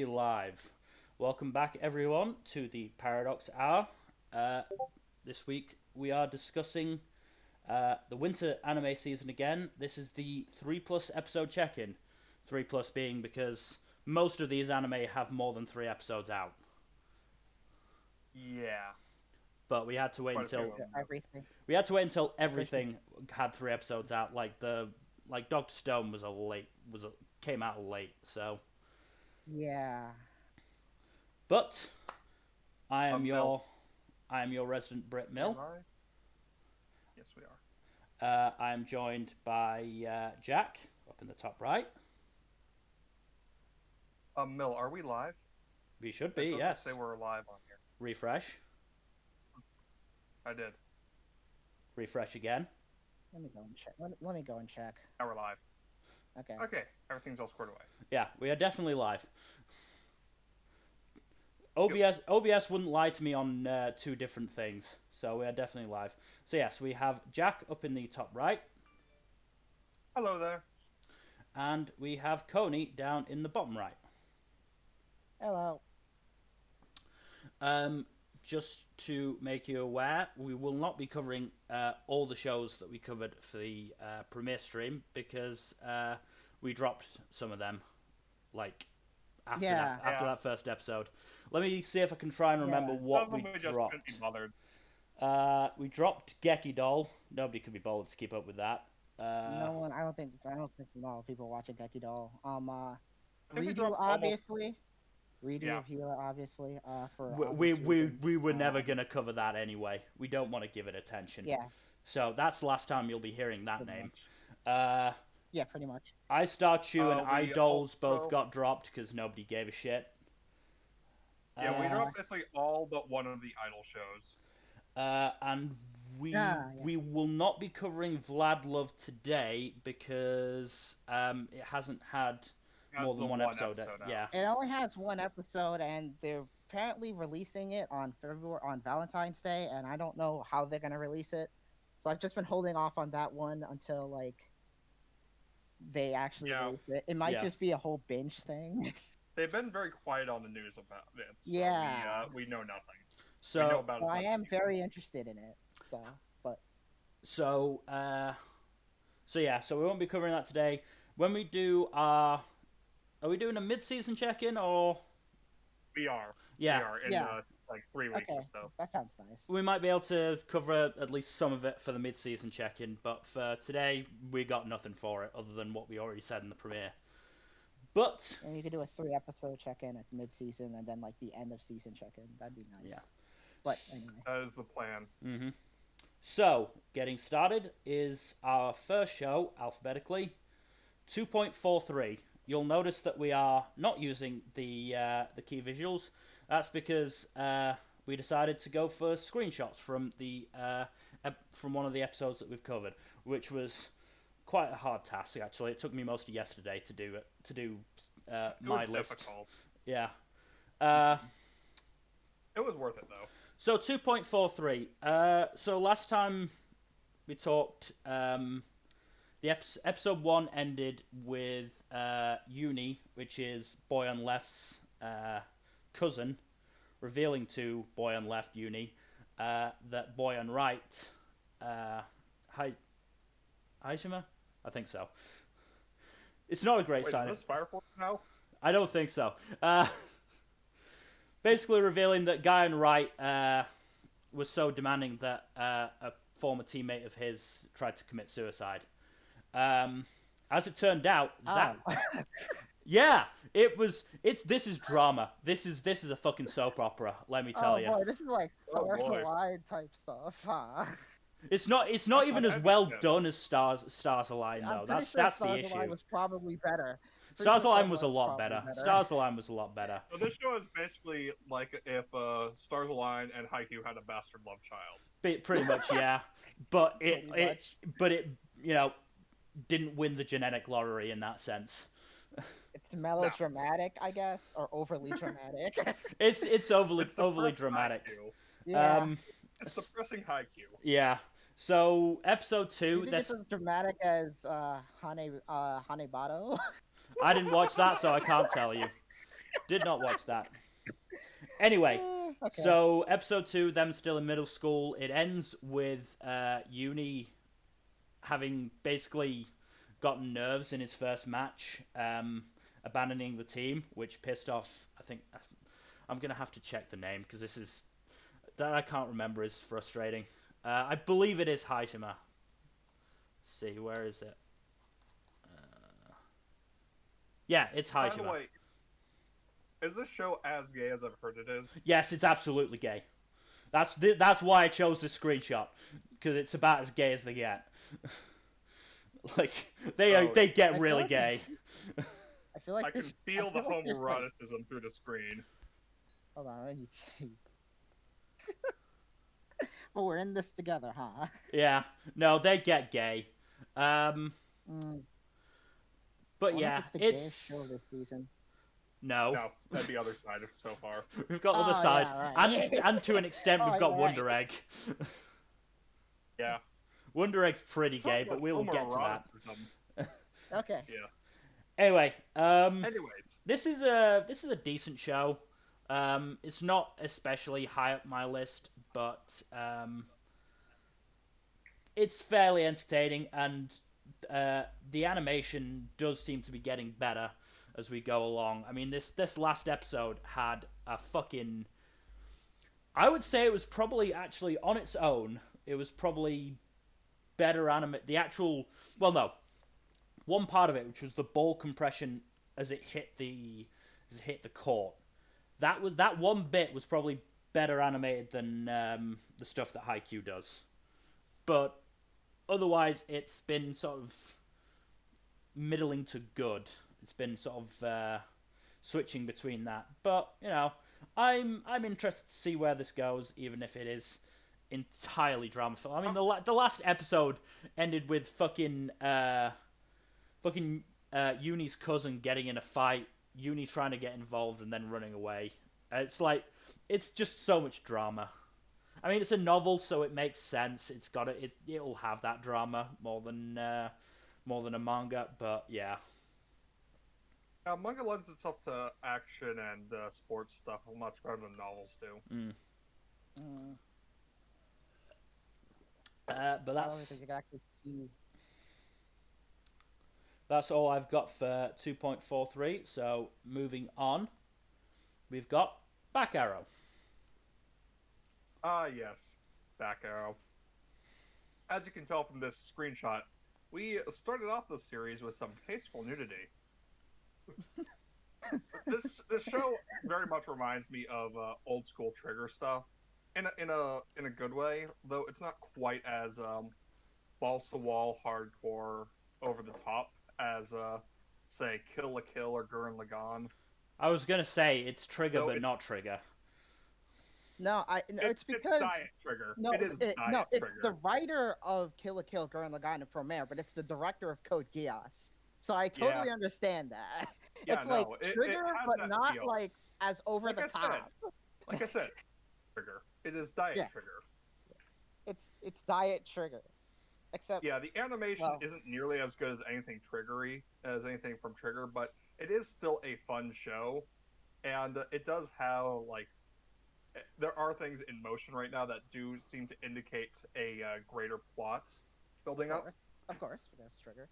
Live. Welcome back, everyone, to the Paradox Hour. Uh, this week we are discussing the winter anime season again. This is the 3 plus episode check in. 3 plus being because most of these anime have more than 3 episodes out. Yeah. But we had to wait Quite a few until of them. Everything. we had to wait until everything had 3 episodes out. Like Doctor Stone came out late. So, Yeah. but I am Mel. your resident Brit Am Mill. I? Yes, we are. I am joined by Jack up in the top right. Mill, are we live? We should It be, doesn't yes. say we're live on here. Refresh. I did. Refresh again. Let me go and check. Let me go and check. Now we're live. Okay. Okay, everything's all squared away. Yeah, we are definitely live. OBS wouldn't lie to me on 2 different things, so we are definitely live. So yes, we have Jack up in the top right, Hello there. and we have Coney down in the bottom right. Hello. Just to make you aware, we will not be covering all the shows that we covered for the premiere stream because we dropped some of them, like after Yeah. that first episode. Let me see if I can try and remember Yeah. what Some we of them just dropped. couldn't be bothered. We dropped Geki Doll. Nobody could be bothered to keep up with that. No one. I don't think. A lot of people watching Deki Doll. I think we Redo dropped obviously. Redo Yeah. of Healer obviously. For we obvious reasons. we were never gonna cover that anyway. We don't want to give it attention. Yeah. So that's the last time you'll be hearing that Pretty name. much. Yeah, pretty much. I Star Chew and We Idols both also- got dropped because nobody gave a shit. Yeah, we Uh, dropped basically all but one of the idol shows. And Yeah. we will not be covering Vlad Love today because it hasn't had That's more than the one episode. out. Yeah. It only has one episode, and they're apparently releasing it on Valentine's Day, and I don't know how they're gonna release it. So I've just been holding off on that one until they actually Yeah. release it. It might Yeah. just be a whole binge thing. They've been very quiet on the news about it. So Yeah. we know nothing. We know So about So as I much am as you do. very interested in it. But so yeah. So we won't be covering that today. When we do our, are we doing a mid-season check-in or? We are. Yeah. We are in Yeah. 3 weeks or okay, so. that sounds nice. We might be able to cover at least some of it for the mid-season check-in, but for today, we got nothing for it other than what we already said in the premiere. But And you could do a 3-episode check-in at mid-season, and then the end of season check-in. That'd be nice. Yeah. But anyway, That is the plan. So, getting started is our first show alphabetically, 2.43. You'll notice that we are not using the key visuals. That's because we decided to go for screenshots from from one of the episodes that we've covered, which was quite a hard task actually. It took me most of yesterday to do my It was list. difficult. Yeah. It was worth it though. So 2.43. So last time we talked, the episode 1 ended with Uni, which is Boy on Left's cousin, revealing to Boy on Left Uni that Boy on Right, Haishima? I think so. It's not a great Wait, sign. is this Fire Force now? I don't think so. Basically revealing that Guy on Right was so demanding that a former teammate of his tried to commit suicide. As it turned out, that yeah, this is drama. This is a fucking soap opera. Let me tell oh you, boy, this is like Oh, Stars boy. Align type stuff, huh? it's not even as I well think done as Stars Align I'm though. pretty That's sure that's the Stars Align issue. was probably better. Pretty Stars sure Align was a Align lot probably better. Stars Align was a lot better. So this show is basically like if Stars Align and Haikyuu had a bastard love child. Pretty much, yeah. But Pretty much. it didn't win the genetic lottery in that sense. It's melodramatic, I guess, or overly dramatic. It's overly It's depressing dramatic. Haikyuu. Yeah. It's depressing Haikyuu. Yeah. So episode Do you 2, think that's it's as dramatic as Hanebado? I didn't watch that, so I can't tell you. Did not watch that. Anyway, Okay. so episode 2, them still in middle school. It ends with Uni having basically gotten nerves in his first match, abandoning the team, which pissed off. I think I'm gonna have to check the name because this is that I can't remember is frustrating. I believe it is Hajime. Let's see, where is it? Yeah, it's By the Hajime. way, is this show as gay as I've heard it is? Yes, it's absolutely gay. That's why I chose this screenshot because it's about as gay as they get. Like they get I feel really like gay. I feel like I can there's- feel I the feel like there's, like- homoeroticism through the screen. Hold on, I need to. But we're in this together, huh? Yeah, no, they get gay. Mm, But I wonder if yeah, it's the it's gayest show this season. no. No, that's the other side of so far. We've got Oh, other side, yeah, right. and to an extent, Oh, we've got you're Wonder right. Egg. Yeah. Wonder Egg's pretty Something gay, but about we will get to that. homoeroticism. Okay. Yeah. Anyway, Anyways, this is a decent show. It's not especially high up my list, but it's fairly entertaining, and the animation does seem to be getting better as we go along. I mean, this last episode had a fucking. I would say it was probably actually on its own. It was probably better The actual, well, no, one part of it, which was the ball compression as it hit the court. That one bit was probably better animated than the stuff that Haikyuu does. But otherwise, it's been sort of middling to good. It's been sort of switching between that. But you know, I'm interested to see where this goes, even if it is entirely drama film. I mean, the last episode ended with fucking Uni's cousin getting in a fight, Uni trying to get involved and then running away. It's like it's just so much drama. I mean, it's a novel, so it makes sense. It'll have that drama more than a manga, but yeah. manga lends itself to action and sports stuff much better than novels do. Mm, But I don't that's think you can actually see. that's all I've got for 2.43. So moving on, we've got Back Arrow. Yes, Back Arrow. As you can tell from this screenshot, we started off the series with some tasteful nudity. this show very much reminds me of old school Trigger stuff, in a good way. Though it's not quite as balls to wall, hardcore, over the top as say Kill la Kill or Gurren Lagann. I was gonna say it's Trigger, No, but it- not Trigger. No, it's because Diet Trigger. no, it is Diet it's Trigger. the writer of Kill la Kill, Gurren Lagann, and Promare, but it's the director of Code Geass. So I totally understand that. Yeah, It's like no, it Trigger, has but that not feel. like as over Like the I said. top. Like I said, Trigger. It is Diet Yeah. Trigger. It's Diet Trigger, except Yeah, the animation Well- isn't nearly as good as anything Triggery as anything from Trigger, but it is still a fun show, and it does have there are things in motion right now that do seem to indicate a greater plot building up, of course, because Trigger.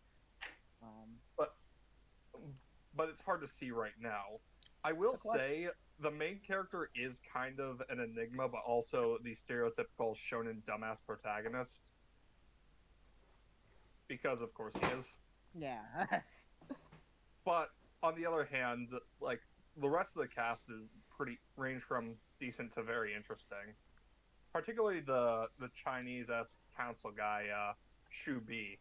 but it's hard to see right now. I will Of course. say the main character is kind of an enigma, but also the stereotypical shonen dumbass protagonist. Because of course he is. Yeah. But on the other hand, like the rest of the cast is range from decent to very interesting. Particularly the Chinese-esque council guy, Shu Bi.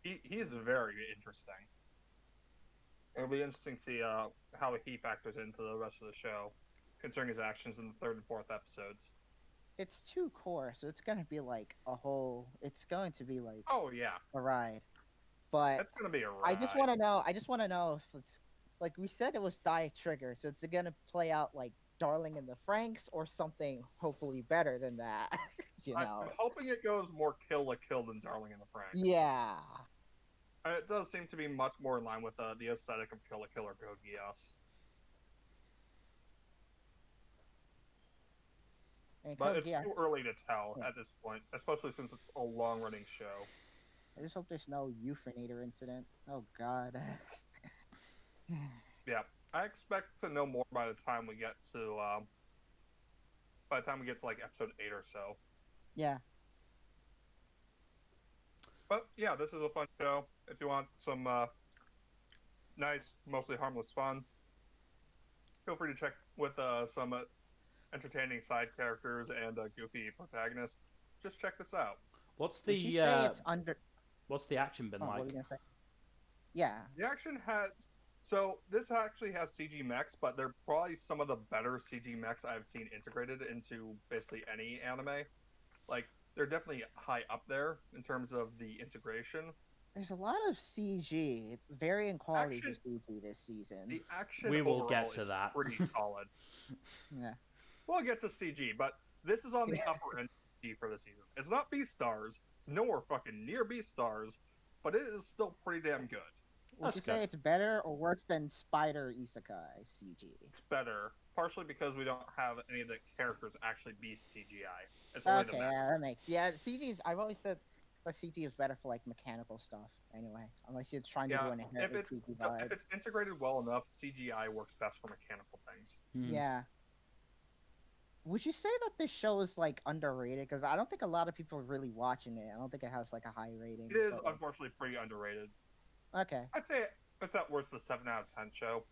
He's very interesting. It'll be interesting to see how he factors into the rest of the show, concerning his actions in the third and fourth episodes. It's too core, so it's gonna be like a whole. It's going to be like Oh yeah, a ride. But that's gonna be a ride. I just want to know. I just want to know if it's like we said it was Diet Trigger, so it's gonna play out like Darling in the Franxx or something hopefully better than that. You know? I'm hoping it goes more Kill la Kill than Darling in the Franxx. Yeah. And it does seem to be much more in line with the aesthetic of Kill la Kill or Code Geass. mean, But Code it's Geass. too early to tell Yeah. at this point, especially since it's a long-running show. I just hope there's no Euphinator incident. Oh God. Yeah, I expect to know more by the time we get to like episode 8 or so. Yeah. But yeah, this is a fun show. If you want some nice, mostly harmless fun, feel free to check with some entertaining side characters and a goofy protagonist. Just check this out. What's Would you the say it's under? what's the action been Oh, what were like? you gonna say? Yeah. The action has this actually has CG mechs, but they're probably some of the better CG mechs I've seen integrated into basically any anime. Like they're definitely high up there in terms of the integration. There's a lot of CG, varying qualities of Action- CG this season. The action We will overall get to is that. pretty solid. Yeah. We'll get to CG, but this is on the upper end of CG for the season. It's not Beastars. It's nowhere fucking near Beastars, but it is still pretty damn good. Would That's you say good. it's better or worse than Spider Isekai CG? It's better, partially because we don't have any of the characters actually be CGI. It's only Okay, the mech. yeah, that makes CG's. I've always said that CG is better for like mechanical stuff. Anyway, unless you're trying to do Yeah, an if inherently it's creepy if vibe. it's integrated well enough, CGI works best for mechanical things. Hmm. Yeah. Would you say that this show is like underrated? Because I don't think a lot of people are really watching it. I don't think it has like a high rating. It is but, like, unfortunately pretty underrated. okay. I'd say it's at worst a 7 out of 10 show.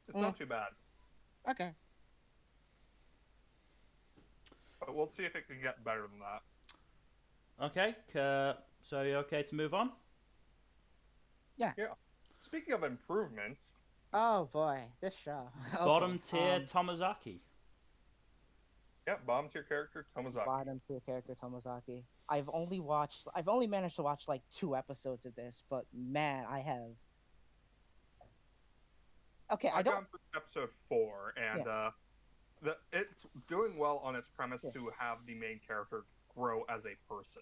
It's not too bad, Okay. but we'll see if it can get better than that. Okay, so you okay to move on? Speaking of improvements, Oh boy, this show. Okay, Bottom tier Tomazaki. bottom tier character Tomazaki. Bottom tier character Tomozaki. I've only managed to watch like 2 episodes of this, but man, I have. Okay, I I've don't. gone through episode 4, and it's doing well on its premise Yeah. to have the main character grow as a person.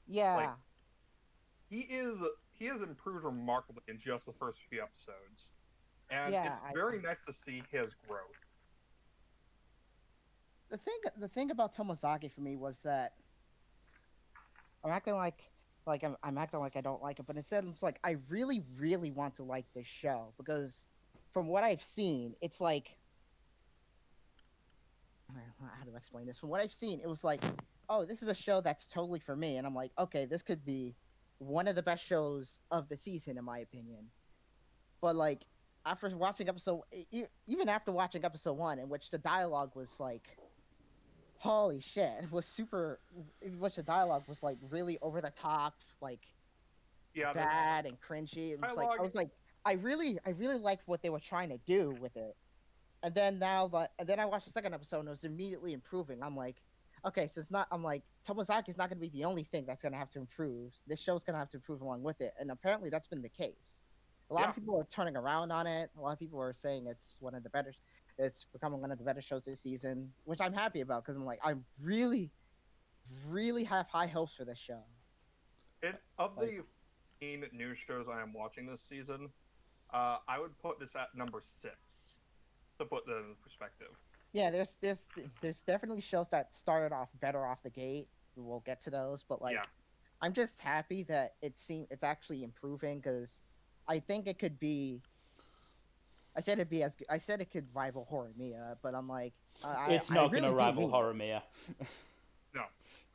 Yeah, He has improved remarkably in just the first few episodes, and Yeah, it's very nice to see his growth. the thing about Tomozaki for me was that I'm acting like I'm acting like I don't like it, but instead it's like I really really want to like this show because from what I've seen, it's like how do I explain this? From what I've seen, it was like, oh, this is a show that's totally for me, and I'm like, okay, this could be one of the best shows of the season in my opinion. But like after watching even after watching episode 1, in which the dialogue was like holy shit, it was super, in which the dialogue was like really over the top, like Yeah, the bad and cringy. It was like I dialogue- was like I really liked what they were trying to do with it. And then I watched the second episode and it was immediately improving. I'm like, okay, so it's not. I'm like, Tomozaki's not going to be the only thing that's going to have to improve. This show's going to have to improve along with it, and apparently that's been the case. A lot Yeah. of people are turning around on it. A lot of people are saying it's one of the better. It's becoming one of the better shows this season, which I'm happy about because I'm like, I really, really have high hopes for this show. of the 15 new shows I am watching this season, I would put this at number 6 to put that in perspective. Yeah, there's definitely shows that started off better off the gate. We'll get to those, but like, Yeah. I'm just happy that it's actually improving because I think it could be. I said it could rival Horimiya, but I'm like, It's I not really going to do rival mean it. Horimiya,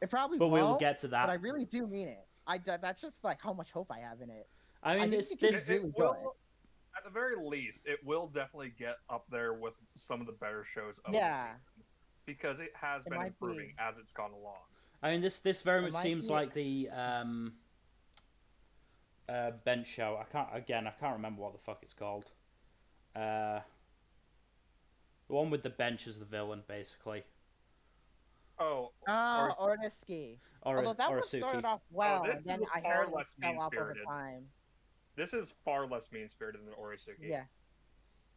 It probably but won't, we'll get to but I that. really do mean it. That's just like how much hope I have in it. I mean, think it's it can this. be really will, good. at the very least, it will definitely get up there with some of the better shows of Yeah. the season because it has It been might improving be. as it's gone along. I mean, this very It much might seems be- like the bench show. I can't remember what the fuck it's called. The one with the bench as the villain, basically, Oh, Oh, Ordeski. or Although that one Orisuke. started off well, this and then is I far heard it less fell off over mean-spirited. time. this is far less mean-spirited than Orisuke. Yeah.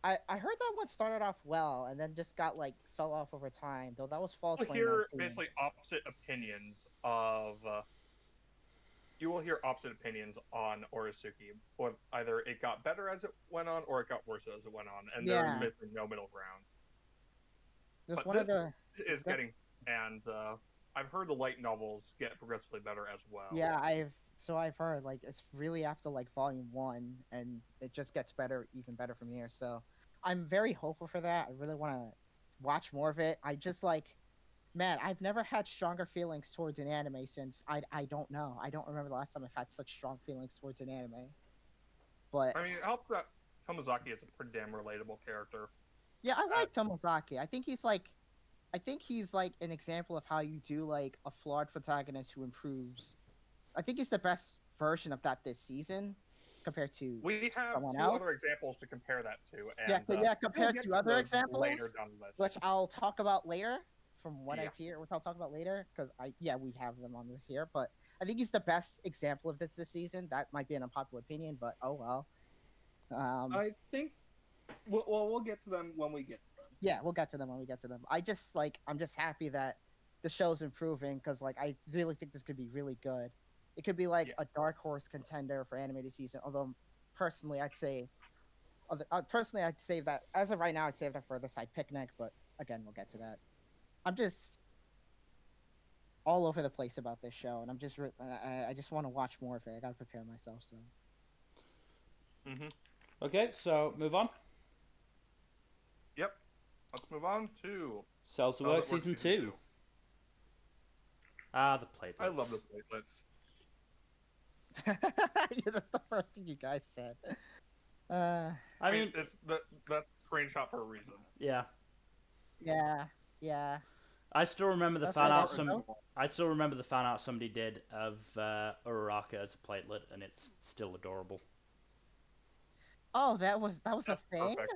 I heard that one started off well and then just got like fell off over time. Though that was fall You will hear 2019. basically opposite opinions of. You will hear opposite opinions on Orisuke. Or either it got better as it went on, or it got worse as it went on, and Yeah. there's basically no middle ground. There's but one of this- the It is That- getting and I've heard the light novels get progressively better as well. Yeah, I've heard like it's really after like volume 1 and it just gets better, even better from here. So I'm very hopeful for that. I really want to watch more of it. I just like, man, I've never had stronger feelings towards an anime since I don't know. I don't remember the last time I've had such strong feelings towards an anime. But I mean, it helps that Tomozaki is a pretty damn relatable character. yeah, I like Tomozaki. I think he's like an example of how you do like a flawed protagonist who improves. I think he's the best version of that this season compared to We have someone two else. other examples to compare that to. Yeah, And, compared we'll get to other those examples, later down the list. which I'll talk about later. From what Yeah. I hear, which I'll talk about later, because we have them on this here. But I think he's the best example of this season. That might be an unpopular opinion, but oh well. I think. Well, we'll get to them when we get to them. Yeah, we'll get to them when we get to them. I'm just happy that the show's improving because like I really think this could be really good. It could be like Yeah. a dark horse contender for animated season. Although personally, I'd say that as of right now, I'd save that for the side picnic. But again, we'll get to that. I'm just all over the place about this show, and I just want to watch more of it. I gotta prepare myself. So Mm-hmm. Okay, so move on. Yep. Let's move on to. Cells at Cells at Work Work season Season 2. Ah, the platelets. I love the platelets. yeah, that's the first thing you guys said. I mean, it's that screenshot for a reason. yeah. Yeah. I still remember the That's fan right, art. that's I still remember the fan art somebody did of Uraraka as a platelet, and it's still adorable. Oh, that was a That's thing. perfect.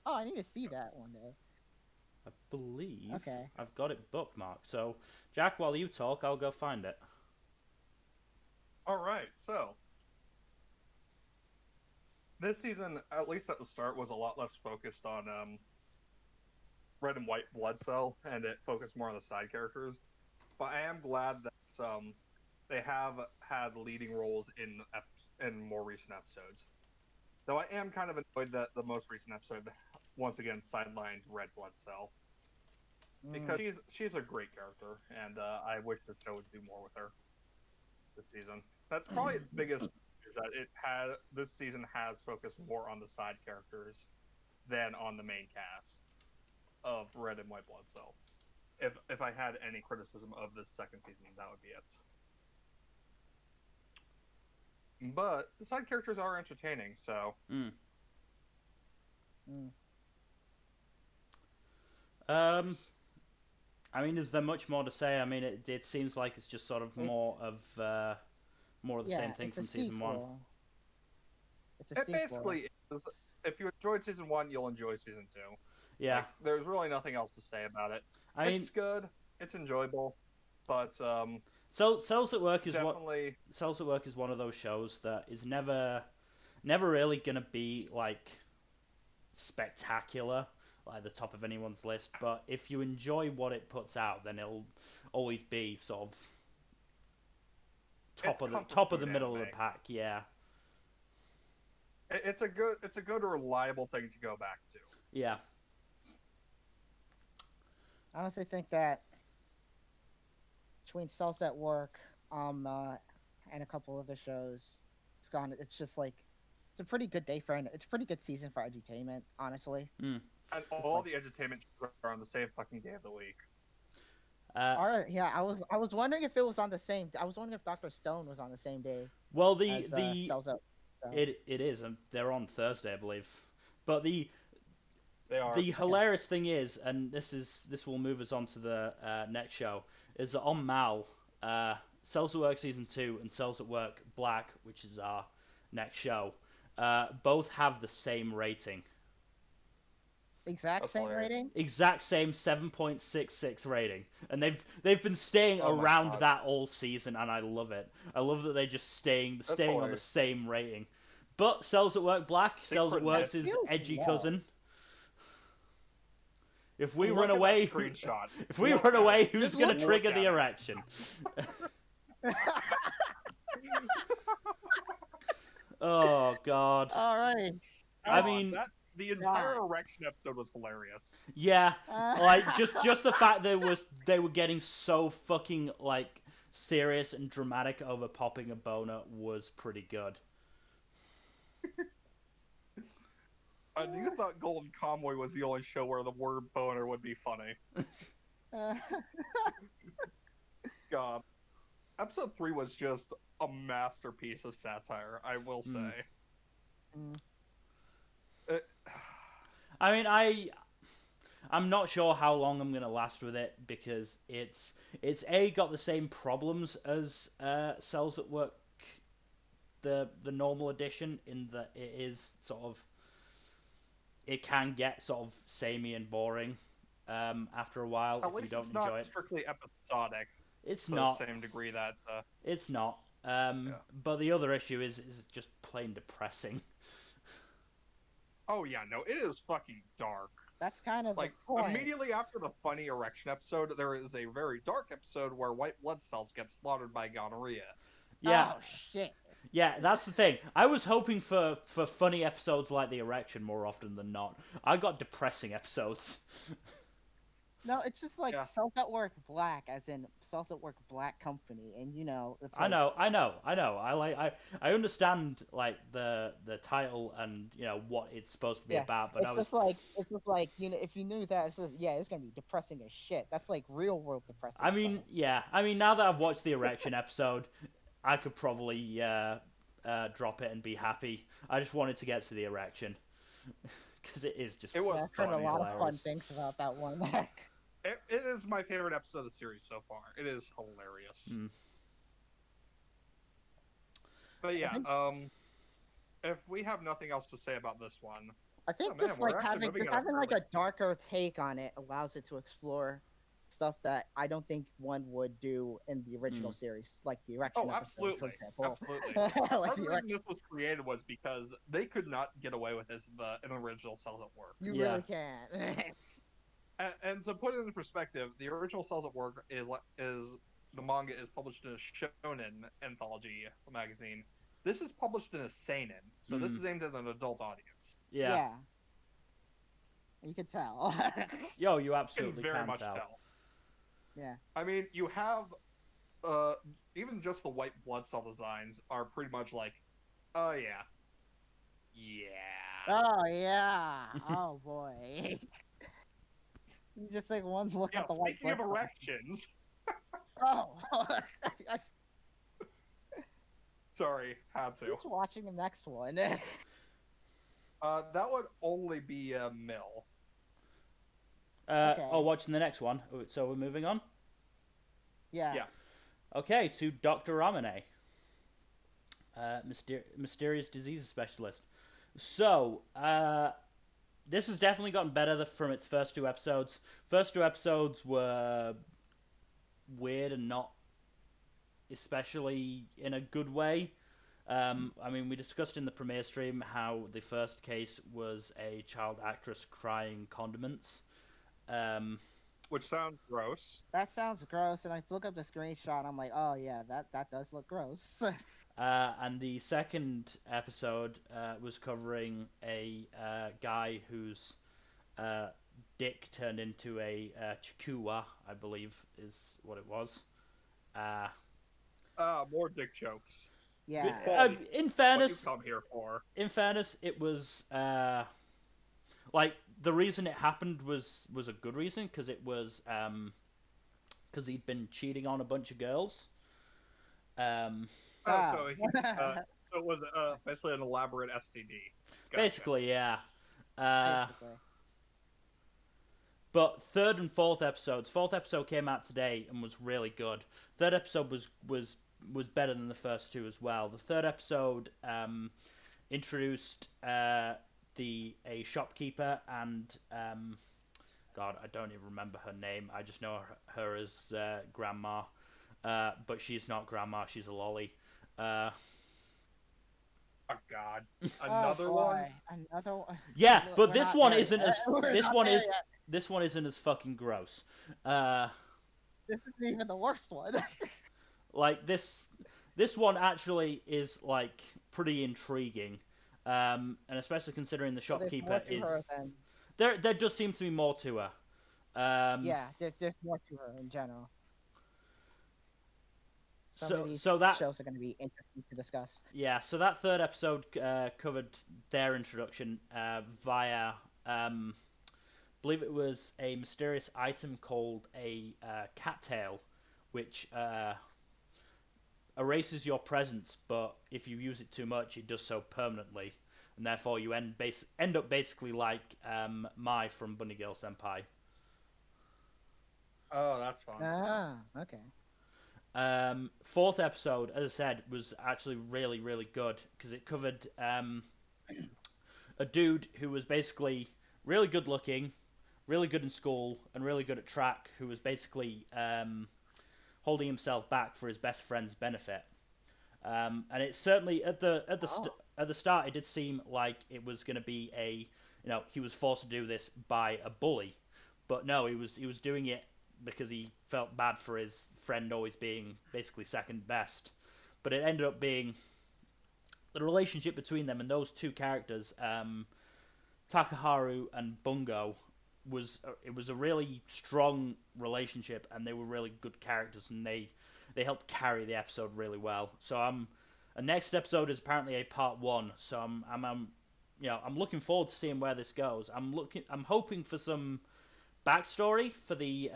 Oh, I need to see that one day. I believe Okay. I've got it bookmarked. So, Jack, while you talk, I'll go find it. All right, so this season, at least at the start, was a lot less focused on red and white blood cell, and it focused more on the side characters. But I am glad that they have had leading roles in more recent episodes. Though I am kind of annoyed that the most recent episode once again sidelined red blood cell because she's a great character, and I wish the show would do more with her this season. That's probably its biggest is that this season has focused more on the side characters than on the main cast of Red and White Blood Cell. If I had any criticism of this second season, that would be it. But the side characters are entertaining, so I mean, is there much more to say? I mean, it seems like it's just sort of more of the same thing it's a from season 1. sequel. It's a it sequel. basically is. If you enjoyed season 1, you'll enjoy season 2. Yeah, Like, there's really nothing else to say about it. I mean, It's good. It's enjoyable, but Cells at Work is definitely. Cells at Work is one of those shows that is never really gonna be like spectacular, like the top of anyone's list. But if you enjoy what it puts out, then it'll always be sort of top of the middle of the pack. Yeah, It's a good reliable thing to go back to. yeah. I honestly think that between Cells at Work, and a couple of the shows, it's just like it's a pretty good day for it's a pretty good season for edutainment, honestly. And all the entertainment shows are on the same fucking day of the week. All right, yeah, I was wondering if it was on the same. I was wondering if Dr. Stone was on the same day. Well, as, Cells at Work. it is, and they're on Thursday, I believe. But the They are. hilarious thing is, and this will move us on to the next show, is that on Mal, Cells at Work season 2 and Cells at Work Black, which is our next show, both have the same rating. Exact That's same hilarious. rating. Exact same 7.66 rating, and they've been staying Oh my around God. that all season, and I love it. I love that they're just staying on the hilarious. same rating. But Cells at Work Black, Cells at Work's Synchronized. his edgy Wow. cousin. If we Look run at that away, screenshot. if we Look run at away, it. who's Just gonna look trigger at the it. erection? Oh God. All right. I Come on, mean- the entire erection episode was hilarious. Yeah, like just the fact they were getting so fucking like serious and dramatic over popping a boner was pretty good. You thought Golden Convoy was the only show where the word boner would be funny. God. Episode 3 was just a masterpiece of satire, I will say. I mean, I'm not sure how long I'm gonna last with it because it's got the same problems as Cells at Work, the normal edition, in that it is sort of, it can get sort of samey and boring after a while if you don't enjoy it. It's not strictly episodic. It's to not the same degree that. It's not. But the other issue is just plain depressing. Oh yeah, no, it is fucking dark. That's kind of like the point. Immediately after the funny erection episode, there is a very dark episode where white blood cells get slaughtered by gonorrhea. Yeah. Oh shit. Yeah, that's the thing. I was hoping for funny episodes like the erection more often than not. I got depressing episodes. No, it's just like Cells at Work Black, as in Cells at Work Black Company, and you know, it's like... I know. I understand like the title and you know what it's supposed to be about, but it's just like you know, if you knew that, it's gonna be depressing as shit. That's like real world depressing. I mean, now that I've watched the erection episode, I could probably drop it and be happy. I just wanted to get to the erection because it is just. I've heard a lot of fun things about that one. It is my favorite episode of the series so far. It is hilarious. But yeah, if we have nothing else to say about this one, I think having like a darker take on it allows it to explore stuff that I don't think one would do in the original series, like the erection episode, absolutely. for example. Absolutely. Like the reason this was created was because they could not get away with this in the original Cells at Work. You really can't. And to put it into perspective, the original Cells at Work is the manga is published in a shonen anthology magazine. This is published in a seinen, so this is aimed at an adult audience. Yeah. You could tell. Yo, you absolutely very can much tell. Yeah. I mean, you have even just the white blood cell designs are pretty much like, oh yeah. Oh yeah. Oh boy. Just like one look at the white. Speaking of erections. Oh. Sorry, had to. Who's watching the next one? That would only be Mill. Okay. Oh, watching the next one. So we're moving on? Yeah. Okay, to Dr. Ramune. Mysterious disease specialist. So, this has definitely gotten better from its first two episodes. First two episodes were weird and not especially in a good way. I mean, we discussed in the premiere stream how the first case was a child actress crying condiments. Which sounds gross. That sounds gross, and I look up the screenshot, and I'm like, oh yeah, that does look gross. And the second episode was covering a guy whose dick turned into a chikuwa, I believe is what it was. More dick jokes. Yeah. In fairness, what you come here for. In fairness, it was like the reason it happened was a good reason because it was because he'd been cheating on a bunch of girls. So it was basically an elaborate STD. Gotcha. Basically, yeah. But third and fourth episodes. Fourth episode came out today and was really good. Third episode was better than the first two as well. The third episode introduced a shopkeeper and God, I don't even remember her name. I just know her as Grandma. But she's not Grandma. She's a lolly. Oh God! Another one. Another one. Yeah, but this one isn't as this one isn't as fucking gross. This isn't even the worst one. Like this one actually is like pretty intriguing. and especially considering the So there's shopkeeper more to her is than there does seem to be more to her. yeah. There's more to her in general. Some of these So that shows are going to be interesting to discuss. yeah, so that third episode covered their introduction via, believe it was a mysterious item called a cattail, which erases your presence, but if you use it too much, it does so permanently, and therefore you end up basically like Mai from Bunny Girl Senpai. Oh, that's fun. Ah, okay. Fourth episode, as I said, was actually really, really good because it covered a dude who was basically really good looking, really good in school, and really good at track, who was basically holding himself back for his best friend's benefit. And it certainly at the start it did seem like it was going to be he was forced to do this by a bully, but no, he was doing it because he felt bad for his friend always being basically second best. But it ended up being the relationship between them and those two characters, Takaharu and Bungo, was a really strong relationship, and they were really good characters, and they helped carry the episode really well. So a next episode is apparently a part 1. So I'm looking forward to seeing where this goes. I'm hoping for some backstory for the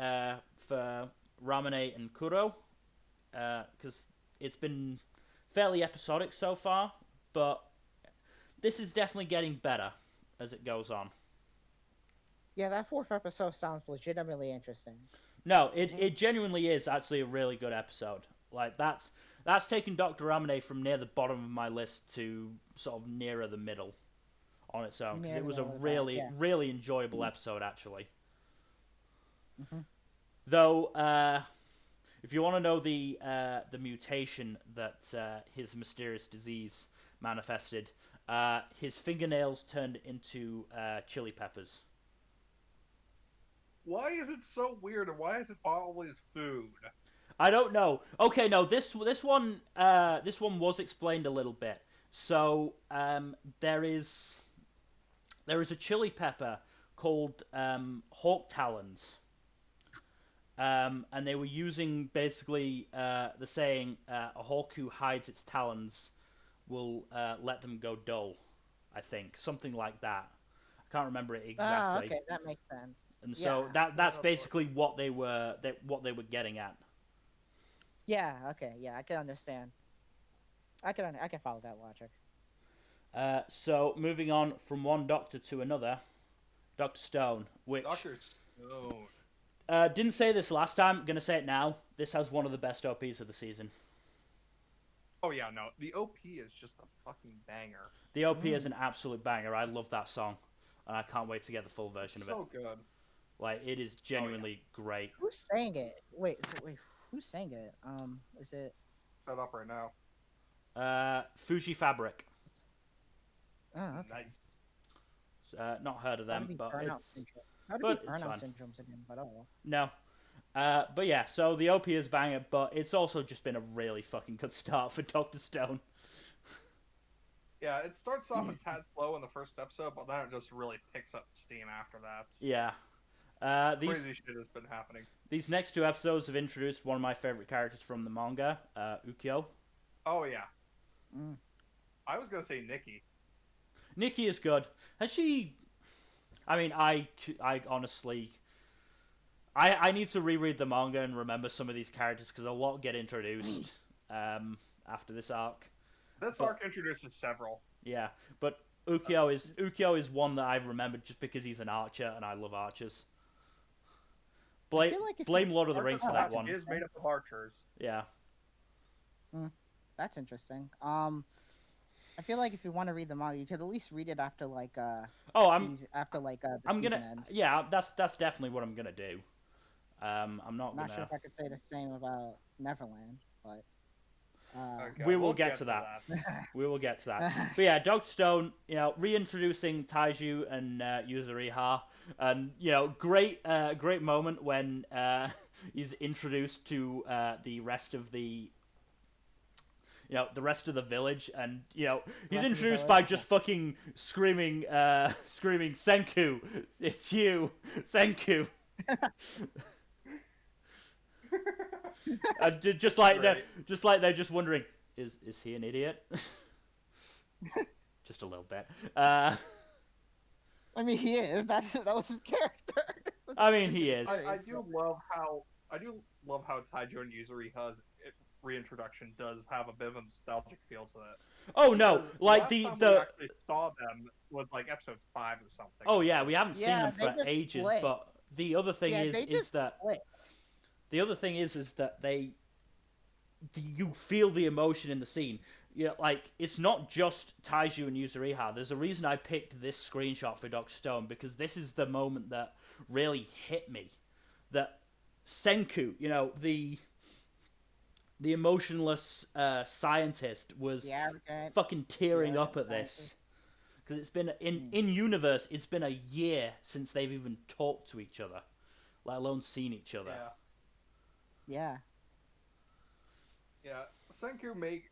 for Ramune and Kuro, because it's been fairly episodic so far, but this is definitely getting better as it goes on. Yeah, that fourth episode sounds legitimately interesting. No, it genuinely is actually a really good episode. Like that's taken Dr. Ramune from near the bottom of my list to sort of nearer the middle on its own, because it was a really enjoyable episode actually. Mm-hmm. Though, if you want to know the mutation that his mysterious disease manifested, his fingernails turned into chili peppers. Why is it so weird, and why is it always food? I don't know. Okay, no, this one was explained a little bit. So there is a chili pepper called hawk talons. And they were using basically the saying, a hawk who hides its talons will let them go dull, I think. Something like that. I can't remember it exactly. Okay, that makes sense. And so that's basically what they were getting at. Yeah, okay, yeah, I can understand. I can follow that logic. So moving on from one doctor to another, Dr. Stone, which Dr. Stone. Didn't say this last time, gonna say it now. This has one of the best OPs of the season. Oh yeah, no, the OP is just a fucking banger. The OP is an absolute banger. I love that song, and I can't wait to get the full version of it. So good. Like, it is genuinely great. Who sang it? Wait, who sang it? Is it Set up right now. Fuji Fabric. Oh, okay. Nice. Not heard of them, but it's burnout fun. syndromes again, but oh. No. But yeah, so the OP is banger, but it's also just been a really fucking good start for Dr. Stone. Yeah, it starts off a tad slow in the first episode, but then it just really picks up steam after that. Yeah. Crazy shit has been happening. These next 2 episodes have introduced one of my favorite characters from the manga, Ukyo. Oh yeah. Mm. I was gonna say Nikki. Nikki is good. Has she? I mean, I honestly, I need to reread the manga and remember some of these characters because a lot get introduced after this arc. This arc introduces several. Yeah, but Ukyo is one that I've remembered just because he's an archer and I love archers. Blame Lord of the Rings for that one. Is made up of archers. Yeah. That's interesting. I feel like if you want to read the manga, you could at least read it after like the season ends. Yeah, that's definitely what I'm gonna do. I'm not sure if I could say the same about Neverland, but okay, we will get to that. We will get to that. But yeah, Dr. Stone, reintroducing Taiju and Yuzuriha, and great moment when he's introduced to the rest of the the rest of the village, and he's Rest of the introduced village, by just fucking screaming Senku, it's you, Senku. Just like they're just wondering, is he an idiot? Just a little bit. I mean, he is. That was his character. I mean, he is. I do love how Taijo and Yuzuriha's reintroduction does have a bit of a nostalgic feel to it. Oh no, Because like last the time we actually saw them was like episode 5 or something. Oh yeah, we haven't seen Yeah, them they for just ages. split. But the other thing Yeah, is they just that split. the other thing is that you feel the emotion in the scene. Like it's not just Taiju and Yuzuriha. There's a reason I picked this screenshot for Dr. Stone, because this is the moment that really hit me. That Senku, the emotionless scientist, was fucking tearing up at this, because it's been in universe. It's been a year since they've even talked to each other, let alone seen each other. Yeah. Yeah, Senku may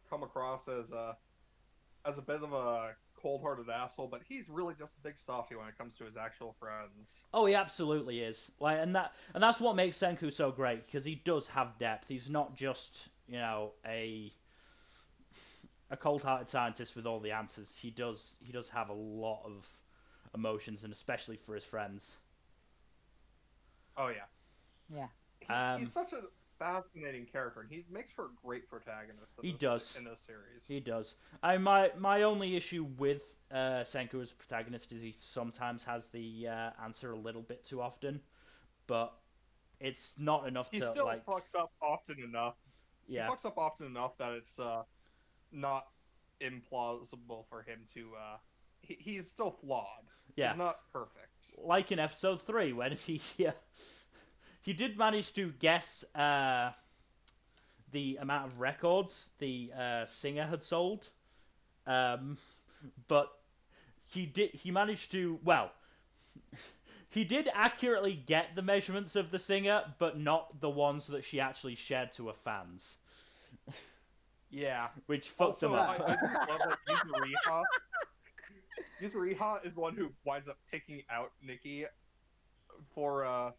come across as a bit of a cold-hearted asshole, but he's really just a big softie when it comes to his actual friends. Oh, he absolutely is. And that's what makes Senku so great, because he does have depth. He's not just a cold-hearted scientist with all the answers. He does have a lot of emotions, and especially for his friends. Oh yeah. Yeah. He's such a fascinating character, and he makes for a great protagonist. He does. In this series. He does. My only issue with Senku as a protagonist is he sometimes has the answer a little bit too often, but it's not enough He to still like. fucks up often enough. Yeah. He fucks up often enough that it's not implausible for him to. He's still flawed. Yeah. He's not perfect. Like in episode 3 when he did manage to guess the amount of records the singer had sold, but he managed to he did accurately get the measurements of the singer, but not the ones that she actually shared to her fans. Yeah, which fucked them up. I just love that Yuzuriha is the one who winds up picking out Nikki for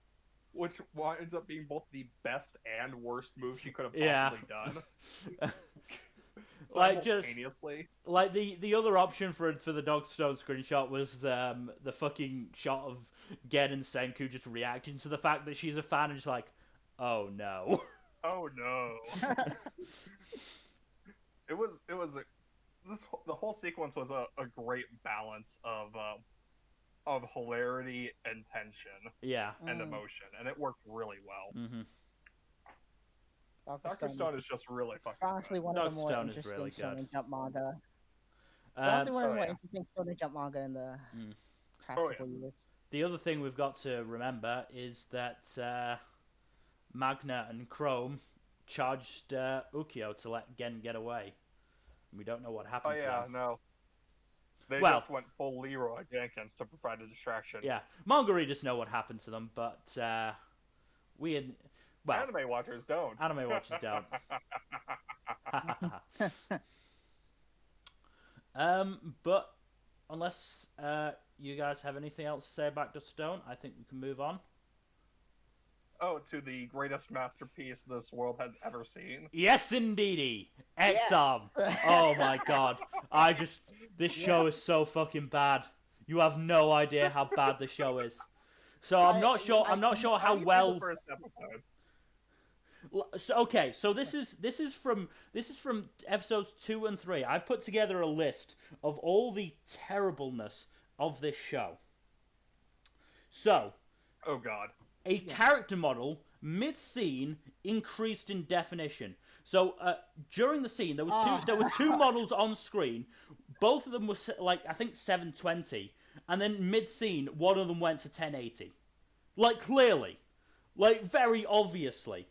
which winds up being both the best and worst move she could have possibly done. Simultaneously. Like the other option for the Dog Stone screenshot was the fucking shot of Gen and Senku just reacting to the fact that she's a fan and just like, oh no. Oh no. The whole sequence was a great balance of hilarity and tension. And emotion, and it worked really well. Mm-hmm. Dr. Stone is just really fucking honestly good. one of the more interesting Shonen Jump manga. Honestly, one of the more interesting Shonen Jump manga in the past couple years. The other thing we've got to remember is that Magna and Chrome charged Ukyo to let Gen get away. We don't know what happened to them. No. They just went full Leroy Jenkins to provide a distraction. Yeah, manga readers know what happened to them, but anime watchers don't. Anime watchers don't. But unless you guys have anything else to say about Dust Stone, I think we can move on. Oh, to the greatest masterpiece this world has ever seen. Yes, indeedy. Exam. Yeah. Oh my god. This show is so fucking bad. You have no idea how bad the show is. So I'm not sure how well. So this is from episodes 2 and 3. I've put together a list of all the terribleness of this show. So. Oh god. A character model mid-scene increased in definition. So during the scene, there were two models on screen. Both of them were I think 720, and then mid-scene, one of them went to 1080. Like clearly, like very obviously.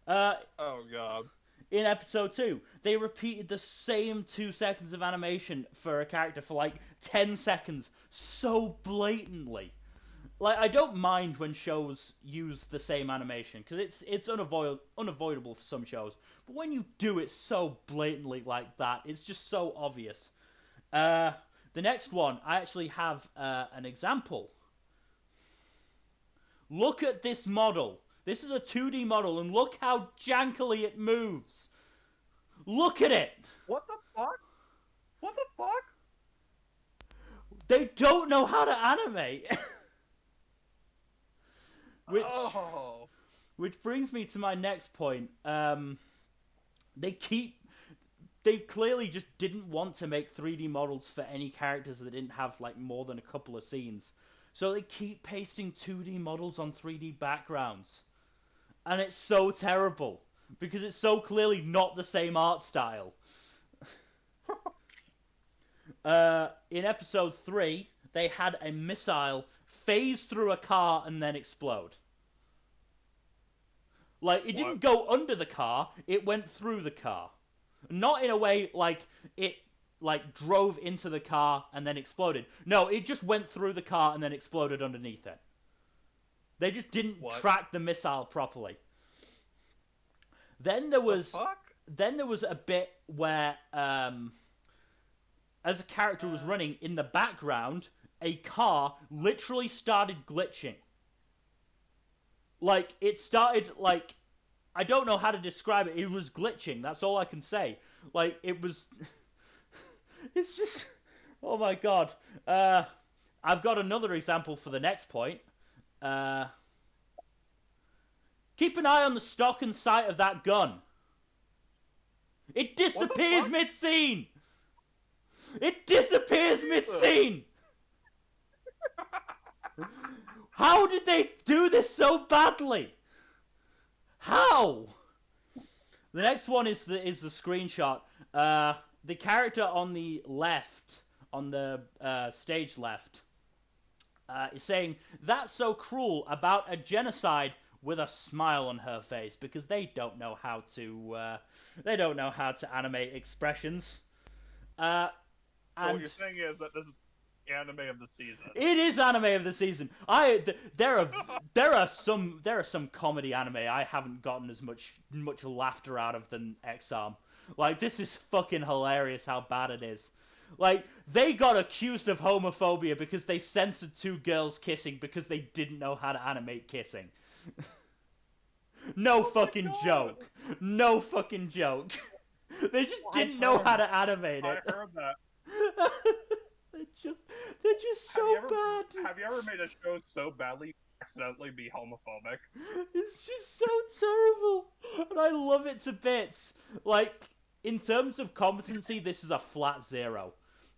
Oh god. In episode 2, they repeated the same 2 seconds of animation for a character for like 10 seconds, so blatantly. like, I don't mind when shows use the same animation, because it's unavoidable for some shows. But when you do it so blatantly like that, it's just so obvious. The next one, I actually have an example. Look at this model. This is a 2D model, and look how jankily it moves. Look at it. What the fuck? What the fuck? They don't know how to animate. Which brings me to my next point. They clearly just didn't want to make 3D models for any characters that didn't have like more than a couple of scenes. So they keep pasting 2D models on 3D backgrounds. And it's so terrible because it's so clearly not the same art style. In episode 3, they had a missile phase through a car and then explode. Like, it didn't go under the car, it went through the car. Not in a way like it like drove into the car and then exploded. No, it just went through the car and then exploded underneath it. They just didn't track the missile properly. Then there was a bit where as a character was running in the background, a car literally started glitching. Like, it started, like, I don't know how to describe it. It was glitching. That's all I can say. Like, it was... It's just... Oh, my God. I've got another example for the next point. Keep an eye on the stock and sight of that gun. It disappears mid-scene! It disappears mid-scene! How did they do this so badly? How? The next one is the screenshot. The character on the left, on the stage left, is saying, "That's so cruel," about a genocide with a smile on her face, because they don't know how to animate expressions. So what you're saying is that this is anime of the season. It is anime of the season. There are some comedy anime I haven't gotten as much laughter out of than X-Arm. Like, this is fucking hilarious how bad it is. Like, they got accused of homophobia because they censored 2 girls kissing because they didn't know how to animate kissing. No fucking joke. No fucking joke. They just didn't know how to animate it. I heard that. They're just so bad. Have you ever made a show so badly you accidentally be homophobic? It's just so terrible, and I love it to bits. Like, in terms of competency, this is a flat 0.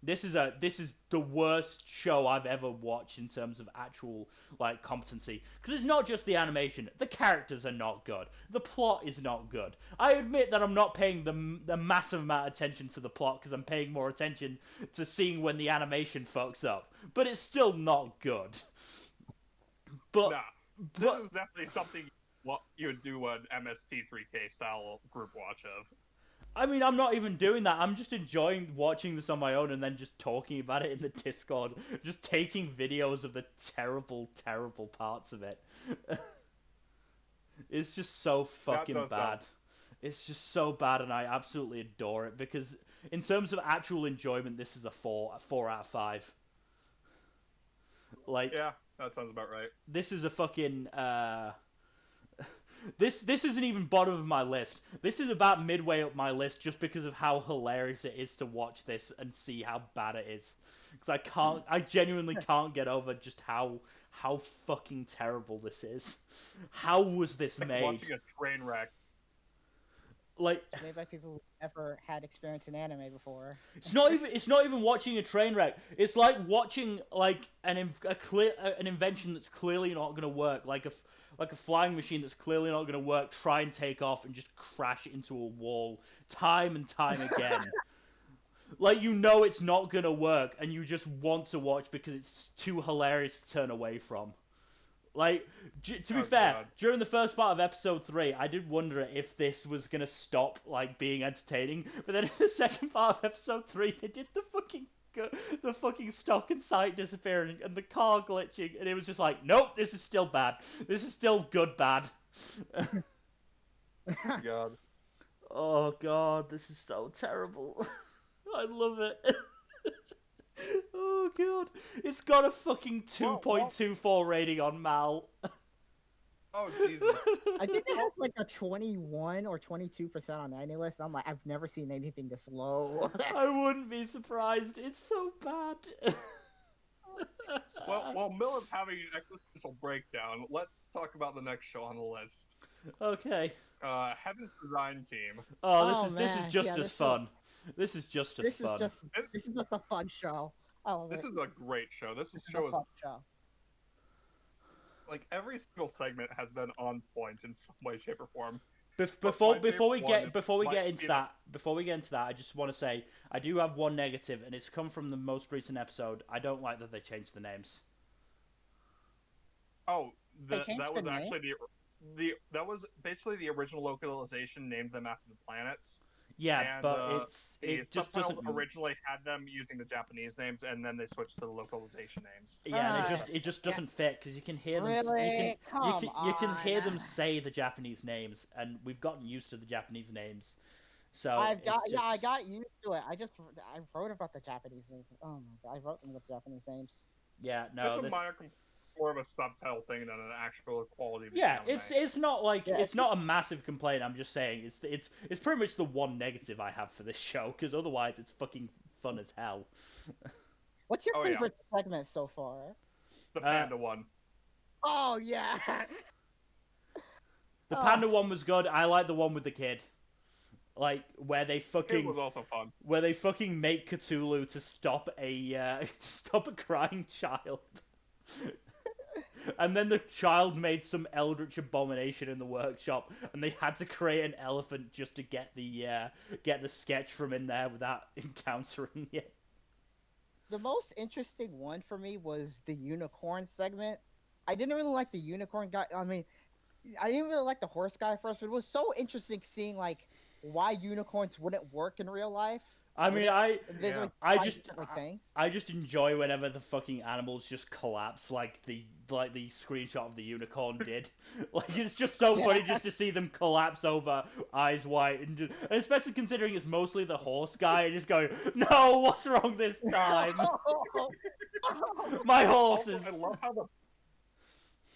This is the worst show I've ever watched in terms of actual, like, competency. Because it's not just the animation. The characters are not good. The plot is not good. I admit that I'm not paying the massive amount of attention to the plot because I'm paying more attention to seeing when the animation fucks up. But it's still not good. But this is definitely something you would do an MST3K style group watch of. I mean, I'm not even doing that. I'm just enjoying watching this on my own and then just talking about it in the Discord. Just taking videos of the terrible, terrible parts of it. It's just so fucking bad. It's just so bad, and I absolutely adore it, because in terms of actual enjoyment, this is a 4 out of 5. Like, yeah, that sounds about right. This is a fucking... This isn't even bottom of my list. This is about midway up my list just because of how hilarious it is to watch this and see how bad it is. Because I genuinely can't get over just how fucking terrible this is. How was this made? Watching a train wreck. Like, made by people who never had experience in anime before. It's not even watching a train wreck. It's like watching like an invention that's clearly not going to work, like a flying machine that's clearly not going to work, try and take off and just crash into a wall time and time again. Like, you know it's not going to work and you just want to watch because it's too hilarious to turn away from. Like, to be fair, during the first part of episode 3, I did wonder if this was gonna stop, like, being entertaining. But then in the second part of episode 3, they did the fucking the fucking stock and sight disappearing and the car glitching, and it was just like, nope, this is still bad. This is still good bad. God. Oh god, this is so terrible. I love it. Oh god, it's got a fucking 2.24 rating on Mal. Oh Jesus. I think it has like a 21 or 22% on AniList. I'm like, I've never seen anything this low. I wouldn't be surprised. It's so bad. Well, while Mill is having an existential breakdown, let's talk about the next show on the list. Okay. Heaven's Design Team. Oh, this man. is just Yeah, as fun. This is just as fun. This is just a fun show. I love This it. is a great show. This This is show a is fun show. like every single segment has been on point in some way, shape, or form. Before we might get be into that, I just want to say I do have one negative, and it's come from the most recent episode. I don't like that they changed the names. Oh, They changed that the was name? actually that was basically the original localization, named them after the planets. Yeah, And, but The it just subtitles doesn't. originally had them using the Japanese names, and then they switched to the localization names. Yeah, and Ah, it just doesn't fit because you can hear them. Really? You can hear them on. say the Japanese names, and we've gotten used to the Japanese names. So I it's got used to it. I wrote about the Japanese names. Oh my god, I wrote them with Japanese names. yeah, no, It's a minor, more of a subtitle thing than an actual quality. Of the yeah, anime. it's not like Yeah. it's not a massive complaint. I'm just saying it's pretty much the one negative I have for this show because otherwise it's fucking fun as hell. What's your Oh, yeah. favorite segment so far? the panda one. Oh yeah. The Oh. panda one was good. I like the one with the kid, like where they It fucking was also fun. make Cthulhu to stop a stop a crying child. And then the child made some eldritch abomination in the workshop, and they had to create an elephant just to get the sketch from in there without encountering it. The most interesting one for me was the unicorn segment. I didn't really like the unicorn guy. I mean, I didn't really like the horse guy at first, but it was so interesting seeing like why unicorns wouldn't work in real life. I mean, I Yeah. I just enjoy whenever the fucking animals just collapse like the screenshot of the unicorn did. Like it's just so funny just to see them collapse over, eyes wide, and especially considering it's mostly the horse guy just going, no, what's wrong this time? My horses. Also,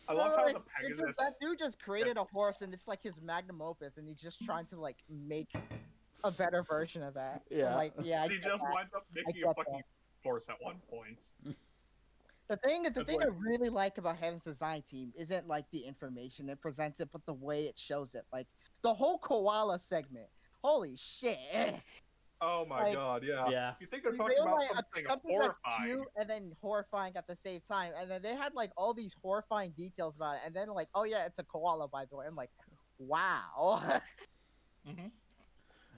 I love how the Pegasus. That dude just created a horse, and it's like his magnum opus, and he's just trying to like make a better version of that. Yeah. I'm like, yeah. I He get just that. winds up making get a fucking horse at one point. The thing That's I like- really like about Heaven's Design Team isn't like the information it presents it, but the way it shows it. Like the whole koala segment. Holy shit! Oh my Like- god, yeah. Yeah. You think they're They talking were, about like, something something that's horrifying. cute and then horrifying at the same time, and then they had like all these horrifying details about it, and then like, oh yeah, it's a koala by the way. I'm like, wow. Mm-hmm.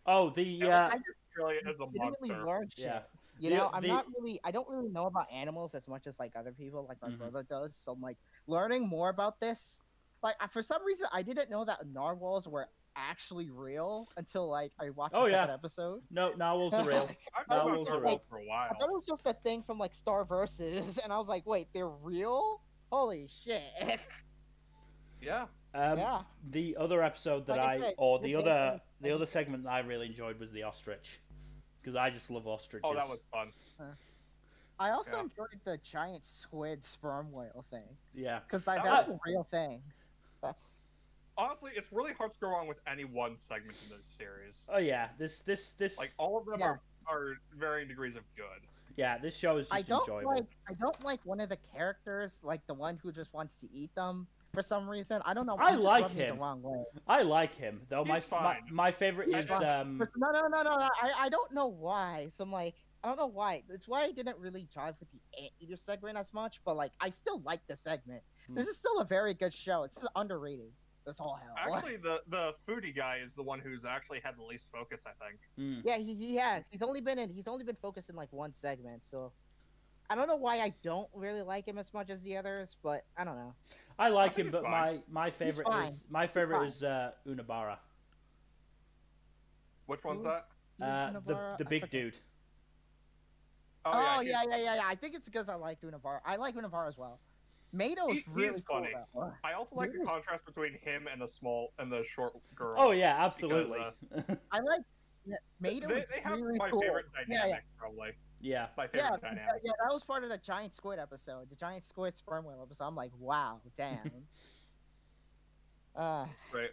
Oh, the I just Australia is a legitimately monster. learned shit. Yeah. You The- know, the- I don't really know about animals as much as like other people, like my Mhm. brother does. So I'm like learning more about this. Like for some reason, I didn't know that narwhals were actually real until like I watched Oh, the yeah. second episode. no narwhals are real. I've That known was about a narwhals real- for a I thought while. it was just a thing from like Star Versus, and I was like, wait, they're real? Holy shit! Yeah. Yeah. The other episode that Like I said, or the the big other thing- the other segment that I really enjoyed was the ostrich, because I just love ostriches. Oh, that was fun. I also Yeah. enjoyed the giant squid sperm whale thing Yeah. because That that's a real thing. That's Honestly, it's really hard to go wrong with any one segment in this series. Oh yeah. This Like all of them Yeah. are varying degrees of good. yeah. This show is just enjoyable. I don't like one of the characters, like the one who just wants to eat them for some reason. I don't know. I he just like rubbed me him. the wrong way. I like him though. He's fine. My favorite He's is fine. No. I don't know why. So I'm like, I don't know why. It's why I didn't really jive with the Anteater segment as much. But like, I still like the segment. This is still a very good show. It's just underrated. That's all hell. Actually, the foodie guy is the one who's actually had the least focus, I think. Mm. Yeah, he has. He's only been focused in like one segment. So I don't know why I don't really like him as much as the others, but I don't know. I like think him, he's but fine. my favorite fine. is Unabara. Which one's Who? that? Who's Nobara? The I big forget. dude. Oh he's- yeah. I think it's because I like Univara. I like Univara as well. Mato is he's really cool funny. though. I also like the Mado's- contrast between him and the short girl. Oh yeah, absolutely. I like Mato. They is have really my cool. favorite Yeah, dynamic, probably. yeah. My yeah, favorite dynamic. yeah. That was part of the giant squid episode, the giant squid sperm whale episode. I'm like, wow, damn. Right.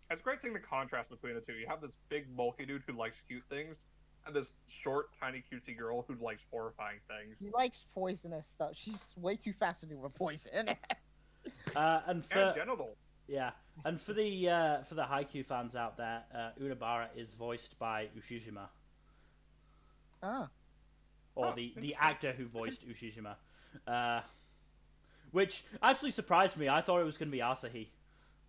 It's great seeing the contrast between the two. You have this big bulky dude who likes cute things, and this short, tiny, cutesy girl who likes horrifying things. He likes poisonous stuff. She's way too fascinated with poison. And for And genital. yeah, and for the Haikyuu fans out there, Unibara is voiced by Ushijima, Oh. or Oh, the interesting. actor who voiced Ushijima, which actually surprised me. I thought it was going to be Asahi,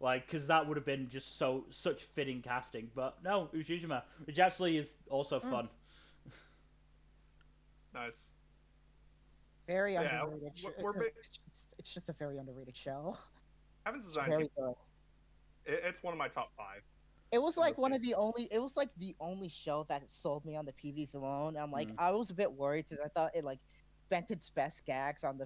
like, because that would have been just such fitting casting. But no, Ushijima, which actually is also fun. Nice. Very Yeah, underrated. It's just a very underrated show. Heaven's It's Design very Team, good. it's one of my top 5. It was like Okay. one of the only. It was like the only show that sold me on the PVs alone. I'm like, I was a bit worried because I thought it like bent its best gags on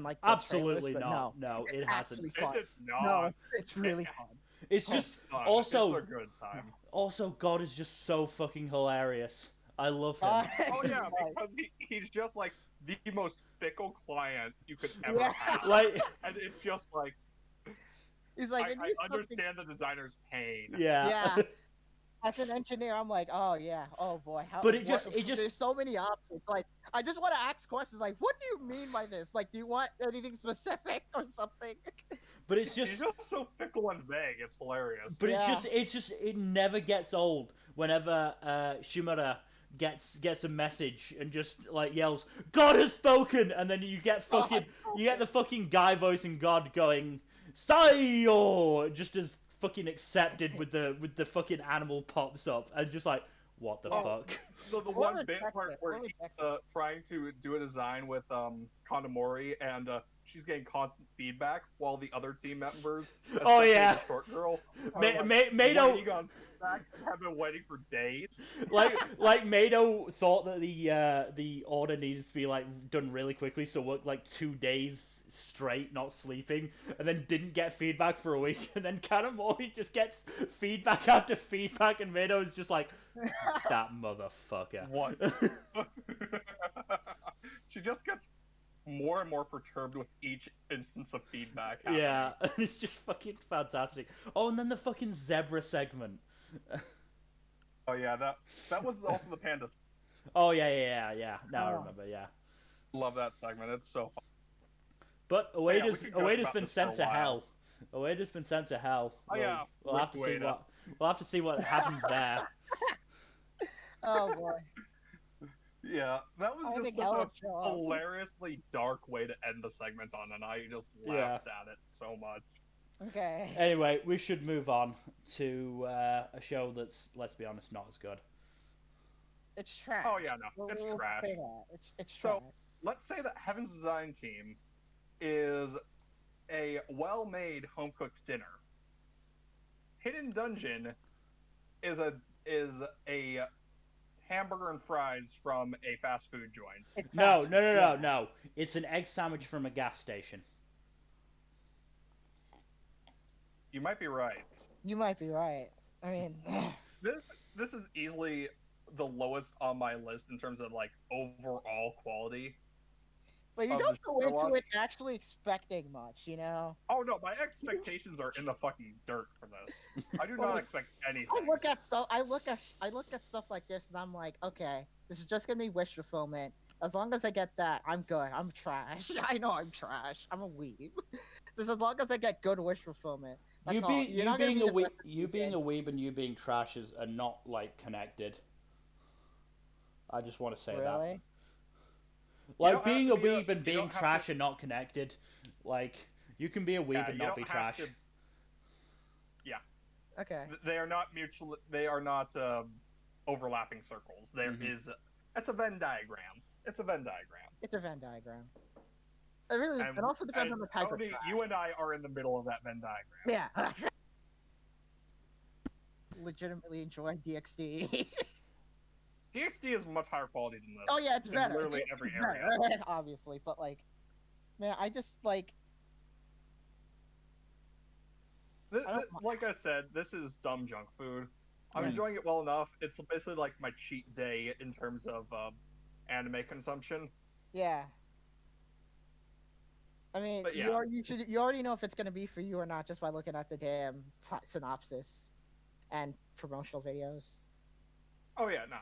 like the Absolutely trailers, but not. No, it's it hasn't. actually fun. It did not. No, it's really fun. It's just Fun. also It's a good time. also God is just so fucking hilarious. I love him. Oh yeah, Right. because he's just like the most fickle client you could ever Yeah. have. Like And it's just like He's like, I it needs something. understand the designer's pain. yeah. Yeah. As an engineer, I'm like, oh yeah, oh boy. How, But it just- there's so many options. Like, I just want to ask questions like, what do you mean by this? Like, do you want anything specific or something? But it's He's just just so fickle and vague. It's hilarious. but Yeah. it's just it never gets old whenever Shimura gets a message and just like yells, God has spoken, and then you get the fucking guy voicing God going, Sayo, just as fucking accepted with the fucking animal pops up and just like, what the Oh. fuck? So the Or one bit reject part it, where or he's reject it. trying to do a design with Kondomori and she's getting constant feedback while the other team members, Oh, especially yeah. the short girl, are Mado waiting on feedback and have been waiting for days. like Mado thought that the order needed to be like done really quickly, so worked like 2 days straight not sleeping, and then didn't get feedback for a week, and then Kanamori just gets feedback after feedback, and Mado is just like, that motherfucker. What? She just gets more and more perturbed with each instance of feedback. happening. Yeah, it's just fucking fantastic. Oh, and then the fucking zebra segment. Oh yeah, that was also the panda. Oh yeah. Now I Oh. remember. Yeah. Love that segment. It's so fun. But yeah, we Ueda's could go Ueda's about been this sent for to a while. hell. Ueda's been sent to hell. Oh, yeah, We'll Rick have to see Ueda. we'll have to see what happens there. Oh boy. Yeah, that was I just think such I'll a show up. hilariously dark way to end the segment on, and I just laughed at it so much. Okay. Anyway, we should move on to a show that's, let's be honest, not as good. It's trash. Oh yeah, no, it's We'll trash. say that. It's So- trash. Let's say that Heaven's Design Team is a well-made home-cooked dinner. Hidden Dungeon is a hamburger and fries from a fast food joint. It's No, fast. no. It's an egg sandwich from a gas station. You might be right. You might be right. I mean, This is easily the lowest on my list in terms of like overall quality. but you Of don't the go show into watch. it actually expecting much, you know. Oh no, my expectations are in the fucking dirt for this. I do Well, not expect anything. I look at stuff. I look at stuff like this, and I'm like, okay, this is just gonna be wish fulfillment. As long as I get that, I'm good. I'm trash. I know I'm trash. I'm a weeb. Just as long as I get good wish fulfillment. That's You all. being You're you not gonna being be a the weeb, best you person. being a weeb and you being trash are not like connected. I just want to say that. Really? Like don't being a have to be a- weeb and you being don't have trash are not connected. Like you can be a weeb Yeah, and you not don't be have trash. to- Okay. They are not mutual. They are not overlapping circles. There is. Mhm. It's a Venn diagram. It's a Venn diagram. It's a Venn diagram. It really. And- It also depends and on the type Tony, of trash. you and I are in the middle of that Venn diagram. Yeah. Legitimately enjoying DxD. DxD is much higher quality than this. Oh yeah, it's in better. literally It's every better, area. obviously, but like, man, I just like. I don't- Like I said, this is dumb junk food. I'm Yeah. enjoying it well enough. It's basically like my cheat day in terms of anime consumption. Yeah. I mean, But yeah. you already know if it's gonna be for you or not just by looking at the damn synopsis and promotional videos. Oh yeah, no.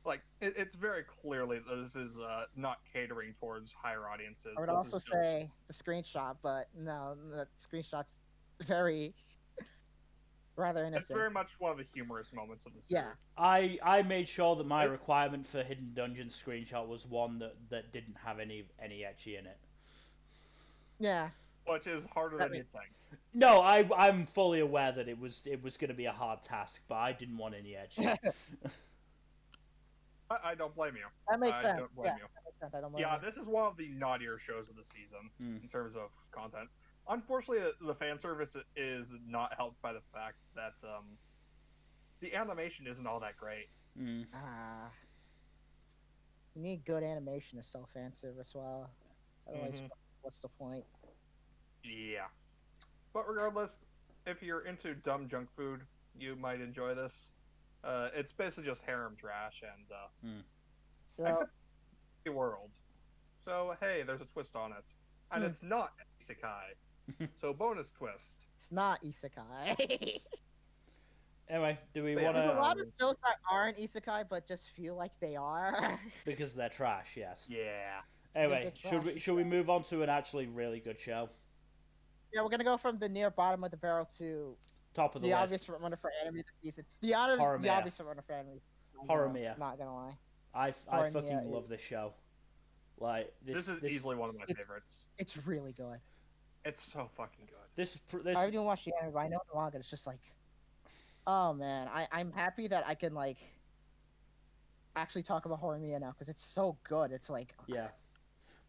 Like it's very clearly that this is not catering towards higher audiences. I would This is also just- say the screenshot, but no, the screenshot's very rather it's innocent. very much one of the humorous moments of the series. Yeah. I made sure that my requirement for Hidden Dungeon screenshot was one that didn't have any ecchi in it. Yeah. Which is harder That than you makes- think. No, I'm fully aware that it was going to be a hard task, but I didn't want any ecchi. I don't blame you. That makes I sense. don't blame Yeah, you. that makes sense. I don't blame Yeah, you. this is one of the naughtier shows of the season Hmm. in terms of content. Unfortunately, the fan service is not helped by the fact that the animation isn't all that great. Mm. You need good animation to sell fan service well. Otherwise, Mhm. what's the point? Yeah. But regardless, if you're into dumb junk food, you might enjoy this. It's basically just harem trash and So, except the world. So hey, there's a twist on it, and Hmm. it's not an isekai. So bonus twist. it's not isekai. Anyway, do we But yeah, want There's a to? lot of shows that aren't isekai, but just feel like they are. Because they're trash. Yes. Yeah. Anyway, Because they're should we move on to an actually really good show? Yeah, we're gonna go from the near bottom of the barrel to Top of the the list. obvious front runner for anime this season. The obvious Horimiya. front runner for anime. Horimiya. Not gonna lie, I Horimiya fucking is- love this show. Like This is easily one of my favorites. it's really good. It's so fucking good. This I haven't this even watched the anime, but I know the manga. It's just like, oh man, I'm happy that I can like actually talk about Horimiya now because it's so good. It's like, yeah.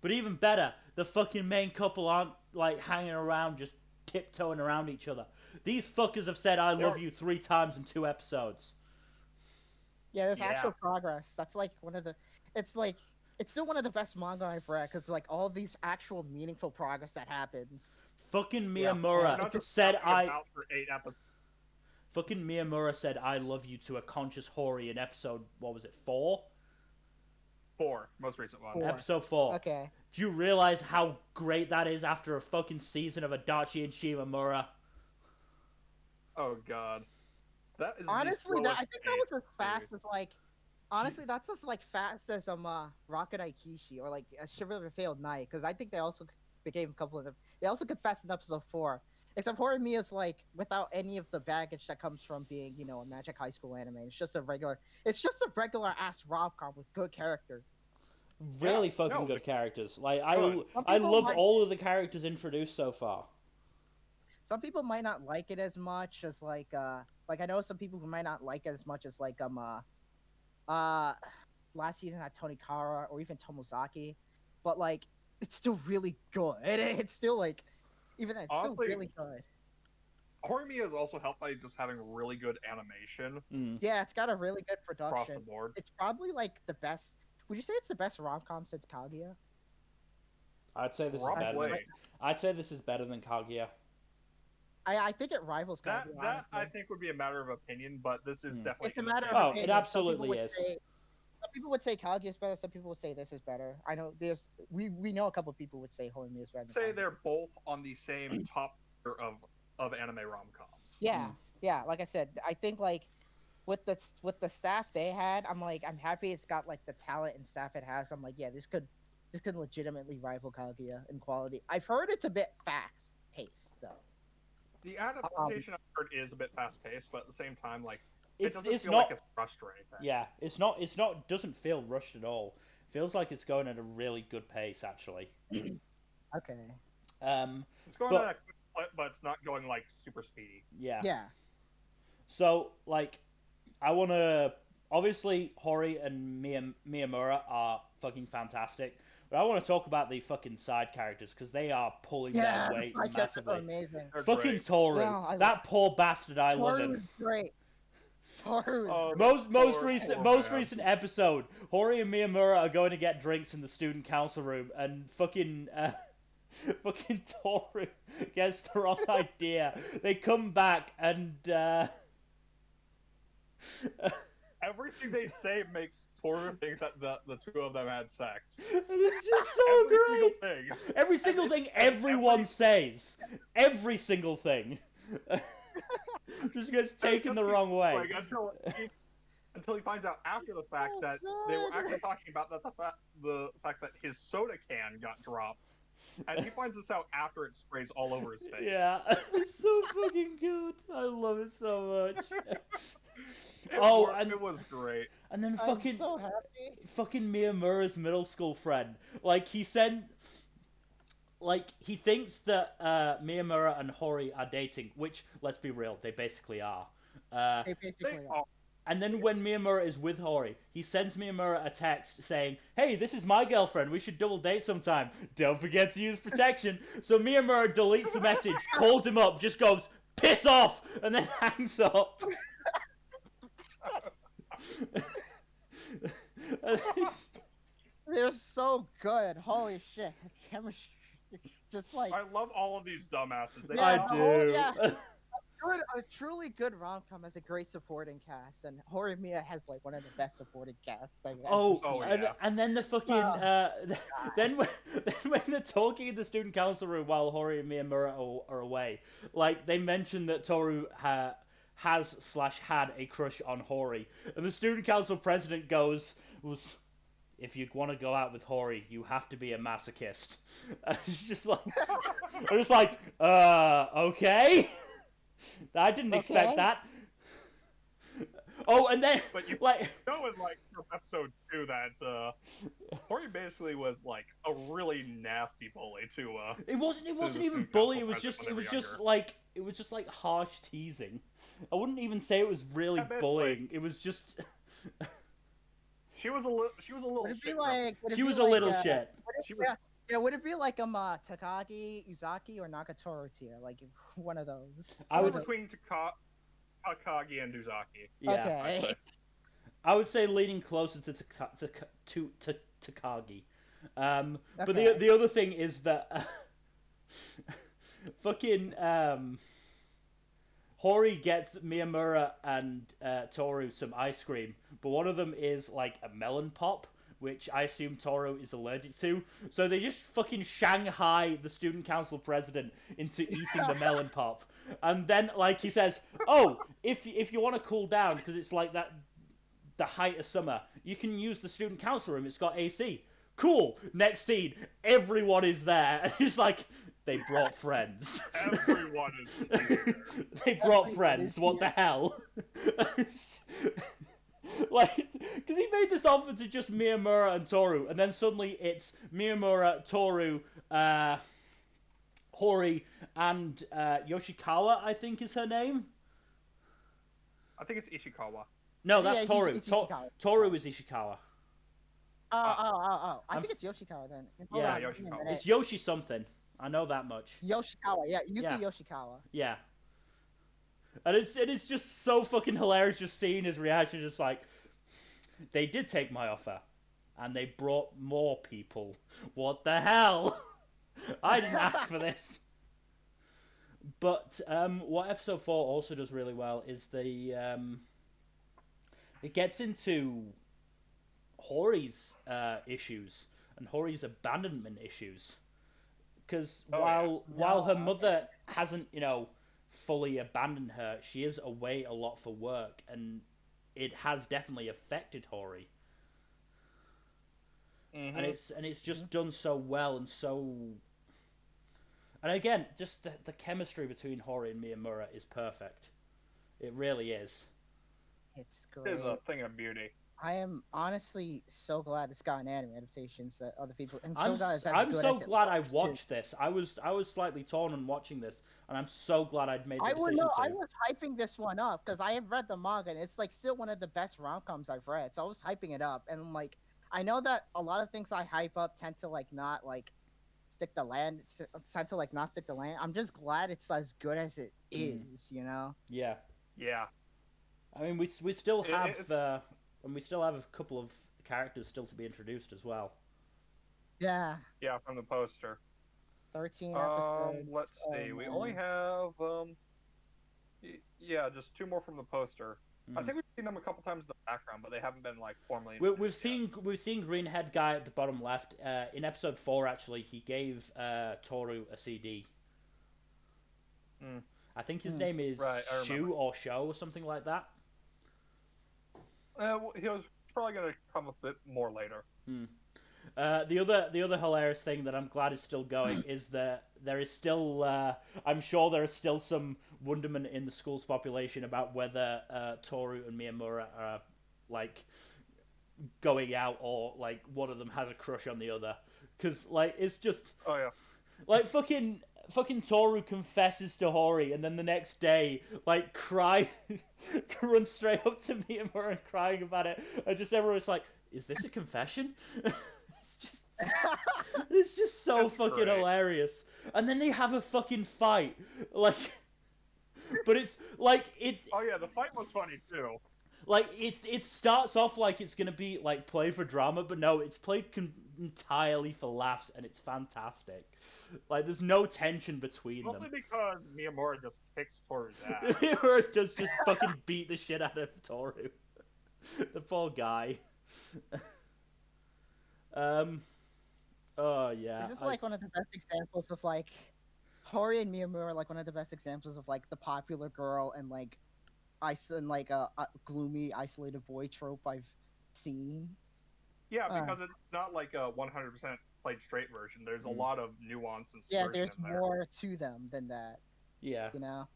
But even better, the fucking main couple aren't like hanging around just tiptoeing around each other. These fuckers have said "I love They're- you" 3 times in 2 episodes. yeah, there's Yeah. actual progress. That's like one of the. It's like it's still one of the best manga I've read because like all these actual meaningful progress that happens. Fucking Yeah. Miyamura Not just said talking about for 8 episodes. Fucking Miyamura said "I love you" to a conscious Hori in episode, what was it, 4? 4, most recent one. 4. Episode 4. Okay. Do you realize how great that is after a fucking season of Adachi and Shimamura? Oh god. That is the Honestly, I think that was slowest as fast series. as like. Honestly, that's as like fast as Rocket Aikishi or like Shiver of a Failed Knight because I think they also became a couple of them. They also confessed in episode 4. Except Horimiya's like without any of the baggage that comes from being a Magic High School anime. It's just a regular ass rom-com with good characters. Really Yeah, fucking no, good but- characters. Like Good. Some I people love might- all of the characters introduced so far. Some people might not like it as much as like I know some people who might not like it as much as like last season had Tony Kara or even Tomozaki, but like it's still really good. It's still like even then, it's Honestly, still really good. Horimiya is also helped by just having really good animation Mm. Yeah, it's got a really good across the production. board. It's probably like the best. Would you say it's the best rom-com since Kaguya? I'd say this is better. Probably. Than, I'd say this is better than Kaguya. I think it rivals That Kaguya. that I honestly. think would be a matter of opinion, but this is Hmm. definitely. It's a in the matter same- of Oh, it opinion. absolutely some people is. Some people would say Kaguya is better. Some people would say this is better. I know we know a couple of people would say Horimiya is better. Than Say Kaguya. they're both on the same top tier of anime rom-coms. Yeah, Mm. yeah. Like I said, I think like with the staff they had, I'm happy it's got like the talent and staff it has. I'm like, yeah, this could legitimately rival Kaguya in quality. I've heard it's a bit fast paced though. The adaptation I've heard is a bit fast-paced, but at the same time, like it doesn't It's feel not. like it's rushed or anything. Yeah, it's not. Doesn't feel rushed at all. Feels like it's going at a really good pace actually. Okay. It's going But- at a quick clip, but it's not going like super speedy. Yeah. Yeah. So like, I want to. Obviously, Hori and Miyamura are fucking fantastic, but I want to talk about the fucking side characters because they are pulling Yeah. their weight My characters are massively. amazing. They're Fucking great. Toru, Yeah, that poor bastard. I love Toru him. is great. Toru is Most poor most man. recent episode, Hori and Miyamura are going to get drinks in the student council room, and fucking fucking Toru gets the wrong idea. They come back and Everything they say makes Toru think that the two of them had sex. and it's just so Every single great. thing. Every single thing everyone says, every single thing, just gets taken the wrong way. Like, until he finds out after the fact that they were actually talking about that the fact that his soda can got dropped, and he finds this out after it sprays all over his face. Yeah, it's so fucking good. I love it so much. It was great. And then I'm so happy. fucking Miyamura's middle school friend, like he thinks that Miyamura and Hori are dating, which, let's be real, they basically are. They basically They are. are. And then when Miyamura is with Hori, he sends Miyamura a text saying, "Hey, this is my girlfriend. We should double date sometime. Don't forget to use protection." So Miyamura deletes the message, calls him up, just goes, "Piss off," and then hangs up. They're so good. Holy shit. The chemistry. Just like I love all of these dumbasses. They Yeah, I are- do. yeah. a truly good rom-com has a great supporting cast, and Horimiya has like one of the best supporting casts I've ever Oh, seen. yeah. and then the fucking then when they're talking in the student council room while Hori and Miyamura are away, like they mention that Toru has/had a crush on Hori, and the student council president goes, "If you want to go out with Hori, you have to be a masochist." And it's just like, I'm just like, okay. I didn't expect Okay. that. Oh, and then But you like. know in like from episode 2 that Hori basically was like a really nasty bully to It wasn't the even student bully. council It was just president when they were like harsh teasing. I wouldn't even say it was really I bet, bullying. It was just she was a little Would it be shit. like? Would it she be was a like, little shit. would it- She was- yeah, would it be like Takagi, Uzaki, or Nagatoro tier? Like one of those. I would- between Takagi and Uzaki. Yeah, I'd Okay. say. I would say leaning closer to Takagi. But Okay. the other thing is that fucking Hori gets Miyamura and Toru some ice cream, but one of them is like a melon pop, which I assume Toru is allergic to. So they just fucking Shanghai the student council president into eating the melon pop, and then like he says, "Oh, if you want to cool down because it's like that." The height of summer, you can use the student council room. It's got AC. Cool. Next scene, everyone is there. And it's like they brought friends. Everyone is here. They brought Everyone friends. is What the hell? Like, because he made this offer to just Miyamura and Toru, and then suddenly it's Miyamura, Toru, Hori, and Yoshikawa. I think is her name. I think it's Ishikawa. No, that's Yeah, it's Toru. Ishikawa. Toru is Ishikawa. Oh. I I'm think f- it's Yoshikawa then. Yeah, Hold on, give me a Yoshikawa. minute. It's Yoshi something. I know that much. Yoshikawa. Yeah, Yuki Yeah. Yoshikawa. Yeah. And it's just so fucking hilarious just seeing his reaction, just like, they did take my offer, and they brought more people. What the hell? I didn't ask for this. But what episode 4 also does really well is it gets into Hori's issues and Hori's abandonment issues. Because Oh, while her No, mother hasn't, fully abandoned her, she is away a lot for work, and it has definitely affected Hori. Mhm. And it's just done so well and so. And again, just the chemistry between Hori and Miyamura is perfect. It really is. It's It great. is a thing of beauty. I am honestly so glad it's got an anime adaptation so that other people. And I'm Shogun is as I'm good so as it glad I looks, too. watched this. I was slightly torn on watching this, and I'm so glad I'd made the I decision to. was hyping this one up because I have read the manga and it's like still one of the best rom-coms I've read. So I was hyping it up, and like I know that a lot of things I hype up tend to like not like stick the land, tend to like not stick the land. I'm just glad it's as good as it Mm. is, you know. Yeah. Yeah. I mean, we still have it's and we still have a couple of characters still to be introduced as well. Yeah, yeah, from the poster. 13 episodes. Let's Oh see. We only man. have yeah, just two more from the poster. I Mm. think we've seen them a couple times in the background, but they haven't been like formally We've introduced yet. seen Greenhead guy at the bottom left. In episode 4, actually, he gave Toru a CD. Mm. I think his name is Right, I Shu remember. or Show or something like that. He was probably gonna come a bit more later. The other hilarious thing that I'm glad is still going is that there is still I'm sure there is still some wonderment in the school's population about whether Toru and Miyamura are like going out or like one of them has a crush on the other, because like it's just Oh yeah. like fucking Toru confesses to Hori, and then the next day, like, runs straight up to Miyamura and crying about it, and just everyone's like, "Is this a confession?" it's just, it's just so That's fucking great. hilarious. And then they have a fucking fight, like, but it's like Oh yeah, the fight was funny too. like it starts off like it's gonna be like play for drama, but no, it's played entirely for laughs, and it's fantastic. Like there's no tension between them. Mostly because Miyamura just kicks Toru's ass. Miyamura does just fucking beat the shit out of Toru. The poor guy. Oh yeah. This is like one of the best examples of like Hori and Miyamura are like one of the best examples of like the popular girl and like a gloomy isolated boy trope I've seen. Yeah, because it's not like a 100% played straight version. There's a lot of nuance and Yeah, subversion there's in there. more to them than that. Yeah. You know.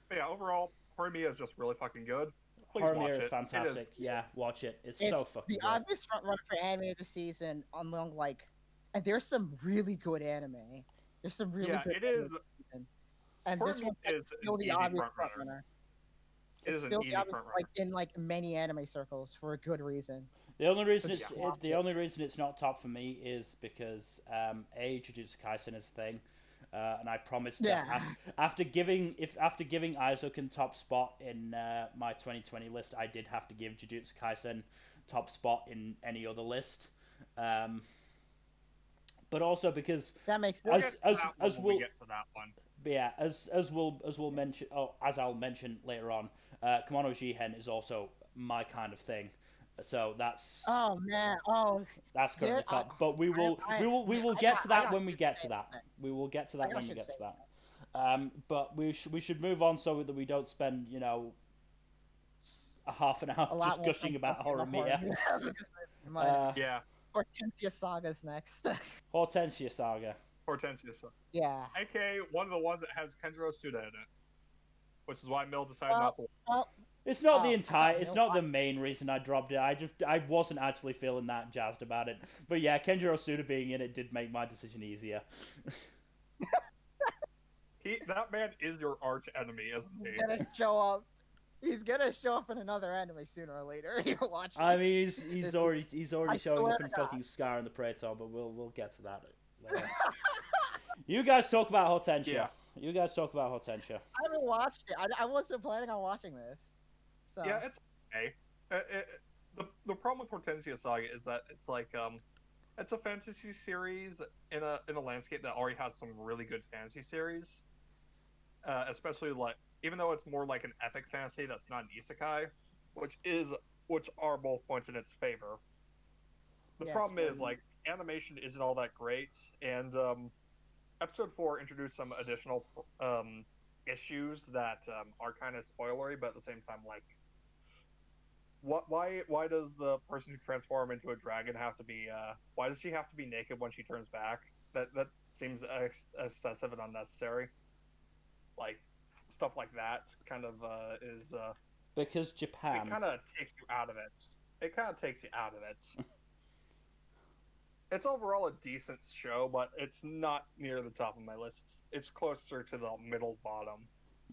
But yeah, overall, Horimiya is just really fucking good. Please watch Horimiya it. is fantastic. Yeah, watch it. It's so fucking the good. obvious front runner for anime of the season among like, and there's some really good anime. There's some really Yeah, good. it is. And this one is still an the easy obvious front front runner. runner. It It's is an still easy the obvious, front runner. like in like many anime circles for a good reason. The only reason But it's yeah, watch the it. only reason it's not top for me is because Jujutsu Kaisen is a thing, and I promised that Yeah. after giving Aizoken top spot in my 2020 list, I did have to give Jujutsu Kaisen top spot in any other list. But also because That makes We'll sense. get to that one as when we'll we get to that one. yeah, as we'll mention, as I'll mention later on, Kemono Jihen is also my kind of thing. So that's Oh man. Oh. that's currently There- top. But we will I get got- to I that got when we shit get to to say that. about We will get to I that got when we shit get to to say that. But we should move on so that we don't spend a half an hour a lot just more gushing time about talking Horimiya. because my Yeah, Hortensia Saga's next. Hortensia Saga. Hortensia. Yeah. AKA one of the ones that has Kenjiro Suda in it, which is why Mill decided not to. Well, It's not the Oh, entire. It's no, not the main reason I dropped it. I wasn't actually feeling that jazzed about it. But yeah, Kenjiro Suda being in it did make my decision easier. That man is your arch enemy, isn't he? he's gonna show up. He's gonna show up in another anime sooner or later. You'll watch. I mean, he's This- already I showing swear up to in God. fucking Scar and the Praetor, but we'll get to that later. You guys talk about Hortensia. Yeah. You guys talk about Hortensia. I haven't watched it. I wasn't planning on watching this. So Yeah, it's okay. The problem with Hortensia Saga is that it's like it's a fantasy series in a landscape that already has some really good fantasy series. Especially like even though it's more like an epic fantasy that's not an isekai, which are both points in its favor. The Yeah, problem it's is like animation isn't all that great, and episode 4 introduced some additional issues that are kind of spoilery, but at the same time like why does the person who transform into a dragon have to be why does she have to be naked when she turns back? That seems excessive and unnecessary. Like stuff like that kind of is Because it Japan. kind of takes you out of it. It kind of takes you out of it. It's overall a decent show, but it's not near the top of my list. It's closer to the middle bottom.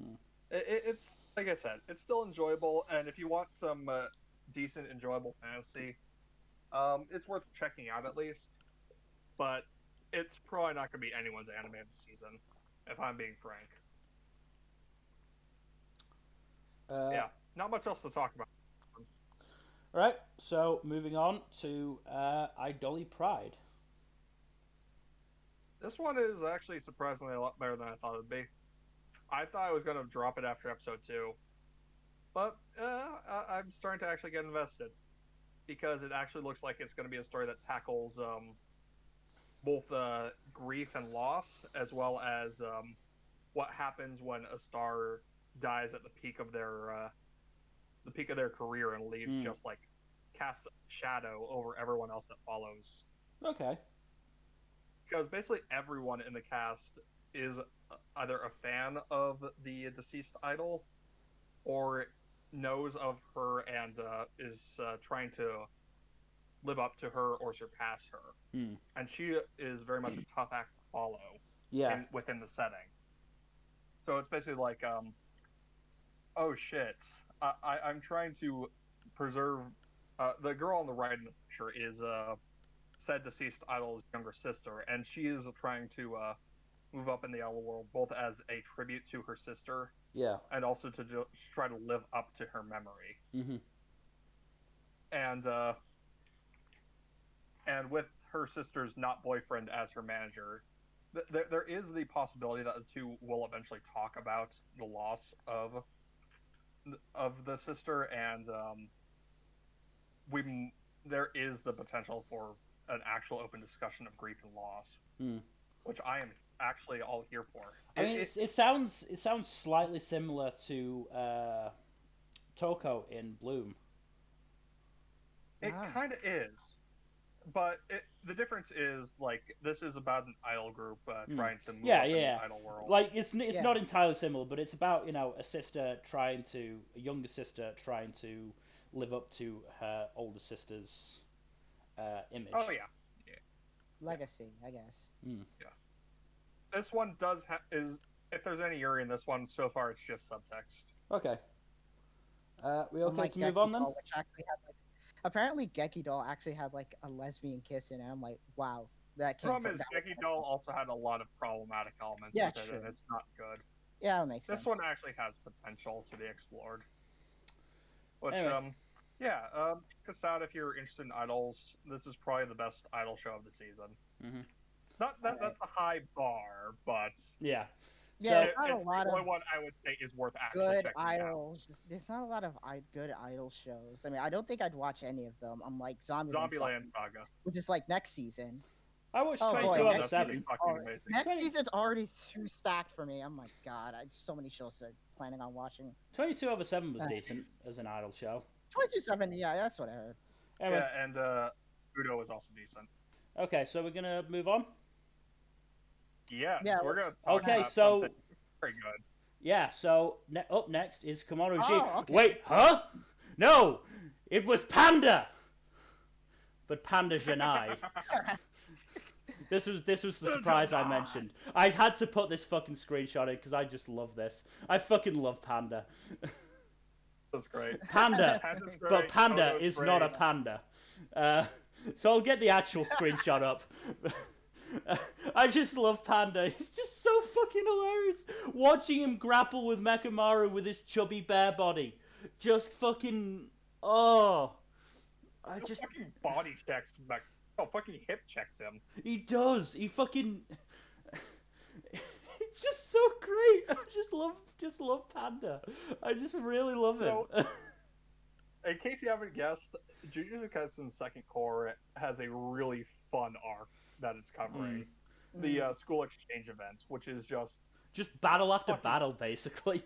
Hmm. It's like I said, it's still enjoyable, and if you want some decent, enjoyable fantasy, it's worth checking out at least. But it's probably not going to be anyone's anime of the season, if I'm being frank. Yeah, not much else to talk about. Right, so moving on to Idoli Pride. This one is actually surprisingly a lot better than I thought it would be. I thought I was going to drop it after episode 2, but I'm starting to actually get invested because it actually looks like it's going to be a story that tackles both grief and loss, as well as what happens when a star dies at the peak of their career and leaves just like casts a shadow over everyone else that follows. Okay. Because basically everyone in the cast is either a fan of the deceased idol or knows of her and is trying to live up to her or surpass her. And she is very much a tough act to follow within the setting. So it's basically like, oh shit, I'm trying to preserve... the girl on the right in the picture is said deceased idol's younger sister, and she is trying to move up in the idol world, both as a tribute to her sister, and also to try to live up to her memory. And with her sister's not boyfriend as her manager, there is the possibility that the two will eventually talk about the loss of the sister, and there is the potential for an actual open discussion of grief and loss, which I am actually all here for. I mean, it sounds slightly similar to Toko in Bloom. It kind of is, but the difference is like this is about an idol group trying to move up in the idol world. Like it's not entirely similar, but it's about a younger sister trying to live up to her older sister's image. Oh yeah. Legacy, I guess. Yeah. This one is if there's any Yuri in this one so far, it's just subtext. Okay. We okay to move on then? Which actually had, apparently Geki Doll actually had like a lesbian kiss in it. I'm like, wow, that came from. The problem is Geki Doll also had a lot of problematic elements with it, and it's not good. Yeah, it makes sense. This one actually has potential to be explored. Which, anyway. Kasad, if you're interested in idols, this is probably the best idol show of the season. Not that that's a high bar, but yeah, it's the only one I would say is worth actually good checking idols. Out. There's not a lot of good idol shows. I mean, I don't think I'd watch any of them. I'm like Zombieland Saga, which is like next season. I watched 22 out of 7. Next season's already too stacked for me. I'm like, God, I so many shows I'm planning on watching. 22 over 7 was decent as an idol show. 22-7, yeah, that's what I heard. Anyway. Yeah, and Udo was also decent. Okay, so we're gonna move on. Yeah, we're gonna talk about something very good. Yeah, so up next is Kemono G. Oh, okay. Wait, huh? No, it was Panda. But Panda Janai. This was the surprise I mentioned. I had to put this fucking screenshot in because I just love this. I fucking love Panda. That's great. Panda, great. but Panda is great. Not a panda. So I'll get the actual screenshot up. I just love Panda. He's just so fucking hilarious. Watching him grapple with Mechamaru with his chubby bear body. Just fucking... Oh. I just... fucking body checks Mech... Oh, fucking hip checks him. He does. He fucking... It's just so great. I just love Panda. I just really love him. So, in case you haven't guessed, Jujutsu Kaisen's second core has a really fun arc that it's covering. The school exchange events, which is just battle after battle, basically.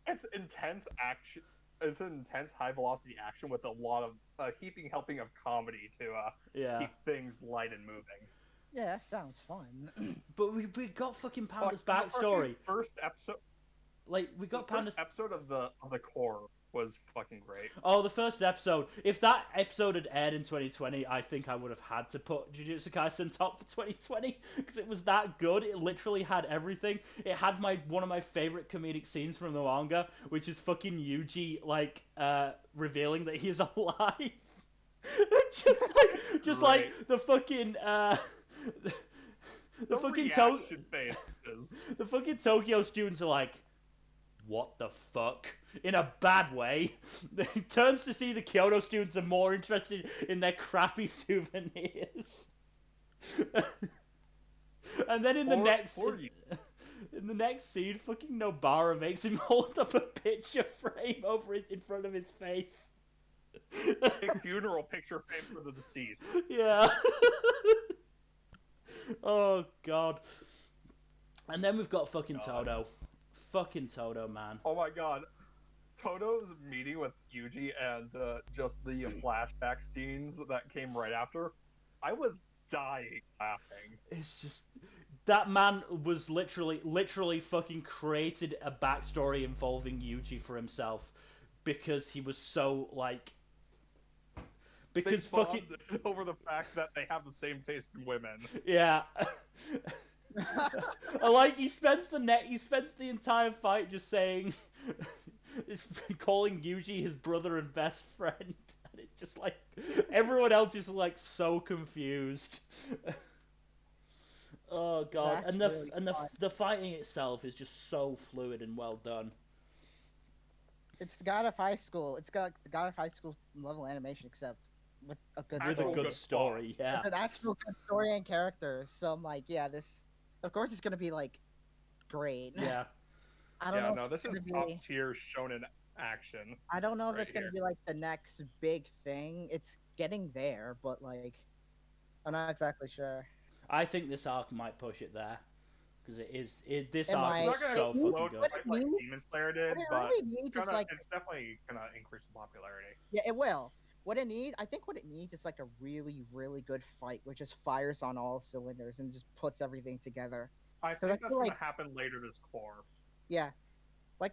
It's intense action. It's an intense high velocity action with a lot of helping of comedy to keep things light and moving. Yeah, that sounds fun. But we got fucking Panda's backstory. First episode, we got Panda's first episode of the core was fucking great. Oh, the first episode. If that episode had aired in 2020, I think I would have had to put Jujutsu Kaisen top for 2020 because it was that good. It literally had everything. It had one of my favorite comedic scenes from the manga, which is fucking Yuji revealing that he is alive. just like the fucking the fucking Tokyo students are like, what the fuck? In a bad way. He turns to see the Kyoto students are more interested in their crappy souvenirs. And then in the next scene, fucking Nobara makes him hold up a picture frame in front of his face. A funeral picture frame for the deceased. Yeah. Oh god. And then we've got fucking Todo. Fucking Todo, man. Oh my god. Todo's meeting with Yuji and just the flashback scenes that came right after. I was dying laughing. It's just... That man was literally fucking created a backstory involving Yuji for himself. Because he was so, like... Because fucking... over the fact that they have the same taste in women. Yeah. Like, he spends the entire fight just saying... calling Yuji his brother and best friend. And it's just like... Everyone else is, like, so confused. Oh, God. That's And really the fighting itself is just so fluid and well done. It's God of High School. It's got the God of High School level animation, except with a good With story. a good story, yeah. With an actual good story and characters. So I'm like, yeah, this... Of course it's gonna be, like, great. Yeah. I don't know. No, this is top tier shonen action. I don't know if right it's gonna here. be like the next big thing. It's getting there, but like, I'm not exactly sure. I think this arc might push it there. Because this It arc might. is It's not so gonna fucking explode good. like Demon Slayer did, What it but really needs is like, it's definitely gonna increase in popularity. yeah, it will. I think what it needs is like a really, really good fight, which just fires on all cylinders and just puts everything together. I 'Cause I think feel that's gonna like- happen later this core. Yeah, I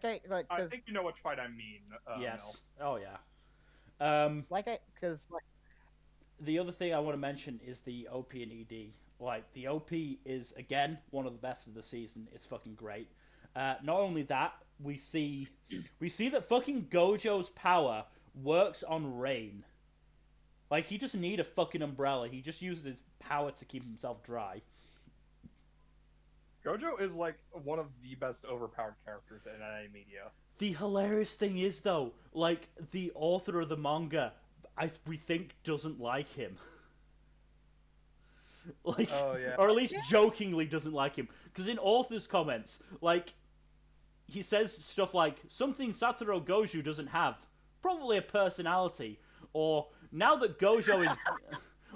I think you know which fight I mean. Yes. Mel. Oh, yeah. The other thing I want to mention is the OP and ED. Like, the OP is, again, one of the best of the season. It's fucking great. Not only that, we see that fucking Gojo's power works on rain. Like, he doesn't need a fucking umbrella. He just uses his power to keep himself dry. Gojo is like one of the best overpowered characters in anime media. The hilarious thing is, though, like, the author of the manga, we think doesn't like him. Like, Oh, yeah. or at least jokingly doesn't like him. Because in author's comments, like, he says stuff like, something Satoru Gojo doesn't have. Probably a personality. Or, now that Gojo is...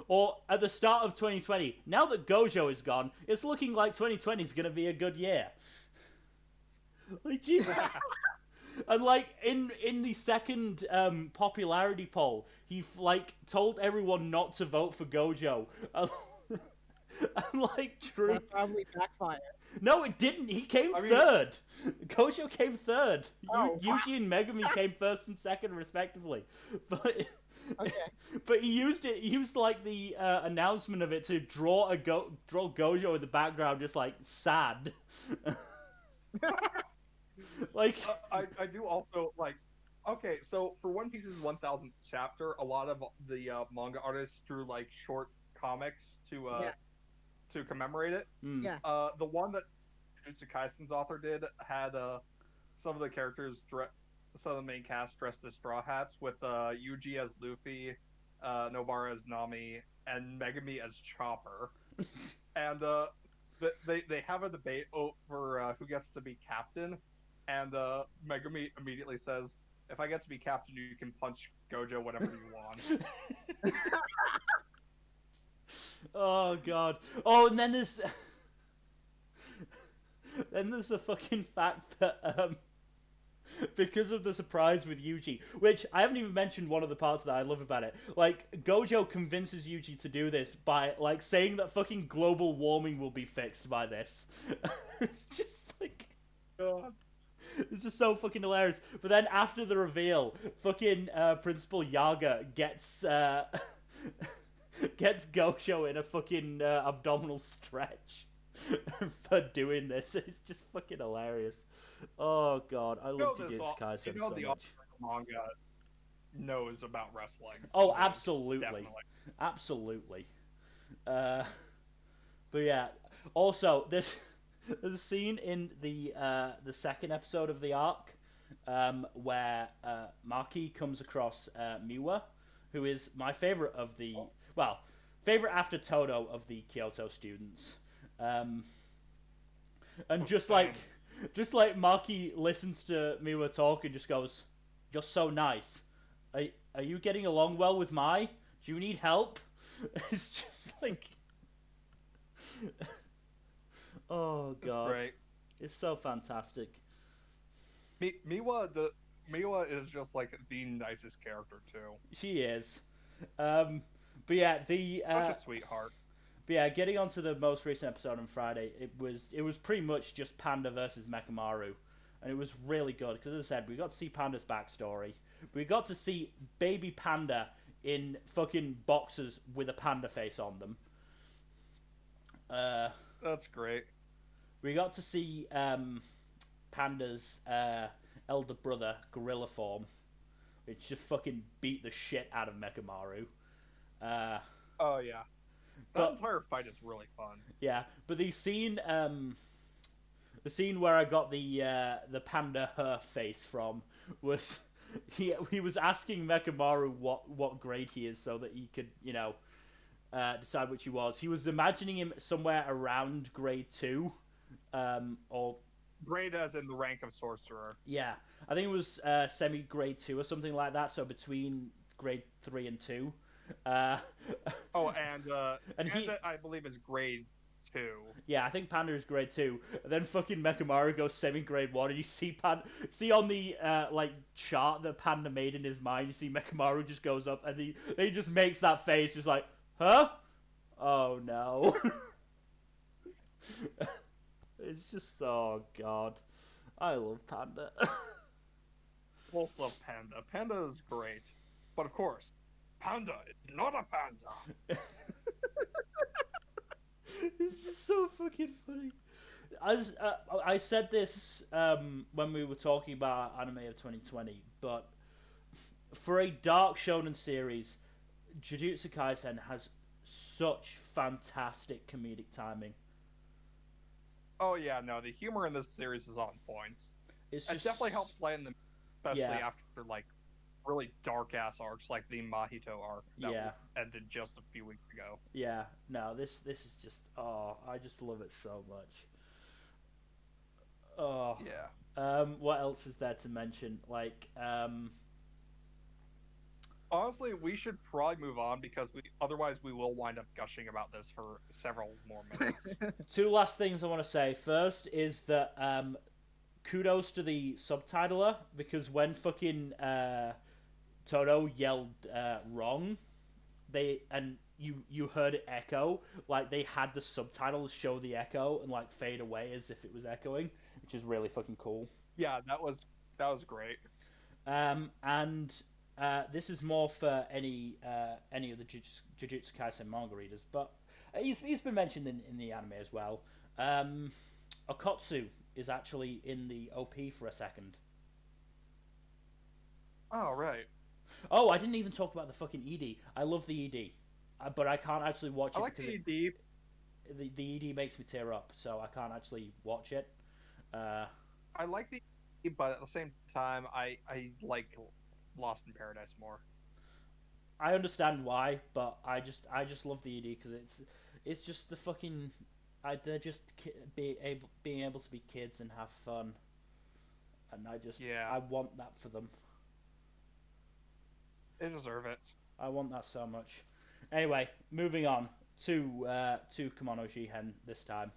Or, at the start of 2020, now that Gojo is gone, it's looking like 2020 is going to be a good year. Like, Jesus. And, like, in the second popularity poll, he, like, told everyone not to vote for Gojo. And, like, Drew... that probably backfired. No, it didn't. He came third. Gojo came third. Yuji and Megumi came first and second, respectively. But... Okay. But he used like the announcement of it to draw Gojo in the background, just like sad. Like I do also like. Okay, so for One Piece's 1000th chapter, a lot of the manga artists drew like short comics to commemorate it. Yeah. The one that Jujutsu Kaisen's author did had some of the characters some of the main cast dressed as Straw Hats, with Yuji as Luffy, Nobara as Nami, and Megumi as Chopper. And they have a debate over who gets to be captain, and Megumi immediately says, "If I get to be captain, you can punch Gojo whenever you want." Oh god. Oh, and then there's the fucking fact that because of the surprise with Yuji, which I haven't even mentioned one of the parts that I love about it. Like, Gojo convinces Yuji to do this by, like, saying that fucking global warming will be fixed by this. It's just, like... God. This is so fucking hilarious. But then after the reveal, fucking Principal Yaga gets Gojo in a fucking abdominal stretch for doing this. It's just fucking hilarious. Oh god, I love Jujutsu Kaisen so the much. author of the manga knows about wrestling. Oh, Like, absolutely. definitely. Absolutely. But yeah, also, There's a scene in the second episode of the arc where Maki comes across Miwa, who is my favorite of the favorite after Todo of the Kyoto students, and just like Maki listens to Miwa talk and just goes, "You're so nice. Are you getting along well with Mai? Do you need help?" It's just like, oh god, Great. it's so fantastic. Miwa is just like the nicest character too. She is. But yeah, Such a sweetheart. But yeah, getting onto the most recent episode on Friday, it was pretty much just Panda versus Mechamaru, and it was really good because, as I said, we got to see Panda's backstory. We got to see baby Panda in fucking boxers with a panda face on them. That's great. We got to see Panda's elder brother, Gorilla Form, which just fucking beat the shit out of Mechamaru. Oh yeah. That entire fight is really fun. Yeah, but the scene where I got the panda her face from was he was asking Mechamaru what grade he is so that he could decide which he was. He was imagining him somewhere around grade 2, or grade as in the rank of sorcerer. Yeah, I think it was semi grade 2 or something like that. So between grade 3 and 2. And Panda, I believe, is grade 2. Yeah, I think Panda is grade 2. And then fucking Mechamaru goes semi-grade 1, and you see on the chart that Panda made in his mind, you see Mechamaru just goes up, and he just makes that face, just like, huh? Oh no. It's just, oh god. I love Panda. Both love Panda. Panda is great. But of course, Panda is not a panda. It's just so fucking funny. As I said this when we were talking about anime of 2020, but for a dark shonen series, Jujutsu Kaisen has such fantastic comedic timing. Oh yeah, no, the humor in this series is on point. It definitely helps lighten them, especially after like really dark ass arcs like the Mahito arc that ended just a few weeks ago. Yeah, no, this is just I just love it so much. Oh yeah. What else is there to mention? Like honestly, we should probably move on because otherwise we will wind up gushing about this for several more minutes. Two last things I want to say. First is that kudos to the subtitler, because when fucking Todo yelled wrong, you heard it echo, like they had the subtitles show the echo and like fade away as if it was echoing, which is really fucking cool. Yeah, that was great. And this is more for any of the Jujutsu Kaisen manga readers, but he's been mentioned in the anime as well. Okotsu is actually in the OP for a second. Oh, right. Oh, I didn't even talk about the fucking ED. I love the ED, but I can't actually watch it. I like because the ED. The ED makes me tear up, so I can't actually watch it. I like the ED, but at the same time, I like Lost in Paradise more. I understand why, but I just love the ED because it's just the fucking they're just being able to be kids and have fun, and I want that for them. They deserve it. I want that so much. Anyway, moving on to Kemono Jihen this time,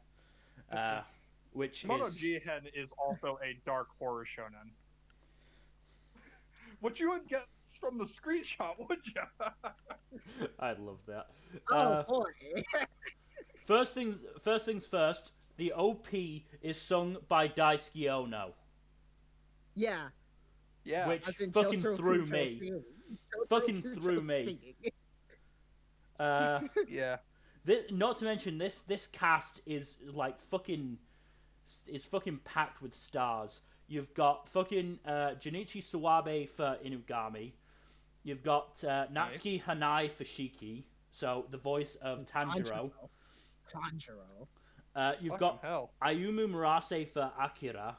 which Kemono Jihen is also a dark horror shonen. What you would get from the screenshot, would you? I'd love that. Oh boy. First things first. The OP is sung by Daisuke Ono. Yeah. Yeah. Which fucking threw me. Fucking threw me. Yeah. Not to mention this cast is like fucking packed with stars. You've got fucking Junichi Suwabe for Inugami. You've got Natsuki Hanai for Shiki, so the voice of Tanjiro. You've Fucking got hell. Ayumu Murase for Akira,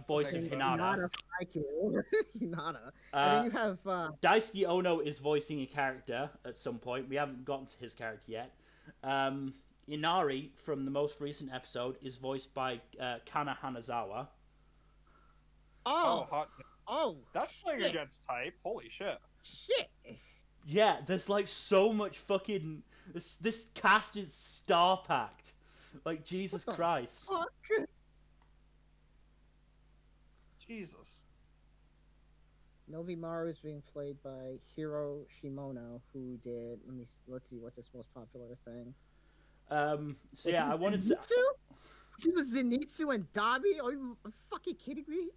voice of makes Hinata. Hinata for IQ. Hinata. And Uh, then you have Daisuke Ono is voicing a character at some point. We haven't gotten to his character yet. Inari from the most recent episode is voiced by Kana Hanazawa. Oh, hot. oh That's playing shit. against type. Holy shit. shit. Yeah, there's like so much fucking this cast is star packed. Like Jesus What the Christ. Fuck. Jesus. Nobimaru is being played by Hiro Shimono, who did. Let's see what's his most popular thing. So yeah, I wanted to. Zenitsu? He was Zenitsu and Dabi. Are you fucking kidding me?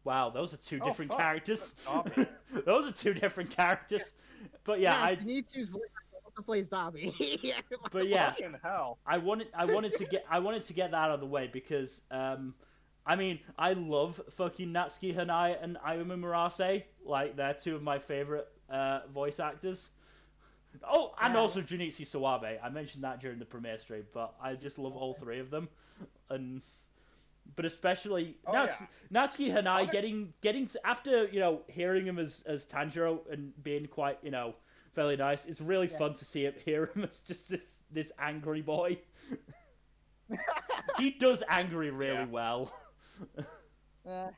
Wow, those are two Oh, different fuck. characters. Dabi. Those are two different characters. But yeah, Zenitsu's voice also plays Dabi. But yeah, Fucking hell. I wanted to get that out of the way because I mean, I love fucking Natsuki Hanai and Ayumu Murase. Like, they're two of my favorite voice actors. Oh, and also Junichi Sawabe. I mentioned that during the premiere stream, but I just love all three of them. But especially Natsuki Hanai getting to, after hearing him as Tanjiro and being quite fairly nice. It's really fun to hear him as just this angry boy. He does angry really well. Oh,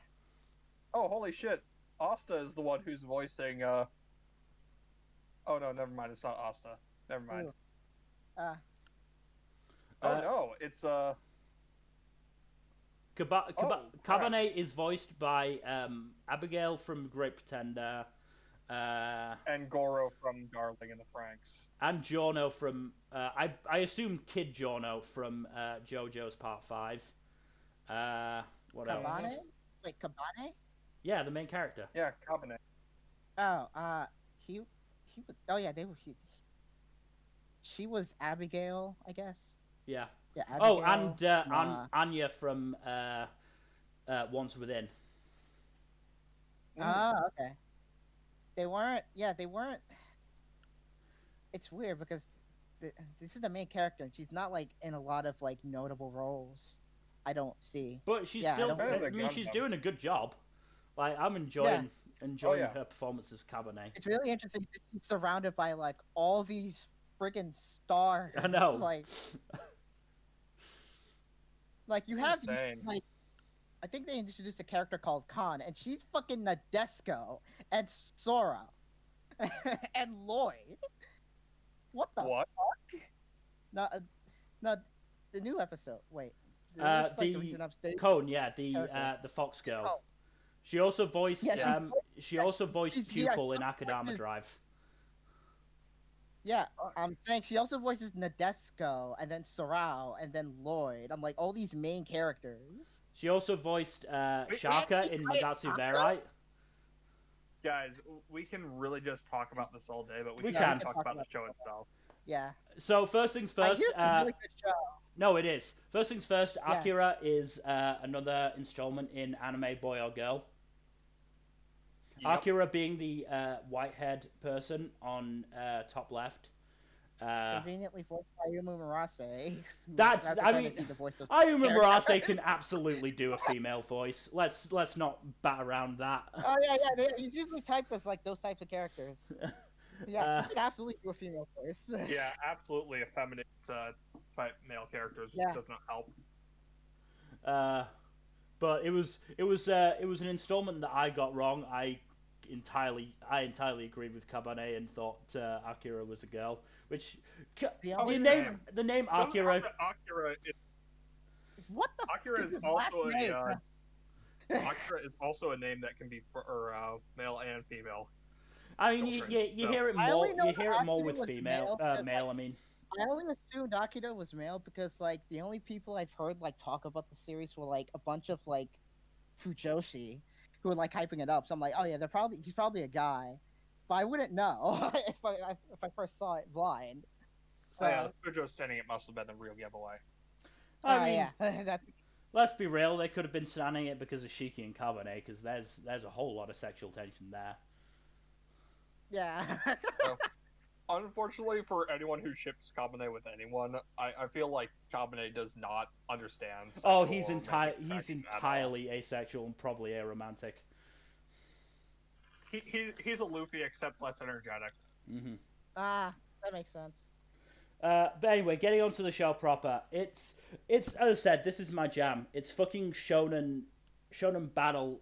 holy shit. Asta is the one who's voicing, Oh, no, never mind. It's not Asta. Never mind. No. It's, Kabane is voiced by Abigail from Great Pretender. And Goro from Darling in the Franxx. And Giorno from... I assume Kid Giorno from JoJo's Part 5. What else? Kabane? Wait, Kabane? Yeah, the main character. Yeah, Kabane. Oh, he was. Oh yeah, they were. She was Abigail, I guess. Yeah. Yeah. Abigail, and Anya from Once Within. Okay. They weren't. Yeah, they weren't. It's weird because this is the main character, and she's not like in a lot of like notable roles. I don't see. But she's still. I mean, she's doing a good job. Like, I'm enjoying her performance as Kabane. It's really interesting. She's surrounded by like all these friggin' stars. I know. Like you have Insane. like. I think they introduced a character called Khan, and she's fucking Nadesco and Sora and Lloyd. What the fuck? No, the new episode. Wait. The Cone, the Fox girl. Oh. She also voiced Pupil in Akadama Drive. Yeah, I'm saying she also voices Nadesco and then Sorao and then Lloyd. I'm like all these main characters. She also voiced Shaka in Magatsu Verai. Guys, we can really just talk about this all day, but we We can't can. talk about the show itself. Yeah. So first things first. It's a really good show. No, it is. First things first. Akira is another installment in Anime Boy or Girl. Yep. Akira being the white-haired person on top left. Conveniently voiced by Ayumu Murase. Ayumu Murase can absolutely do a female voice. Let's not bat around that. Oh yeah. He's usually typed as like those types of characters. Yeah, he can absolutely do a female voice. Yeah, absolutely. Effeminate type male characters does not help. But it was an installment that I got wrong. I entirely agreed with Kabane and thought Akira was a girl. Which the name Akira. Akira is, what the? Akira is also Akira is also a name that can be for male and female. I mean, you hear it more. You hear it more with female, male. I mean, I only assumed Akira was male because like the only people I've heard like talk about the series were like a bunch of like Fujoshi who were like hyping it up. So I'm like, oh yeah, he's probably a guy, but I wouldn't know if I first saw it blind. So Fujo standing it must have been the real giveaway. I mean, let's be real. They could have been standing it because of Shiki and Kabane, because there's a whole lot of sexual tension there. Yeah. Unfortunately, for anyone who ships Kabane with anyone, I feel like Kabane does not understand. Oh, sexual he's or romantic he's attraction at all. entirely asexual and probably aromantic. He's a Luffy except less energetic. Mm-hmm. Ah, that makes sense. But anyway, getting onto the show proper, it's as I said, this is my jam. It's fucking shonen battle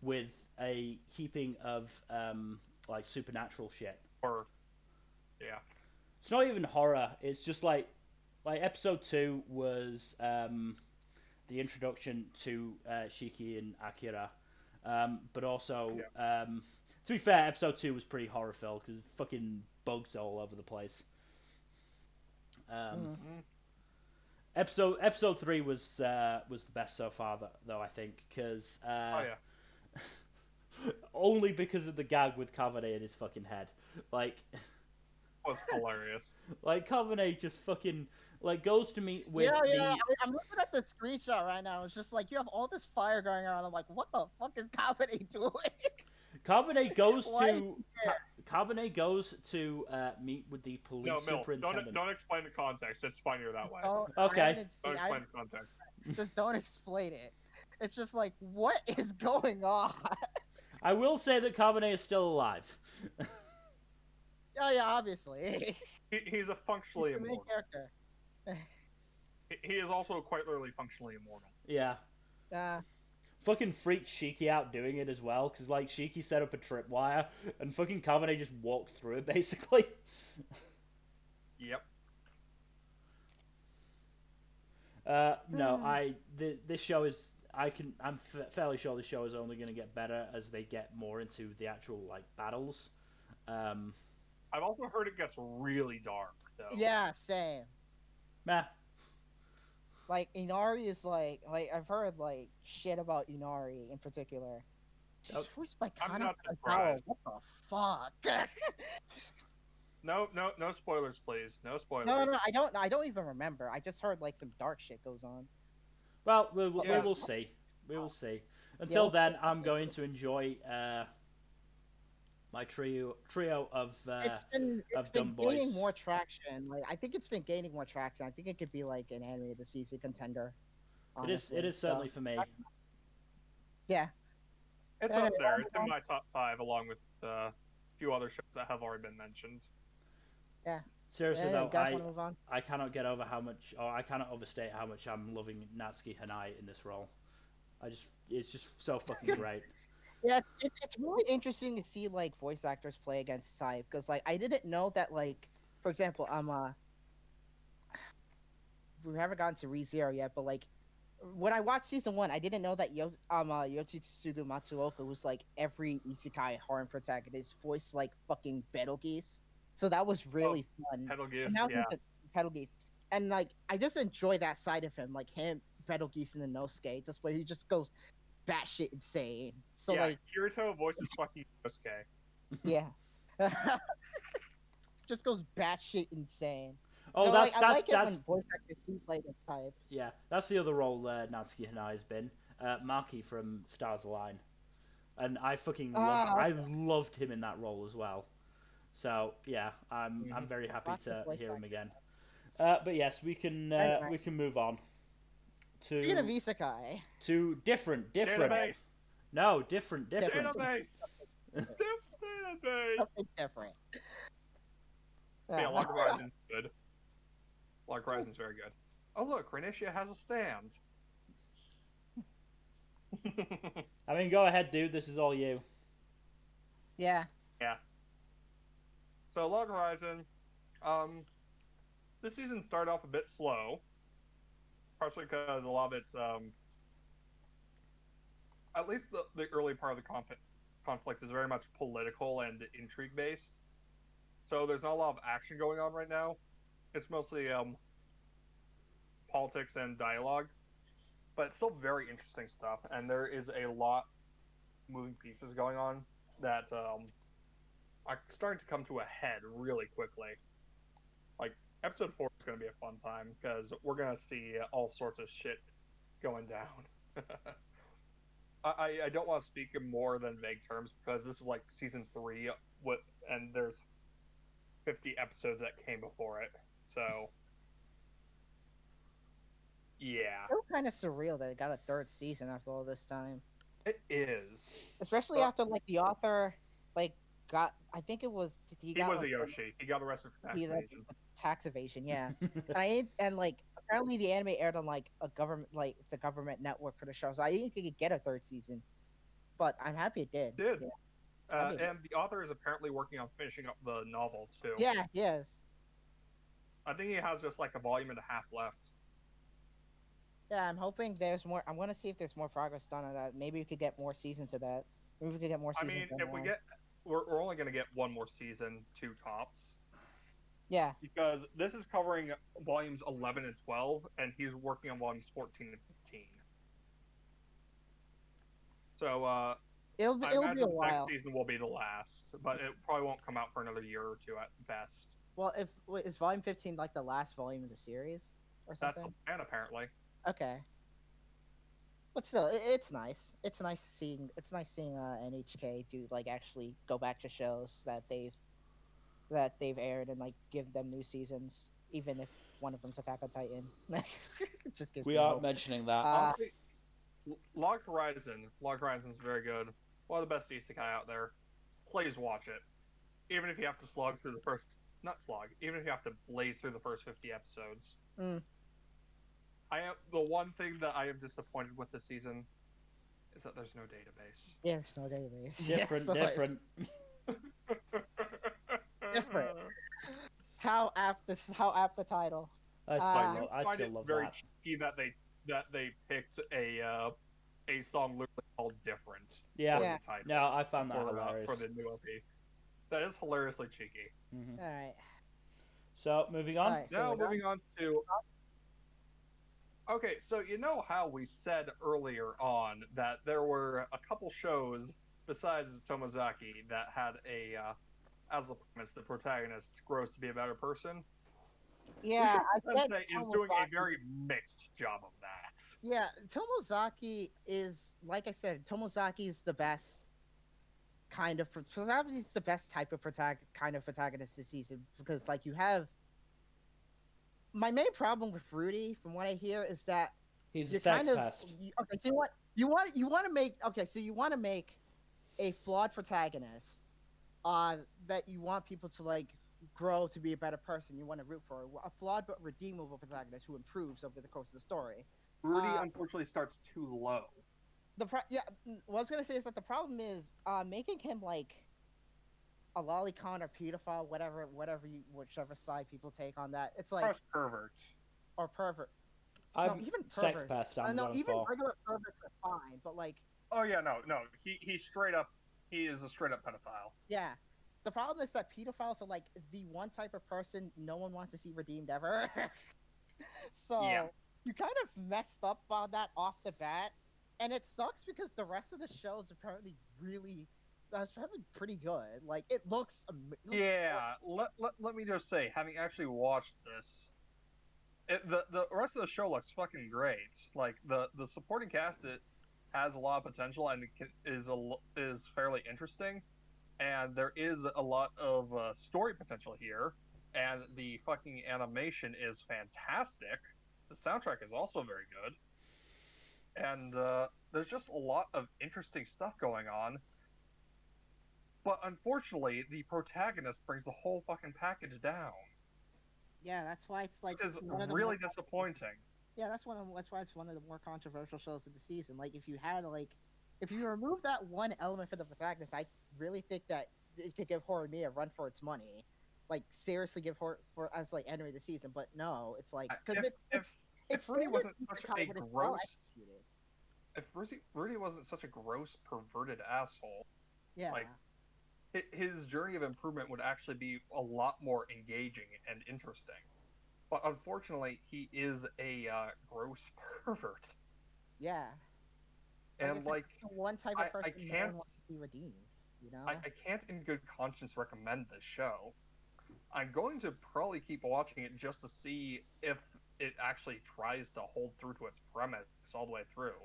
with a heaping of like supernatural shit. Or, yeah. It's not even horror. It's just like episode 2 was the introduction to Shiki and Akira, but also to be fair, episode 2 was pretty horror filled because fucking bugs all over the place. Episode 3 was the best so far though I think because only because of the gag with Kavane in his fucking head, like was hilarious. Like Kavane just fucking like goes to meet with I'm looking at the screenshot right now. It's just like you have all this fire going on. I'm like, what the fuck is Kavane doing? Kabane goes to meet with the police superintendent. Don't explain the context. It's funnier that way. Okay. Don't explain the context. Just don't explain it. It's just like, what is going on? I will say that Kabane is still alive. Oh yeah, obviously. He's a functionally He's the main immortal. character. He is also quite literally functionally immortal. Yeah. Fucking freaked Shiki out doing it as well, because like Shiki set up a tripwire and fucking Kavane just walked through it basically. Yep. No, this show is I'm fairly sure the show is only going to get better as they get more into the actual like battles. I've also heard it gets really dark though. Yeah, same. Meh. Like Inari is like I've heard like shit about Inari in particular. She's voiced by Kana Kagawa. What the fuck? No spoilers, please. No spoilers. No, I don't even remember. I just heard like some dark shit goes on. Well, we will see. We will see. Until then, I'm going to enjoy my trio of it's been dumb boys. Gaining more traction. Like I think it's been gaining more traction. I think it could be like an anime of the season contender. Honestly. It is certainly for me. Yeah. It's up there. It's in my top 5 along with a few other shows that have already been mentioned. Yeah. Seriously though, I cannot get over I cannot overstate how much I'm loving Natsuki Hanai in this role. It's just so fucking great. Yeah, it's really interesting to see like voice actors play against Sai because like I didn't know that like for example we haven't gotten to ReZero yet, but like when I watched season 1, I didn't know that Yoshitsugu Matsuoka was like every isekai horror protagonist voiced like fucking Betelgeuse. So that was really fun. Betelgeuse, Betelgeuse. And like I just enjoy that side of him, like him, Betelgeuse and Inosuke, just where he just goes batshit insane. So like Kirito voices fucking Inosuke. Yeah. Just goes batshit insane. Oh, so, that's when voice actors do play this type. Yeah, that's the other role Natsuki Hanai has been. Maki from Stars Align, and I fucking I loved him in that role as well. So yeah, I'm very happy to hear him again. But yes, we can move on to Speaking of isekai. To different. Database. No, different. Database. Something different. Yeah, Log Horizon's good. Log Horizon's very good. Oh look, Reinitia has a stand. I mean, go ahead, dude. This is all you. Yeah. Yeah. So Log Horizon, this season started off a bit slow, partially because a lot of it's, at least the early part of the conflict is very much political and intrigue based. So there's not a lot of action going on right now. It's mostly politics and dialogue, but it's still very interesting stuff. And there is a lot moving pieces going on that are starting to come to a head really quickly. Like episode 4 is going to be a fun time because we're going to see all sorts of shit going down. I don't want to speak in more than vague terms because this is like season 3, and there's 50 episodes that came before it. So, yeah, It's kind of surreal that it got a third season after all this time. it is. Especially But after like the author like got, I think it was he he got was a like Yoshi. He got arrested for tax he, like, evasion. tax evasion, yeah. And like apparently the anime aired on like a government, like the government network for the show, so I didn't think it'd get a third season, but I'm happy it did. Did. Yeah, happy it did. And the author is apparently working on finishing up the novel too. Yeah, yes. I think he has just like a volume and a half left. Yeah, I'm hoping there's more. I'm gonna see if there's more progress done on that. Maybe we could get more seasons of that. Maybe we could get more I seasons. mean, if we now. get, we're only going to get one more season, 2 tops. Yeah, Because this is covering volumes 11 and 12, and he's working on volumes 14 and 15. So, it'll be I a imagine while. next season will be the last, but it probably won't come out for another year or two at best. Well, is volume 15 like the last volume of the series or That's something? the plan, apparently. Okay. But still, it's nice. It's nice seeing NHK do like actually go back to shows that they've aired and like give them new seasons, even if one of them's Attack on Titan. It just gives We me are hope. mentioning that. Honestly, Log Horizon is very good. One of the best isekai out there. Please watch it. Even if you have to slog through the first... Not slog. Even if you have to blaze through the first 50 episodes. The one thing that I am disappointed with this season is that there's no database. Yeah, there's no database. Different. Different. How apt the title. I I still find love it very that. cheeky that they picked a song literally called "Different." Yeah. For the title No, I found that for hilarious. the new OP. That is hilariously cheeky. Mhm. All right. So moving on. Alright, so Now we're moving on to. Okay, so you know how we said earlier on that there were a couple shows besides Tomozaki that had as a premise, the protagonist grows to be a better person. Yeah, I said Sensei is doing a very mixed job of that. Yeah, Tomozaki is, like I said, Tomozaki is the best kind of Tomozaki's the best type of protagonist this season, because like you have. My main problem with Rudy, from what I hear, is that He's a sex pest. Okay, so you want to make a flawed protagonist, that you want people to like grow to be a better person. You want to root for a flawed but redeemable protagonist who improves over the course of the story. Rudy unfortunately starts too low. What I was gonna say is that the problem is making him like a lolicon or pedophile, whichever side people take on that. It's like pervert. Or pervert. I'm even sex perverts. pest. I'm going even for. regular perverts are fine, but like. Oh yeah, no. He is a straight up pedophile. Yeah, the problem is that pedophiles are like the one type of person no one wants to see redeemed ever. So yeah. You kind of messed up on that off the bat, and it sucks because the rest of the show is apparently pretty good. Like it looks. Yeah. Let me just say, having actually watched this, the rest of the show looks fucking great. Like the supporting cast, it has a lot of potential and is fairly interesting, and there is a lot of story potential here, and the fucking animation is fantastic. The soundtrack is also very good, and there's just a lot of interesting stuff going on. But unfortunately, the protagonist brings the whole fucking package down. Yeah, that's why it's like. Which is really disappointing. Yeah, that's why it's one of the more controversial shows of the season. Like, if you remove that one element for the protagonist, I really think that it could give Horimiya a run for its money. Like, seriously, give for as like entering the season. But no, it's like because if Rudy wasn't such a gross. If Rudy wasn't such a gross, perverted asshole, yeah, like his journey of improvement would actually be a lot more engaging and interesting. But unfortunately, he is a gross pervert. Yeah. And like one type of person I can't wants to be redeemed. You know. I can't, in good conscience, recommend this show. I'm going to probably keep watching it just to see if it actually tries to hold through to its premise all the way through,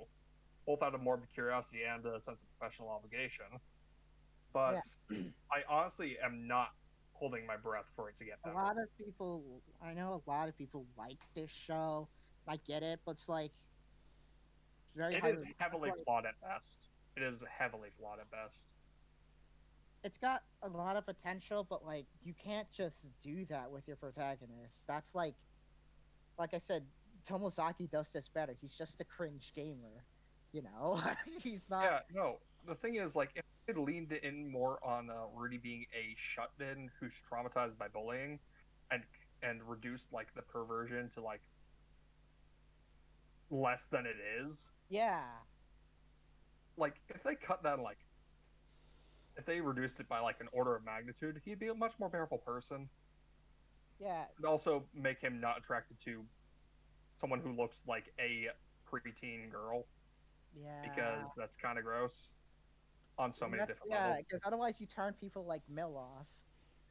both out of morbid curiosity and a sense of professional obligation. But I honestly am not holding my breath for it to get A better. lot of people, I know a lot of people like this show. I get it, but it's like very It is highly. heavily Like, flawed at best. It is heavily flawed at best. it's got a lot of potential, but like you can't just do that with your protagonist. That's like I said, Tomozaki does this better. He's just a cringe gamer, you know. He's not. Yeah, no. The thing is, like, if they had leaned in more on Rudy being a shut-in who's traumatized by bullying, and reduced like the perversion to like less than it is. Yeah. Like, if they cut that, like, if they reduced it by like an order of magnitude, he'd be a much more bearable person. Yeah. And also make him not attracted to someone who looks like a preteen girl. Yeah. Because that's kind of gross on so many different Yeah, levels. because otherwise you turn people like Mill off.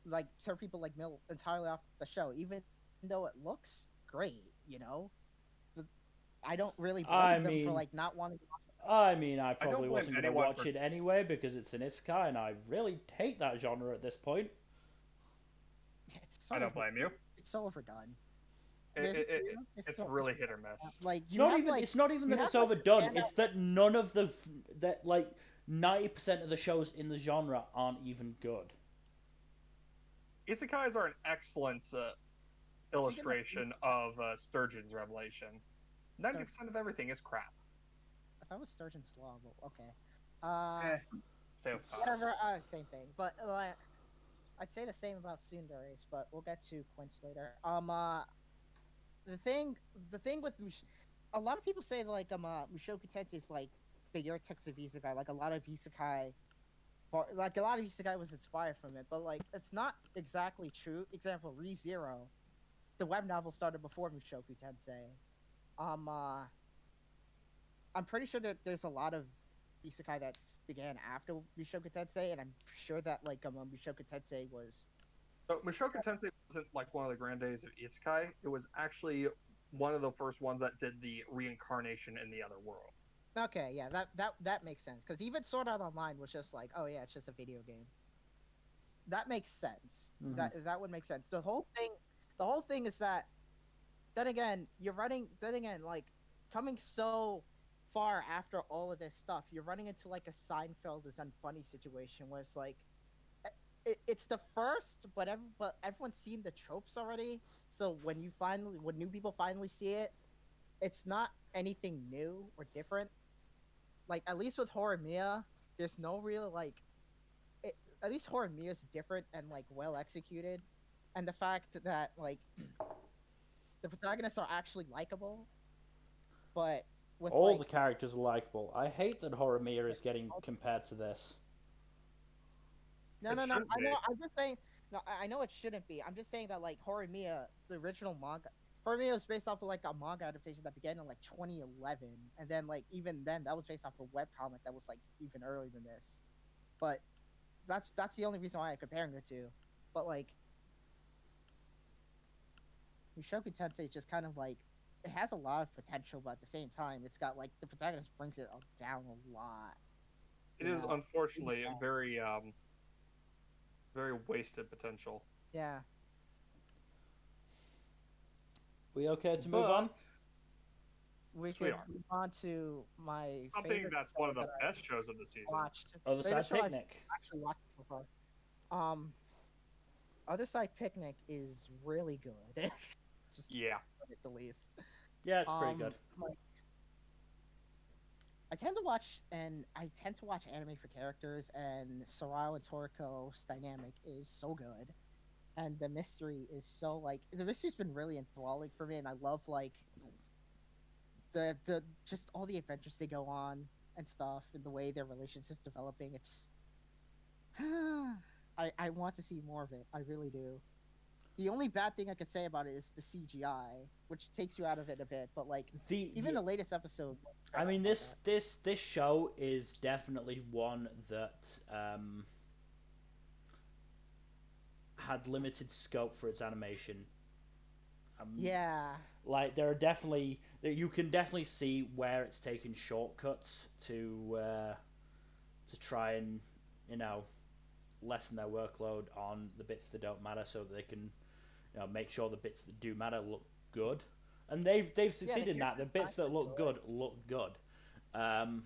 Like, turn people like Mill entirely off the show, even though it looks great, you know? I don't really blame them for like not wanting to watch it. I mean, I I don't probably blame wasn't going to anyone watch for- it anyway because it's an isekai, and I really hate that genre at this point. It's so I don't blame you. It's so overdone. It's really hit or miss. Like, It's you not have, even. like, It's not even you that it's have, like, overdone. standout- It's that none of that like 90% of the shows in the genre aren't even good. Isekais are an excellent illustration of Sturgeon's revelation. 90% of everything is crap. I thought it was Sturgeon's Law, but okay. So Whatever, same thing. But I'd say the same about Tsundere's, but we'll get to Quince later. The thing with a lot of people say like Mushoku Tensei is like the Yurtex of Isekai. Like a lot of Isekai was inspired from it, but like it's not exactly true. Example, ReZero, the web novel started before Mushoku Tensei. I'm pretty sure that there's a lot of isekai that began after Mushoku Tensei, and I'm sure that like Mushoku Tensei was. So Mushoku Tensei wasn't like one of the grand days of isekai. It was actually one of the first ones that did the reincarnation in the other world. Okay, yeah, that makes sense, because even Sword Art Online was just like, oh yeah, it's just a video game. That makes sense. Mhm. That would make sense. The whole thing is that. Then again, like coming so far after all of this stuff, you're running into like a Seinfeld is unfunny situation where it's like it's the first, but everyone's seen the tropes already. So when new people finally see it, it's not anything new or different. Like, at least with Horimiya, there's no real like at least Horimiya is different and like well executed, and the fact that like the protagonists are actually likable, but with All like, the characters are likable. I hate that Horimiya is getting compared to this. no, It no, shouldn't I know. be. I'm just saying. No, I know it shouldn't be. I'm just saying that like Horimiya, the original manga, Horimiya was based off of like a manga adaptation that began in like 2011, and then like even then that was based off a webcomic that was like even earlier than this. But that's the only reason why I'm comparing the two. But like, Mushoku Tensei is just kind of like, it has a lot of potential, but at the same time, it's got like the protagonist brings it down a lot. It is unfortunately very very wasted potential. Yeah. We okay to move on? We Yes, we could are. move on to my Something favorite that's show one of the that I best shows of the season. watched. Other Favorite Side show I've Picnic. actually watched so far. Other Side Picnic is really good. Just Yeah. put it the least. Yeah, it's pretty good. Like, I tend to watch anime for characters, and Sorao and Toriko's dynamic is so good, and the mystery is so like the mystery's been really enthralling for me, and I love like the just all the adventures they go on and stuff, and the way their relationship's developing. It's I want to see more of it. I really do. The only bad thing I could say about it is the CGI, which takes you out of it a bit. But like even the latest episode. I mean, this show is definitely one that had limited scope for its animation. Yeah. Like you can definitely see where it's taken shortcuts to try and lessen their workload on the bits that don't matter, so that they can, make sure the bits that do matter look good. And they've succeeded in that. The bits that look good look good.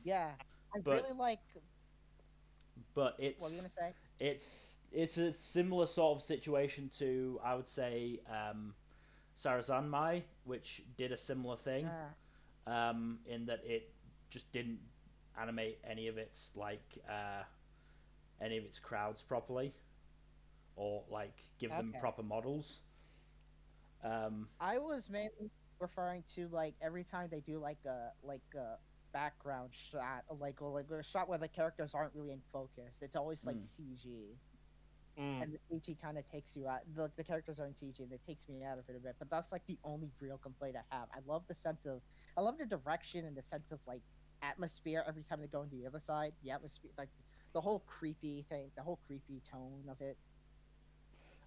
Yeah, I but- really like. But What were you gonna say? it's a similar sort of situation to, I would say, Sarazanmai, which did a similar thing, in that it just didn't animate any of its crowds properly, or give them proper models. I was mainly referring to like every time they do like a background shot, like a shot where the characters aren't really in focus. It's always like CG. And the CG kind of takes you out. The characters are in CG, and it takes me out of it a bit. But that's like the only real complaint I have. I love the direction and the sense of like atmosphere every time they go on the other side. The atmosphere, like the whole creepy thing, the whole creepy tone of it.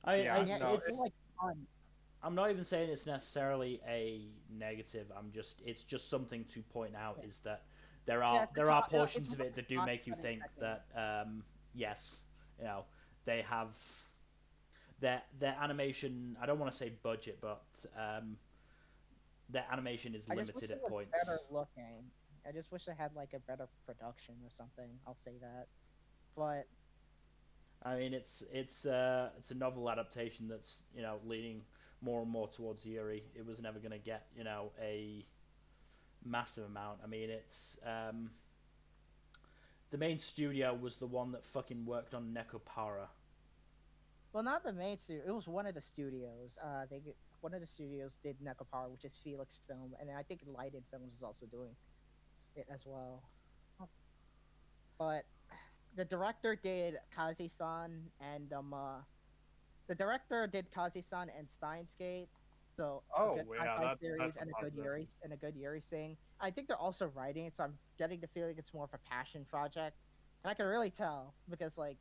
It's like fun. I'm not even saying it's necessarily a negative. It's just something to point out, is that there are portions of it that do make you think that yes, they have their animation. I don't want to say budget, but their animation is limited at points. Better looking. I just wish they had like a better production or something. I'll say that, but I mean, it's a novel adaptation that's leaning more and more towards Yuri. It was never going to get a massive amount. I mean, it's the main studio was the one that fucking worked on Nekopara. Well, not the main studio. It was one of the studios. One of the studios did Nekopara, which is Felix Film, and I think Lighted Films is also doing it as well. But the director did Kaze-san and Steins Gate. So Oh, a good yeah, sci-fi that's series and positive. a good Yuri thing. I think they're also writing it, so I'm getting the feeling it's more of a passion project, and I can really tell because like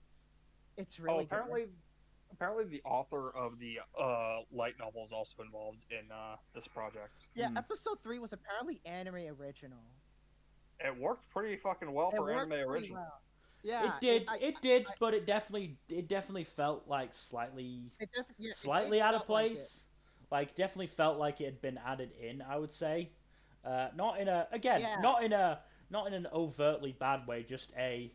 it's really apparently the author of the light novel is also involved in this project. Yeah, episode 3 was apparently anime original. It worked pretty fucking well for anime original. Well. Yeah, it did, but it definitely felt like slightly out of place. Like definitely felt like it had been added in, I would say. Not in an overtly bad way, just a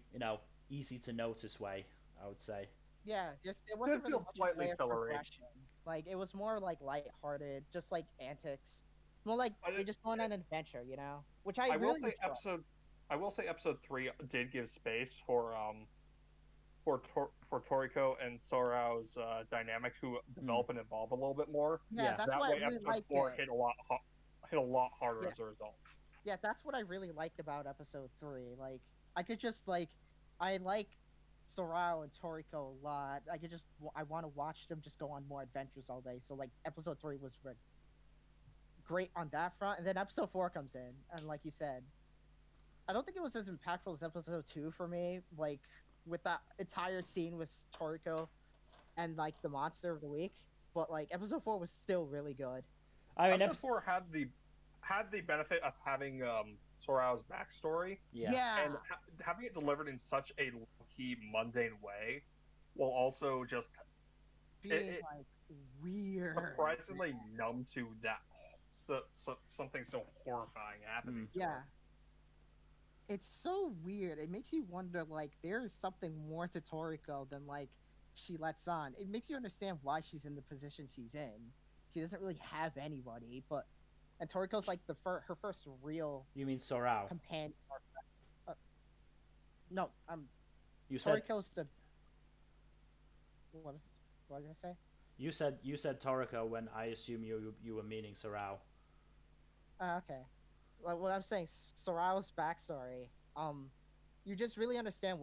easy to notice way, I would say. Yeah, it wasn't really much of progression. Like it was more like lighthearted, just like antics. More like they just going on an adventure, which I really enjoyed. I will say episode 3 did give space for Toriko and Sorao's dynamics, who develop and evolve a little bit more. Yeah, that's that why way I really episode 4 hit a lot harder as a result. Yeah, that's what I really liked about episode 3. Like I could just I like Sorao and Toriko a lot. I want to watch them just go on more adventures all day. So like episode 3 was great on that front, and then episode 4 comes in, and like you said, I don't think it was as impactful as episode 2 for me, like with that entire scene with Toriko and like the monster of the week. But like episode 4 was still really good. I mean, episode 4 had the benefit of having Sorao's backstory. Yeah. And having it delivered in such a low-key, mundane way, will also just being like weird, surprisingly numb to that something so horrifying happening. Yeah. It's so weird. It makes you wonder, like, there is something more to Toriko than, like, she lets on. It makes you understand why she's in the position she's in. She doesn't really have anybody, and Toriko's, like, her first real... You mean Sorao? Companion. No, You said... Toriko's the... What did I say? You said Toriko when I assume you were meaning Sorao. Okay. Like what I'm saying, Sorao's backstory, you just really understand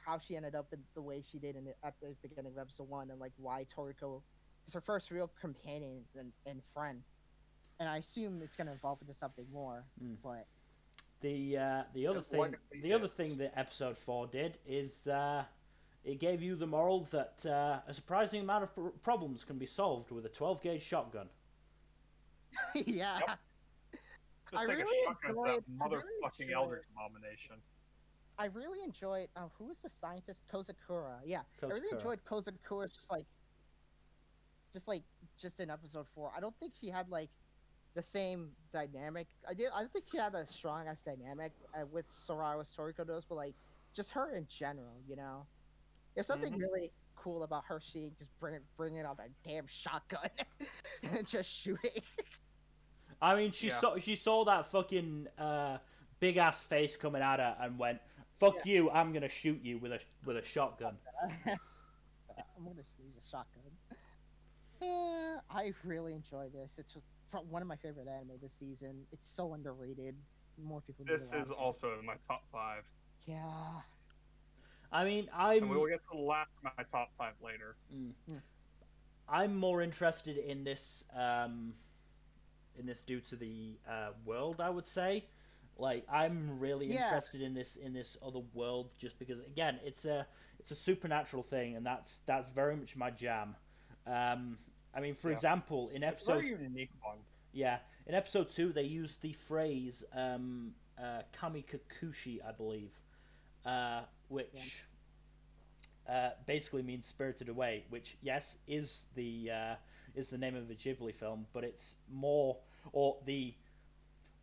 how she ended up in the way she did at the beginning of episode 1, and like why Toriko is her first real companion and friend, and I assume it's gonna evolve into something more. But the other thing that episode 4 did is it gave you the moral that a surprising amount of problems can be solved with a 12-gauge shotgun. Yeah. Yep. Just take a shotgun to that motherfucking Eldritch Abomination. I really enjoyed who was the scientist Kozakura. Yeah, I really Kozakura. enjoyed Kozakura just like just in episode 4. I don't think she had like the same dynamic. I don't think she had a strong as dynamic with Soraya Toriko does, but like just her in general, you know. There's something really cool about her seeing just bringing out that damn shotgun and just shooting. I mean, she saw that fucking big ass face coming at her and went, "Fuck you! I'm gonna shoot you with a shotgun." I'm gonna use a shotgun. Yeah, I really enjoy this. It's one of my favorite anime this season. It's so underrated. More people. This is also in my top 5. Yeah. I mean, And we will get to the last of my top 5 later. I'm more interested in this due to the world, I would say. Like, I'm really interested in this other world just because, again, it's a supernatural thing, and that's very much my jam. I mean, for example, in episode, it's a very unique one. Yeah, in episode 2, they used the phrase kamikakushi, I believe, which basically means spirited away. Which, yes, is the name of a Ghibli film, but it's more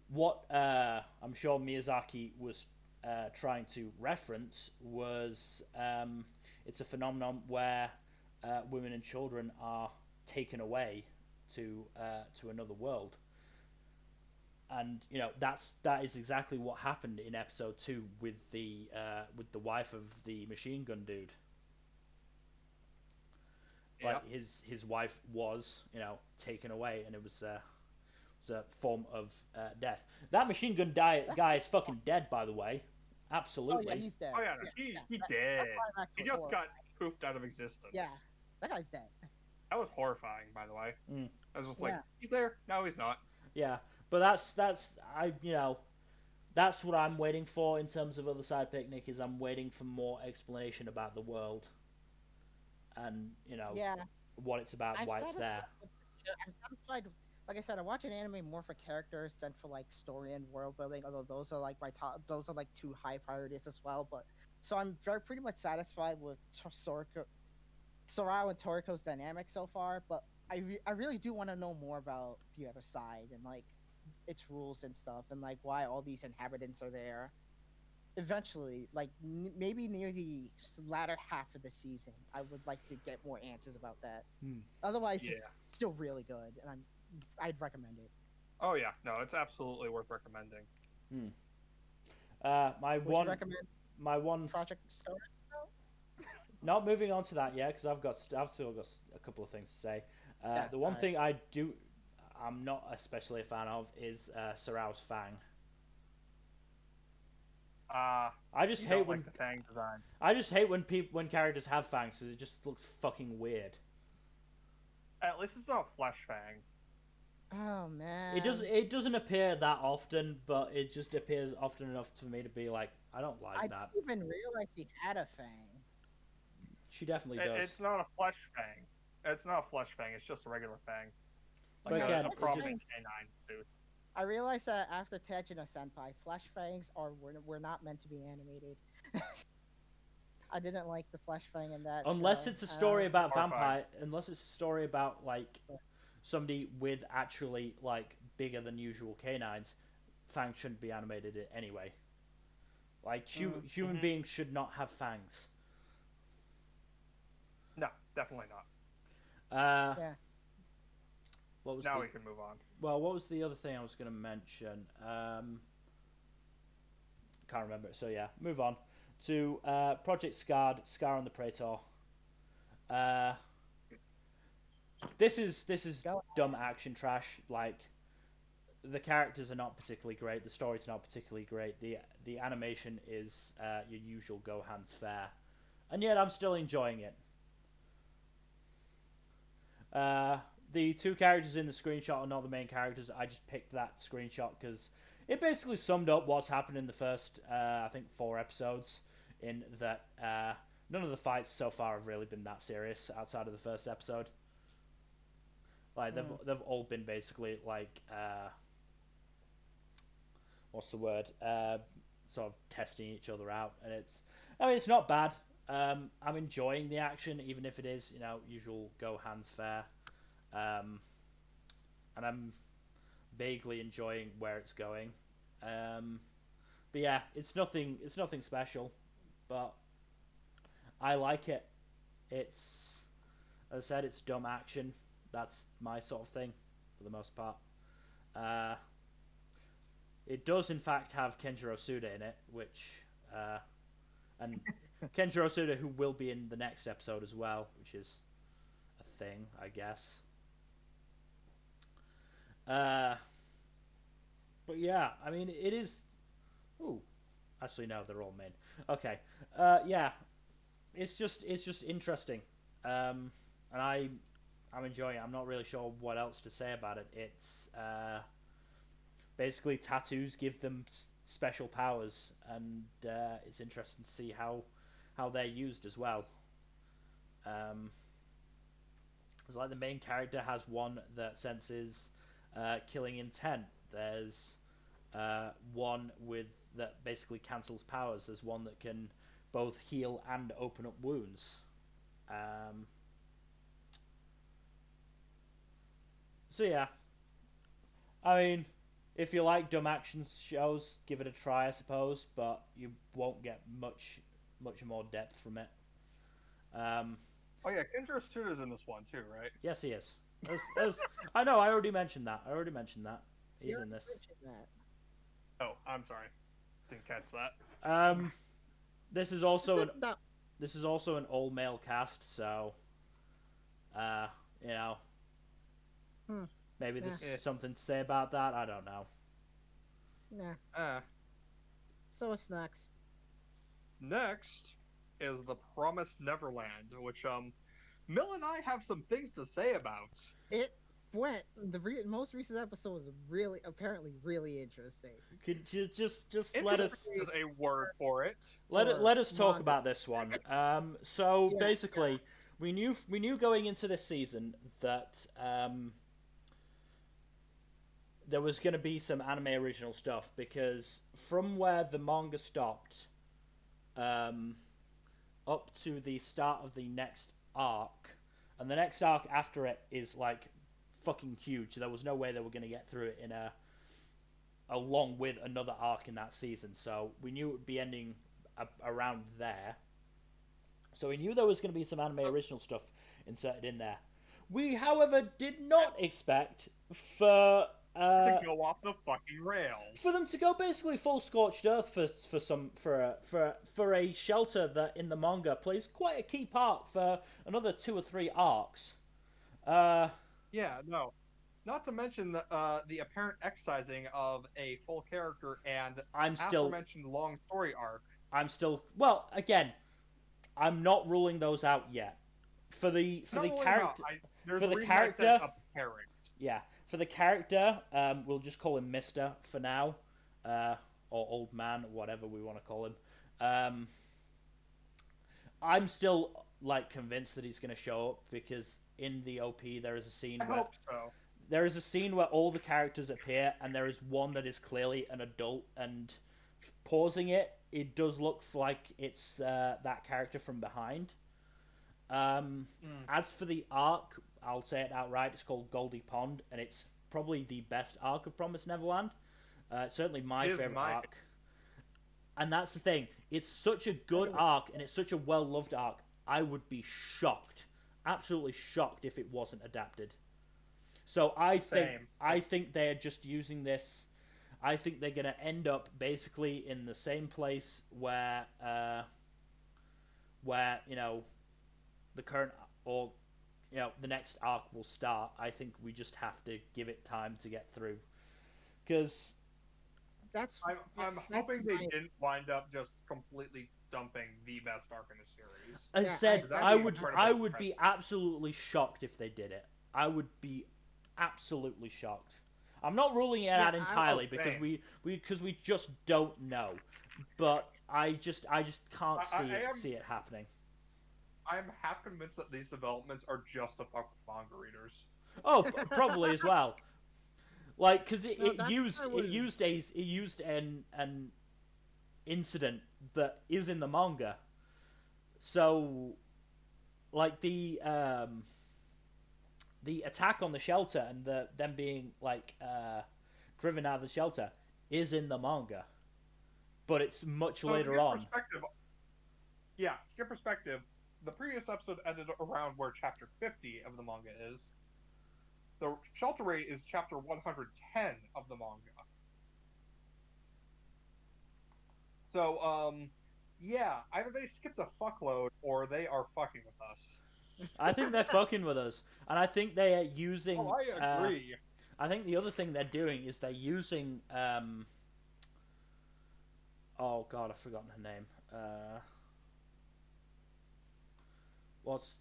what I'm sure Miyazaki was trying to reference was it's a phenomenon where women and children are taken away to another world, and that is exactly what happened in episode 2 with the wife of the machine gun dude. Like his wife was taken away, and it was a form of death. That machine gun guy is fucking dead, by the way. Absolutely. Oh yeah, he's dead. Oh yeah, no, he dead. He just got poofed out of existence. Yeah, that guy's dead. That was horrifying, by the way. I was just like, Yeah. he's there. No, he's not. Yeah, but that's that's what I'm waiting for in terms of Other Side Picnic. Is I'm waiting for more explanation about the world, and what it's about, and why it's there. I'm satisfied. Like I said, I watch an anime more for characters than for like story and world building. Although those are like my top, those are like 2 high priorities as well. But so I'm pretty much satisfied with Soraya and Toriko's dynamic so far. But I really do want to know more about the other side and like its rules and stuff, and like why all these inhabitants are there. Eventually, like maybe near the latter half of the season, I would like to get more answers about that. Otherwise, it's still really good, and I'd recommend it. Oh yeah, no, it's absolutely worth recommending. My one Project Scarlet. Not moving on to that yet, because I've still got a couple of things to say. The one thing I'm not especially a fan of is Sarao's Fang. I just hate when the fang design. I just hate when characters have fangs, because it just looks fucking weird. At least it's not a flesh fang. Oh man. It doesn't appear that often, but it just appears often enough for me to be like, I don't like that. I didn't even realize he had a fang. She definitely does. It's not a flesh fang. It's not a flesh fang. It's just a regular fang. Like but again, a prominent canine tooth. I realized that after Tajino Senpai, flesh fangs were not meant to be animated. I didn't like the flesh fang in that. Unless it's a story about vampire. Unless it's a story about like somebody with actually like bigger than usual canines, fangs shouldn't be animated anyway. Like human beings should not have fangs. No, definitely not. Yeah. What was we can move on. Well, what was the other thing I was going to mention? Can't remember it. So yeah, move on to Project Scar on the Praetor. This is dumb action trash. Like, the characters are not particularly great. The story's not particularly great. The animation is your usual Gohan's fare, and yet I'm still enjoying it. The 2 characters in the screenshot are not the main characters. I just picked that screenshot because it basically summed up what's happened in the first, I think, 4 episodes. In that none of the fights so far have really been that serious outside of the first episode. Like they've all been basically like what's the word? sort of testing each other out, and it's not bad. I'm enjoying the action, even if it is usual Gohan's fare, and I'm vaguely enjoying where it's going. But yeah, it's nothing special, but I like it. It's, as I said, it's dumb action. That's my sort of thing, for the most part. It does in fact have Kenjiro Suda in it, which and Kenjiro Suda, who will be in the next episode as well, which is a thing, I guess. But yeah, I mean, it is. Ooh, actually no, they're all men. Okay, yeah, it's just interesting, and I'm enjoying it. I'm not really sure what else to say about it. It's basically tattoos give them special powers, and it's interesting to see how they're used as well. It's like the main character has one that senses killing intent. There's one that basically cancels powers. There's one that can both heal and open up wounds. So yeah, I mean, if you like dumb action shows, give it a try, I suppose, but you won't get much more depth from it. Oh yeah, Kenjiro Tsuda's in this one too, right? Yes, he is. I know, I already mentioned that. He's in this. Oh, I'm sorry, didn't catch that. This is also an all male cast, so maybe there's something to say about that. I don't know. Nah. So what's next? Next is The Promised Neverland, which Mill and I have some things to say about. It went. Most recent episode was apparently really interesting. Could you just let us? Is a word for it. Let us talk about this one. Basically, we knew going into this season that there was going to be some anime original stuff, because from where the manga stopped, up to the start of the next arc, and the next arc after it is like fucking huge. There was no way they were going to get through it along with another arc in that season, so we knew it would be ending around there. So we knew there was going to be some anime original stuff inserted in there. We, however, did not expect for to go off the fucking rails. For them to go basically full scorched earth for a shelter that in the manga plays quite a key part for another 2 or 3 arcs. Yeah, no. Not to mention the apparent excising of a full character and aforementioned long story arc. Again, I'm not ruling those out yet. For the character, yeah, for the character, we'll just call him Mister for now, or Old Man, whatever we want to call him. I'm still convinced that he's going to show up, because in the OP there is a scene there is a scene where all the characters appear, and there is one that is clearly an adult, and pausing it does look like it's that character from behind. As for the arc, I'll say it outright, it's called Goldie Pond, and it's probably the best arc of Promised Neverland. It's certainly my favourite arc. And that's the thing, it's such a good arc, and it's such a well-loved arc. I would be shocked, absolutely shocked, if it wasn't adapted. So I think they're just using this. I think they're going to end up basically in the same place where the current, or the next arc will start. I think we just have to give it time to get through, because I'm hoping they didn't wind up just completely dumping the best arc in the series. As I said, I would be absolutely shocked if they did it. I would be absolutely shocked. I'm not ruling it out entirely, because we just don't know, but I just can't see it happening. I'm half convinced that these developments are just to fuck with manga readers. Oh, probably as well. Because it used incident that is in the manga. So, like the attack on the shelter and them being like driven out of the shelter is in the manga, but it's much later on. Yeah, to get perspective, the previous episode ended around where chapter 50 of the manga is. The shelter raid is chapter 110 of the manga. So, yeah, either they skipped a fuckload or they are fucking with us. I think they're fucking with us, and I think they are using. Oh, I agree. I think the other thing they're doing is they're using. Oh God, I've forgotten her name. What's?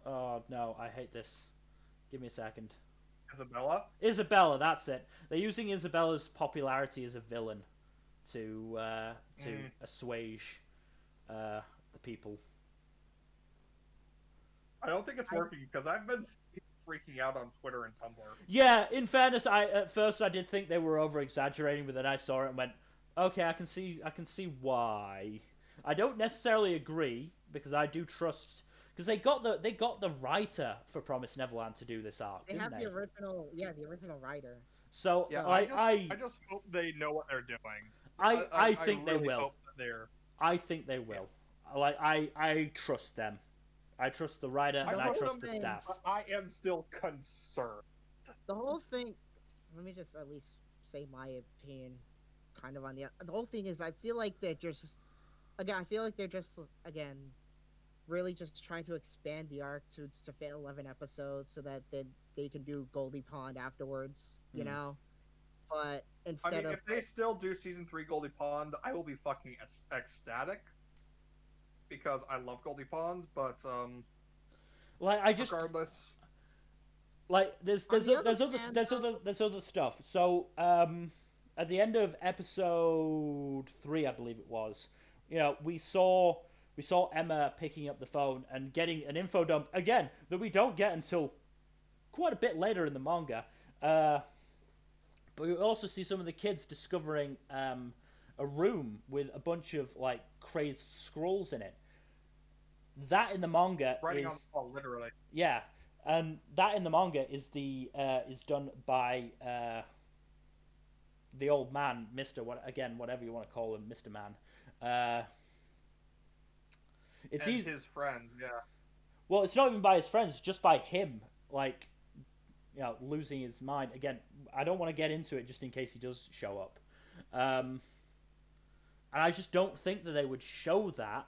Oh no, I hate this. Give me a second. Isabella, that's it. They're using Isabella's popularity as a villain to assuage the people. I don't think it's working because I've been freaking out on Twitter and Tumblr. Yeah, in fairness, at first I did think they were over exaggerating, but then I saw it and went, okay, I can see why. I don't necessarily agree because I do trust. Because they got the writer for Promised Neverland to do this arc. They have the original writer. So yeah, I just hope they know what they're doing. I think really they will. Hope that they're... I think they will. Yeah. I trust them. I trust the writer and I trust the staff. I am still concerned. The whole thing. Let me just at least say my opinion, kind of on the whole thing is I feel like they're just really just trying to expand the arc to 11 episodes so that they can do Goldie Pond afterwards, you know? But instead if they still do season 3 Goldie Pond, I will be fucking ecstatic because I love Goldie Pond, but regardless, like there's other stuff. So at the end of episode 3, I believe it was, we saw Emma picking up the phone and getting an info dump again that we don't get until quite a bit later in the manga. But we also see some of the kids discovering a room with a bunch of like crazed scrolls in it. That in the manga writing is on the wall, literally. Yeah, and that in the manga is is done by the old man, whatever you want to call him, Mr. Man. It's easy. His friends, yeah. Well, it's not even by his friends; just by him, like, losing his mind. Again, I don't want to get into it just in case he does show up. And I just don't think that they would show that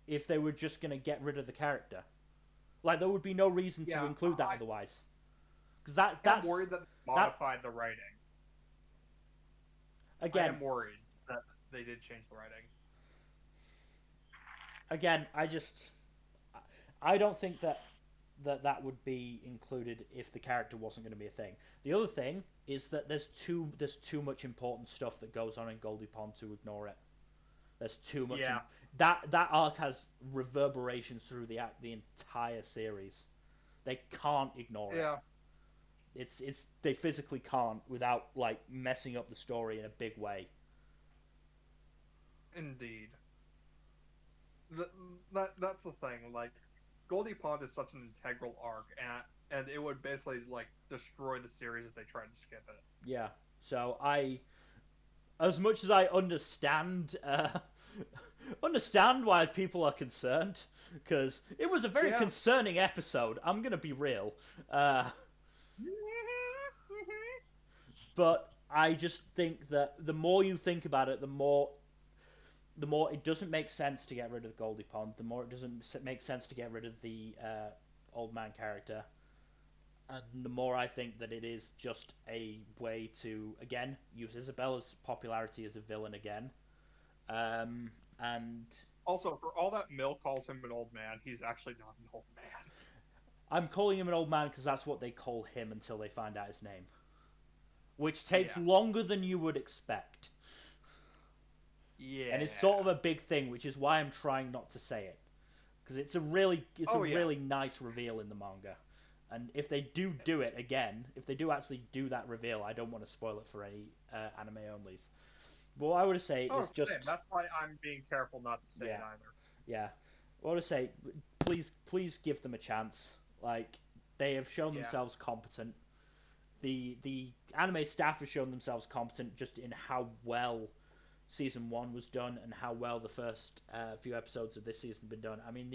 if they were just going to get rid of the character. Like, there would be no reason to include that otherwise. Because that's... I'm worried that they modified the writing. Again... I am worried that they did change the writing. Again, I don't think that would be included if the character wasn't going to be a thing. The other thing is that there's too much important stuff that goes on in Goldie Pond to ignore it. There's too much. Yeah. That arc has reverberations through the entire series. They can't ignore it. Yeah. It's they physically can't without like messing up the story in a big way. Indeed. That's the thing. Like, Goldie Pond is such an integral arc, and it would basically like destroy the series if they tried to skip it. Yeah. So as much as I understand why people are concerned, because it was a very concerning episode. I'm gonna be real, but I just think that the more you think about it, the more it doesn't make sense to get rid of Goldie Pond. The more it doesn't make sense to get rid of the old man character. And the more I think that it is just a way to, again, use Isabella's popularity as a villain again. And also, for all that Mill calls him an old man, he's actually not an old man. I'm calling him an old man because that's what they call him until they find out his name. Which takes longer than you would expect. Yeah. And it's sort of a big thing, which is why I'm trying not to say it. Because it's a really nice reveal in the manga. And if they do it again, if they do actually do that reveal, I don't want to spoil it for any anime onlys. What I would say is just same. That's why I'm being careful not to say it either. Yeah, what I would say, please give them a chance. Like, they have shown themselves competent. The anime staff have shown themselves competent just in how well season 1 was done and how well the first few episodes of this season have been done. I mean,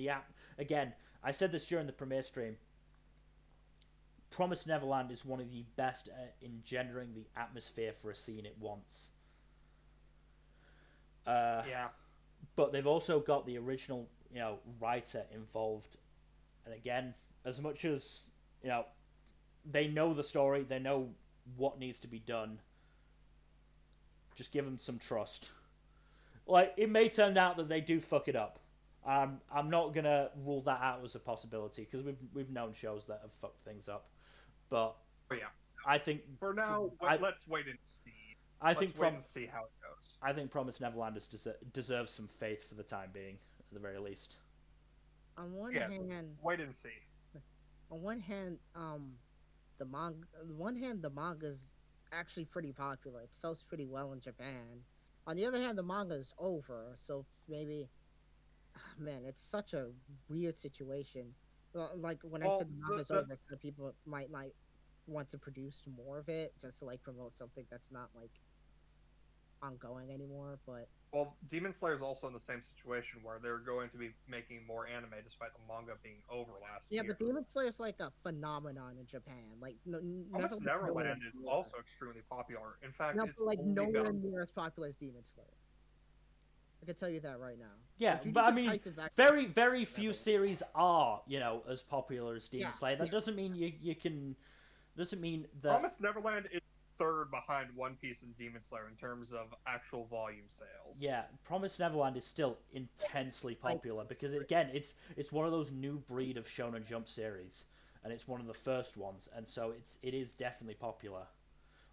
again, I said this during the premiere stream. Promised Neverland is one of the best at engendering the atmosphere for a scene it wants. But they've also got the original, writer involved. And again, as much as, they know the story, they know what needs to be done, just give them some trust. Like, it may turn out that they do fuck it up. I'm not gonna rule that out as a possibility, because we've known shows that have fucked things up. But I think for now, let's wait and see. Let's wait and see how it goes. I think Promised Neverland deserves some faith for the time being, at the very least. On one hand, wait and see. On one hand, the manga's actually pretty popular. It sells pretty well in Japan. On the other hand, the manga's over, so maybe, man, it's such a weird situation. Like when I said the manga's over, so people might want to produce more of it just to like promote something that's not like ongoing anymore. But Demon Slayer is also in the same situation where they're going to be making more anime despite the manga being over last year. Yeah, but Demon Slayer is like a phenomenon in Japan. Like, Promised Neverland is also extremely popular. In fact, it's like nowhere near as popular as Demon Slayer. I can tell you that right now. Yeah, like, but I mean, very few series are, as popular as Demon Slayer. That doesn't mean you can. Doesn't mean that. Promised Neverland is third behind One Piece and Demon Slayer in terms of actual volume sales. Yeah, Promised Neverland is still intensely popular because again, it's one of those new breed of Shonen Jump series, and it's one of the first ones, and so it is definitely popular.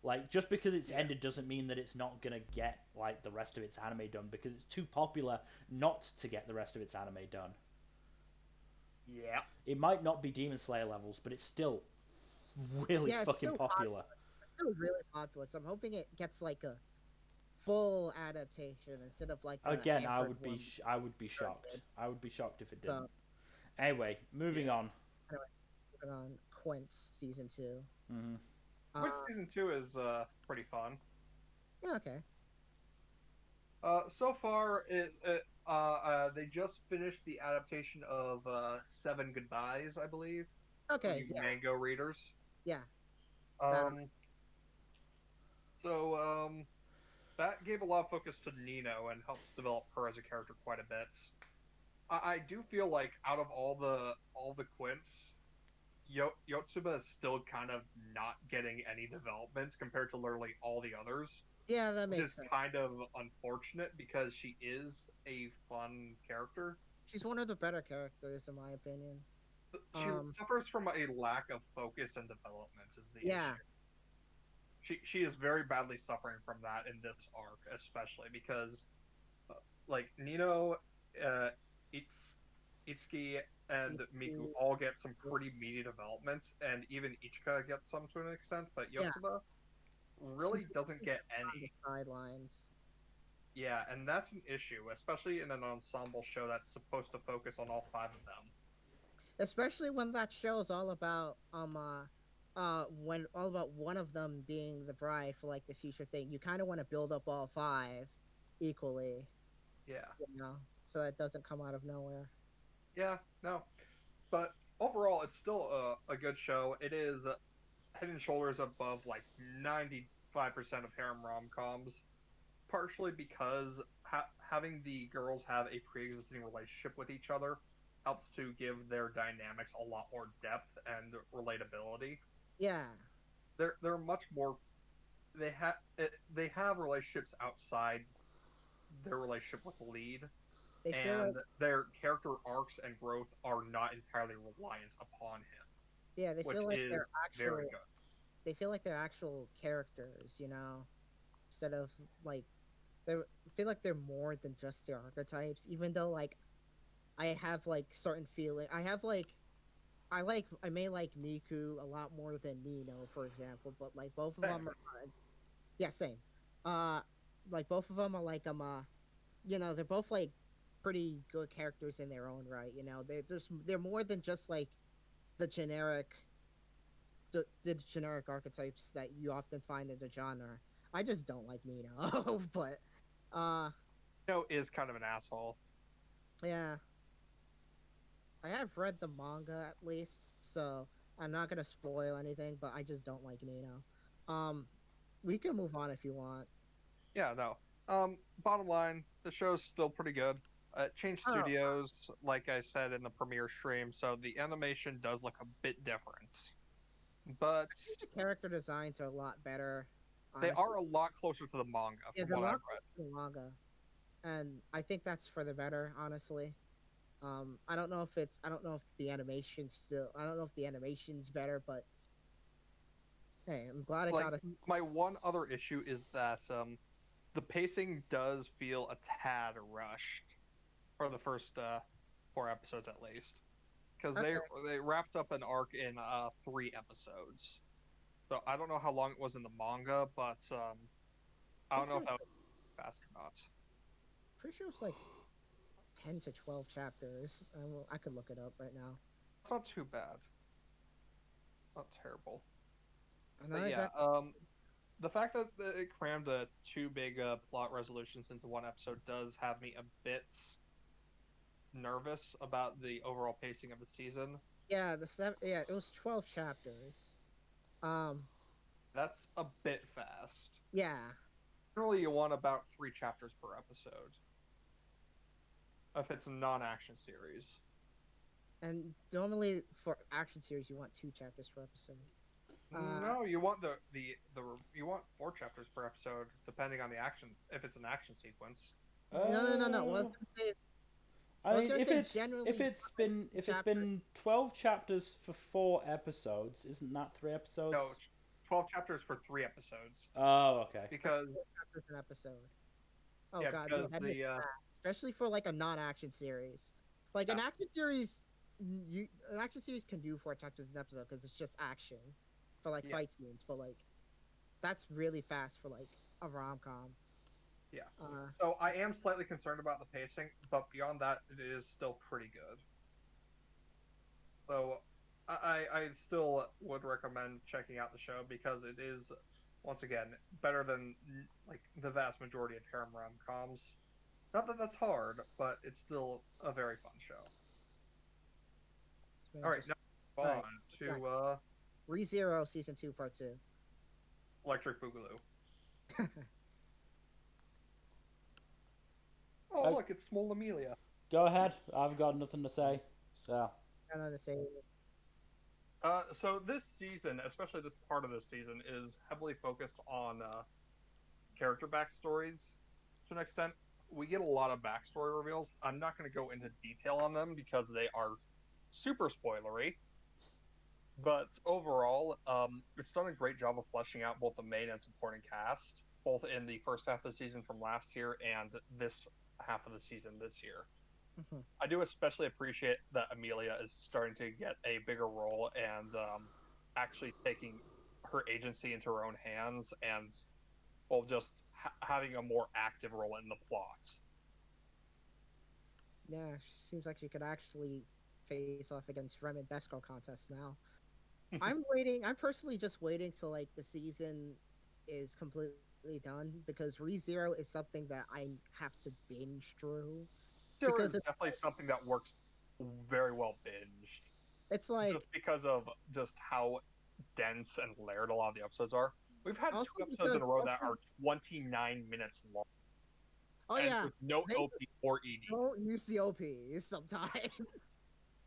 Like, just because it's ended doesn't mean that it's not gonna get like the rest of its anime done, because it's too popular not to get the rest of its anime done. Yeah. It might not be Demon Slayer levels, but it's still really fucking popular. It's still really popular, so I'm hoping it gets like a full adaptation instead of like. Again, I would be shocked. I would be shocked if it didn't. Anyway, moving on. Moving on, Quince season 2. Mm-hmm. Quince season 2 is pretty fun. Yeah. Okay. So far, they just finished the adaptation of Seven Goodbyes, I believe. Okay. For you Mango readers. Yeah. That gave a lot of focus to Nino and helped develop her as a character quite a bit. I do feel like out of all the Quince, Yotsuba is still kind of not getting any development compared to literally all the others. Yeah, that makes sense. Which is kind of unfortunate because she is a fun character. She's one of the better characters, in my opinion. She suffers from a lack of focus and development is the issue. She is very badly suffering from that in this arc, especially because, like, Nino, Itsuki, and Miku all get some pretty meaty development, and even Ichika gets some to an extent, but Yotsuba really doesn't get any. Sidelines. Yeah, and that's an issue, especially in an ensemble show that's supposed to focus on all 5 of them. Especially when that show is all about one of them being the bride for like the future thing. You kind of want to build up all 5 equally. Yeah. So it doesn't come out of nowhere. Yeah, no. But overall, it's still a good show. It is head and shoulders above like 95% of harem rom-coms, partially because having the girls have a pre-existing relationship with each other helps to give their dynamics a lot more depth and relatability. Yeah. They're much more. They have relationships outside their relationship with the lead. And their character arcs and growth are not entirely reliant upon him. Yeah, they feel like they're very good. They feel like they're actual characters, instead of like I feel like they're more than just their archetypes. Even though like I have like certain feeling, I may like Miku a lot more than Nino, for example. But like both of them are, same. Like like both of them are like they're both like pretty good characters in their own right. They're more than just like the generic the generic archetypes that you often find in the genre. I just don't like Nino, but Is kind of an asshole. yeah, I have read the manga at least, so I'm not gonna spoil anything. But I just don't like Nino. Um, we can move on if you want. Yeah, no. Bottom line, the show's still pretty good. It changed Oh. studios, like I said in the premiere stream, so the animation does look a bit different. But The character designs are a lot better. they Honestly. are a lot closer to the manga from what I've read. The manga, and I think that's for the better, honestly. I don't know if the I don't know if the animation's better, but hey, I'm glad I got a. My one other issue is that the pacing does feel a tad rushed for the first 4 episodes at least, because they wrapped up an arc in 3 episodes. So I don't know how long it was in the manga, but I don't know if that was fast or not. Pretty sure it's like 10 to 12 chapters. I could look it up right now. It's not too bad. Not terrible. But yeah, the fact that it crammed 2 big plot resolutions into 1 episode does have me a bit nervous about the overall pacing of the season. Yeah, it was 12 chapters. That's a bit fast. Yeah. Generally, you want about 3 chapters per episode. If it's a non-action series. And normally for action series, you want 2 chapters per episode. No, you want you want 4 chapters per episode, depending on the action. If it's an action sequence. No. Well, I mean, if it's been 12 chapters for 4 episodes, isn't that 3 episodes? No, 12 chapters for 3 episodes. Oh, okay. Because chapters an episode. Oh yeah, god, that makes sense. Especially for like a non-action series. Like an action series, an action series can do 4 chapters an episode because it's just action for like fight scenes, but like that's really fast for like a rom-com. Yeah. So I am slightly concerned about the pacing, but beyond that, it is still pretty good. So I still would recommend checking out the show because it is, once again, better than like the vast majority of harem rom-coms. Not that that's hard, but it's still a very fun show. All right, now on to ReZero Season 2 Part 2. Electric Boogaloo. Oh, look, it's Small Amelia. Go ahead. I've got nothing to say. So. So this season, especially this part of this season, is heavily focused on character backstories to an extent. We get a lot of backstory reveals. I'm not going to go into detail on them because they are super spoilery. But overall, it's done a great job of fleshing out both the main and supporting cast, both in the first half of the season from last year and this half of the season this year. Mm-hmm. I do especially appreciate that Amelia is starting to get a bigger role and actually taking her agency into her own hands and, well, just having a more active role in the plot. Yeah, seems like she could actually face off against Rem in Best Girl contest now. I'm personally just waiting till like the season is completely done because ReZero is something that I have to binge through. Because it's definitely something that works very well binged. It's like just because of just how dense and layered a lot of the episodes are. We've had 2 episodes in a row that are 29 minutes long. Oh yeah, with no OP or ED. Don't use the OPs sometimes.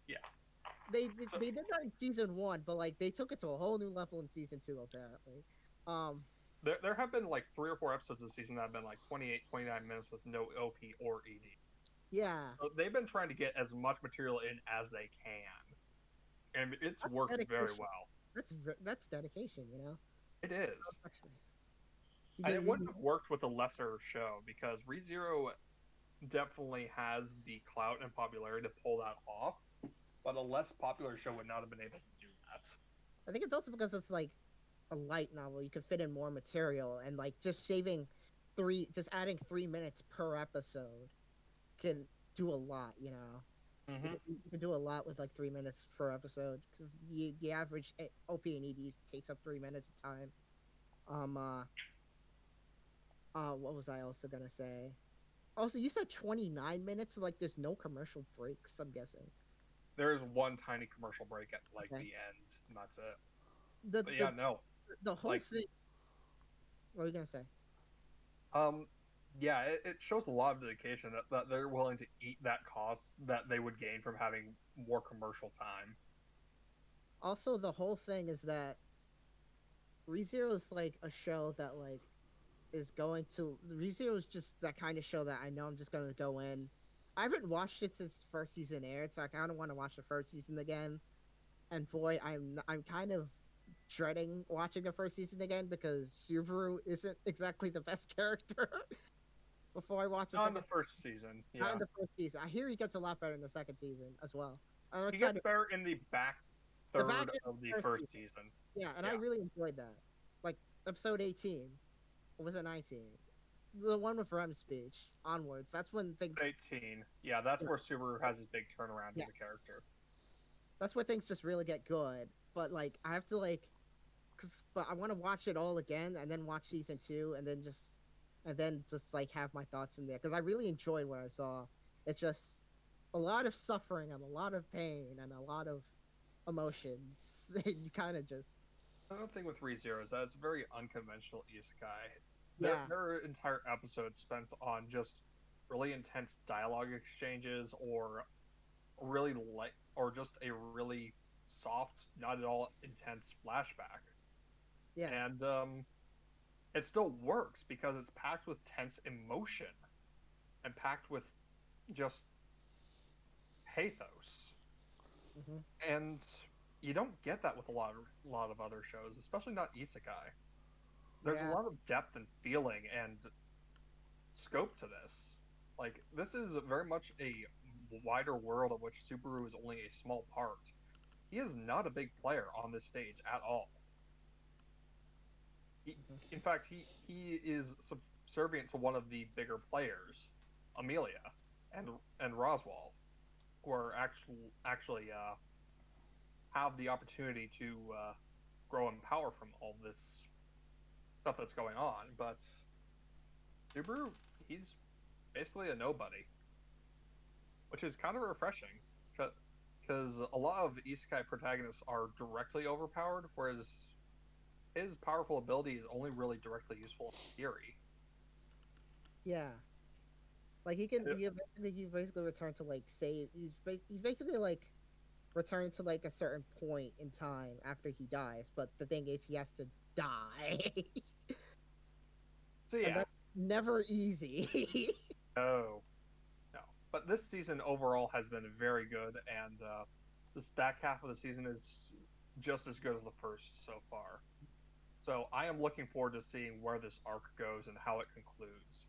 Yeah. They did that in season 1, but like they took it to a whole new level in season 2 apparently. There have been like 3 or 4 episodes this season that have been like 28, 29 minutes with no OP or ED. Yeah. So they've been trying to get as much material in as they can, and it's worked very well. That's dedication, you know. It is. And it wouldn't have worked with a lesser show because ReZero definitely has the clout and popularity to pull that off, but a less popular show would not have been able to do that. I think it's also because it's like a light novel. You can fit in more material, and like just saving adding 3 minutes per episode can do a lot, you know. Mm-hmm. You can do a lot with like 3 minutes per episode because the average OP and ED takes up 3 minutes of time. What was I also gonna say? Also, you said 29 minutes, so like there's no commercial breaks. I'm guessing. There is one tiny commercial break at like Okay. the end, and that's it. The But yeah, no. the whole like- thing. What are you gonna say? Yeah, it shows a lot of dedication that they're willing to eat that cost that they would gain from having more commercial time. Also, the whole thing is that ReZero is like a show that like is going to ReZero is just that kind of show that I know I'm just gonna go in. I haven't watched it since the first season aired, so I kind of want to watch the first season again. And boy, I'm kind of dreading watching the first season again because Subaru isn't exactly the best character. Before I watch the Not in second, the first season. not Yeah, in the first season. I hear he gets a lot better in the second season as well. I'm he excited. gets better in the back The third back end of the first first season. Yeah, and I Yeah. really enjoyed that. Like episode 18, or was it 19? The one with Rem's speech onwards. That's when things. 18. Yeah, that's where Subaru has his big turnaround Yeah. as a character. That's where things just really get good. But like, I have to like, but I want to watch it all again and then watch season 2 and then just like have my thoughts in there because I really enjoyed what I saw. It's just a lot of suffering and a lot of pain and a lot of emotions. You kind of just. Another thing with ReZero is that it's a very unconventional isekai. Yeah. There are entire episodes spent on just really intense dialogue exchanges or really light or just a really soft, not at all intense flashback. Yeah. And it still works because it's packed with tense emotion and packed with just pathos. Mm-hmm. And you don't get that with a lot of other shows, especially not isekai. There's a lot of depth and feeling and scope to this. Like, this is very much a wider world of which Subaru is only a small part. He is not a big player on this stage at all. In fact, he is subservient to one of the bigger players, Amelia, and Roswell, who are actually have the opportunity to grow in power from all this stuff that's going on. But Subaru, he's basically a nobody, which is kind of refreshing, because a lot of isekai protagonists are directly overpowered, whereas his powerful ability is only really directly useful in theory. Yeah, like he basically returned to like save. He's basically like returned to like a certain point in time after he dies. But the thing is, he has to die. So yeah, and that's never easy. no. But this season overall has been very good, and this back half of the season is just as good as the first so far. So I am looking forward to seeing where this arc goes and how it concludes.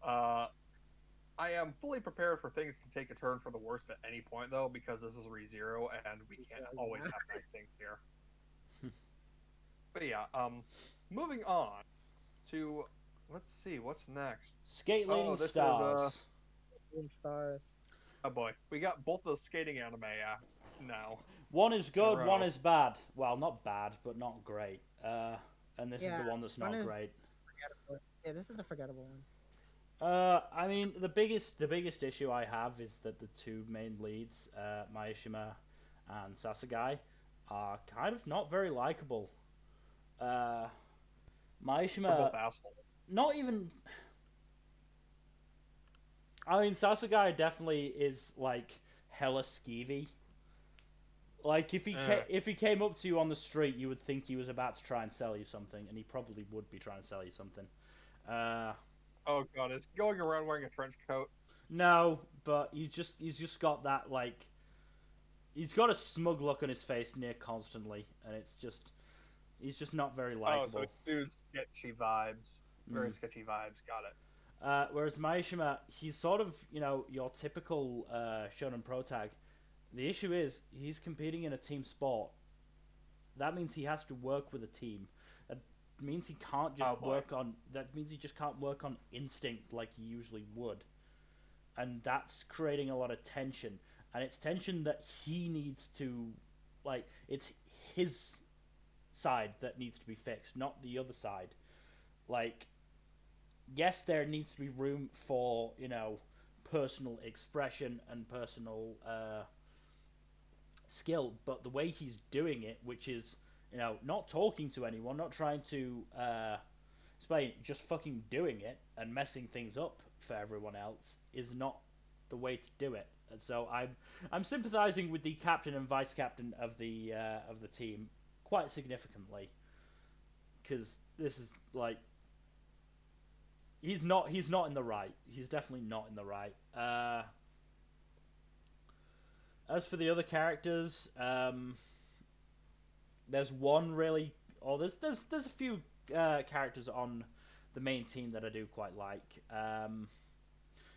I am fully prepared for things to take a turn for the worst at any point, though, because this is ReZero, and we can't always have nice things here. But yeah, moving on to, let's see, what's next? Skate Leading this is, Stars. Stars. Oh boy, we got both the skating anime now. One is good, Right. one is bad. Well, not bad, but not great. And this is the one that's not one is great. Forgettable. Yeah, this is the forgettable one. I mean, the biggest issue I have is that the two main leads, Maishima and Sasagai, are kind of not very likable. They're Maishima, both assholes. not even. I mean, Sasagai definitely is like hella skeevy. Like if he came up to you on the street, you would think he was about to try and sell you something, and he probably would be trying to sell you something. Oh god, is he going around wearing a trench coat? No, but he's just got that like, he's got a smug look on his face near constantly, and he's just not very likable. Oh, so dude's sketchy vibes. Very sketchy vibes. Got it. Whereas Maishima, he's sort of, your typical shonen pro tag. The issue is he's competing in a team sport. That means he has to work with a team. means he can't just work on. That means he just can't work on instinct like he usually would, and that's creating a lot of tension. And it's tension that he needs to, like, it's his side that needs to be fixed, not the other side. Like, yes, there needs to be room for, personal expression and personal skill, but the way he's doing it, which is, not talking to anyone, not trying to explain, just fucking doing it and messing things up for everyone else, is not the way to do it. And so I'm sympathizing with the captain and vice captain of the team quite significantly, because this is like, he's not in the right. He's definitely not in the right. As for the other characters, there's one really, there's a few characters on the main team that I do quite like.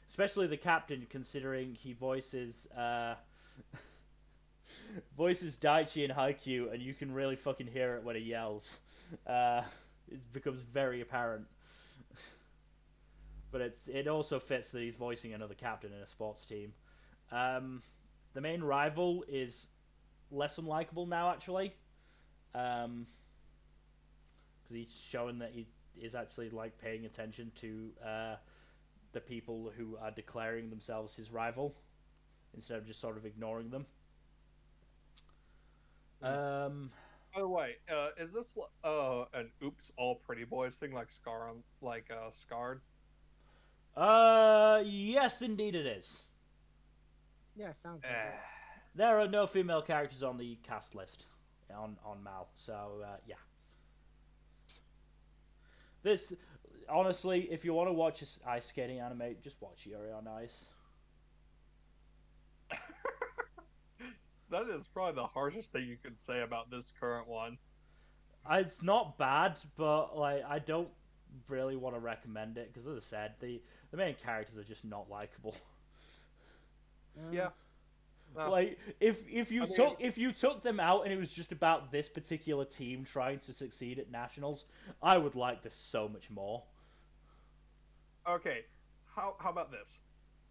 Especially the captain, considering he voices Daichi in Haikyuu, and you can really fucking hear it when he yells. It becomes very apparent. But it also fits that he's voicing another captain in a sports team. The main rival is less unlikable now, actually. Because he's showing that he is actually, like, paying attention to the people who are declaring themselves his rival, instead of just sort of ignoring them. By the way, is this an "Oops, all pretty boys" thing, like Scarred? Yes, indeed it is. Yeah, sounds like it. There are no female characters on the cast list on Mal, so yeah. This, honestly, if you want to watch an ice skating anime, just watch Yuri on Ice. That is probably the harshest thing you could say about this current one. It's not bad, but like, I don't really want to recommend it, because as I said, the main characters are just not likable. Yeah. No. Like, if you took them out and it was just about this particular team trying to succeed at nationals, I would like this so much more. Okay, how about this?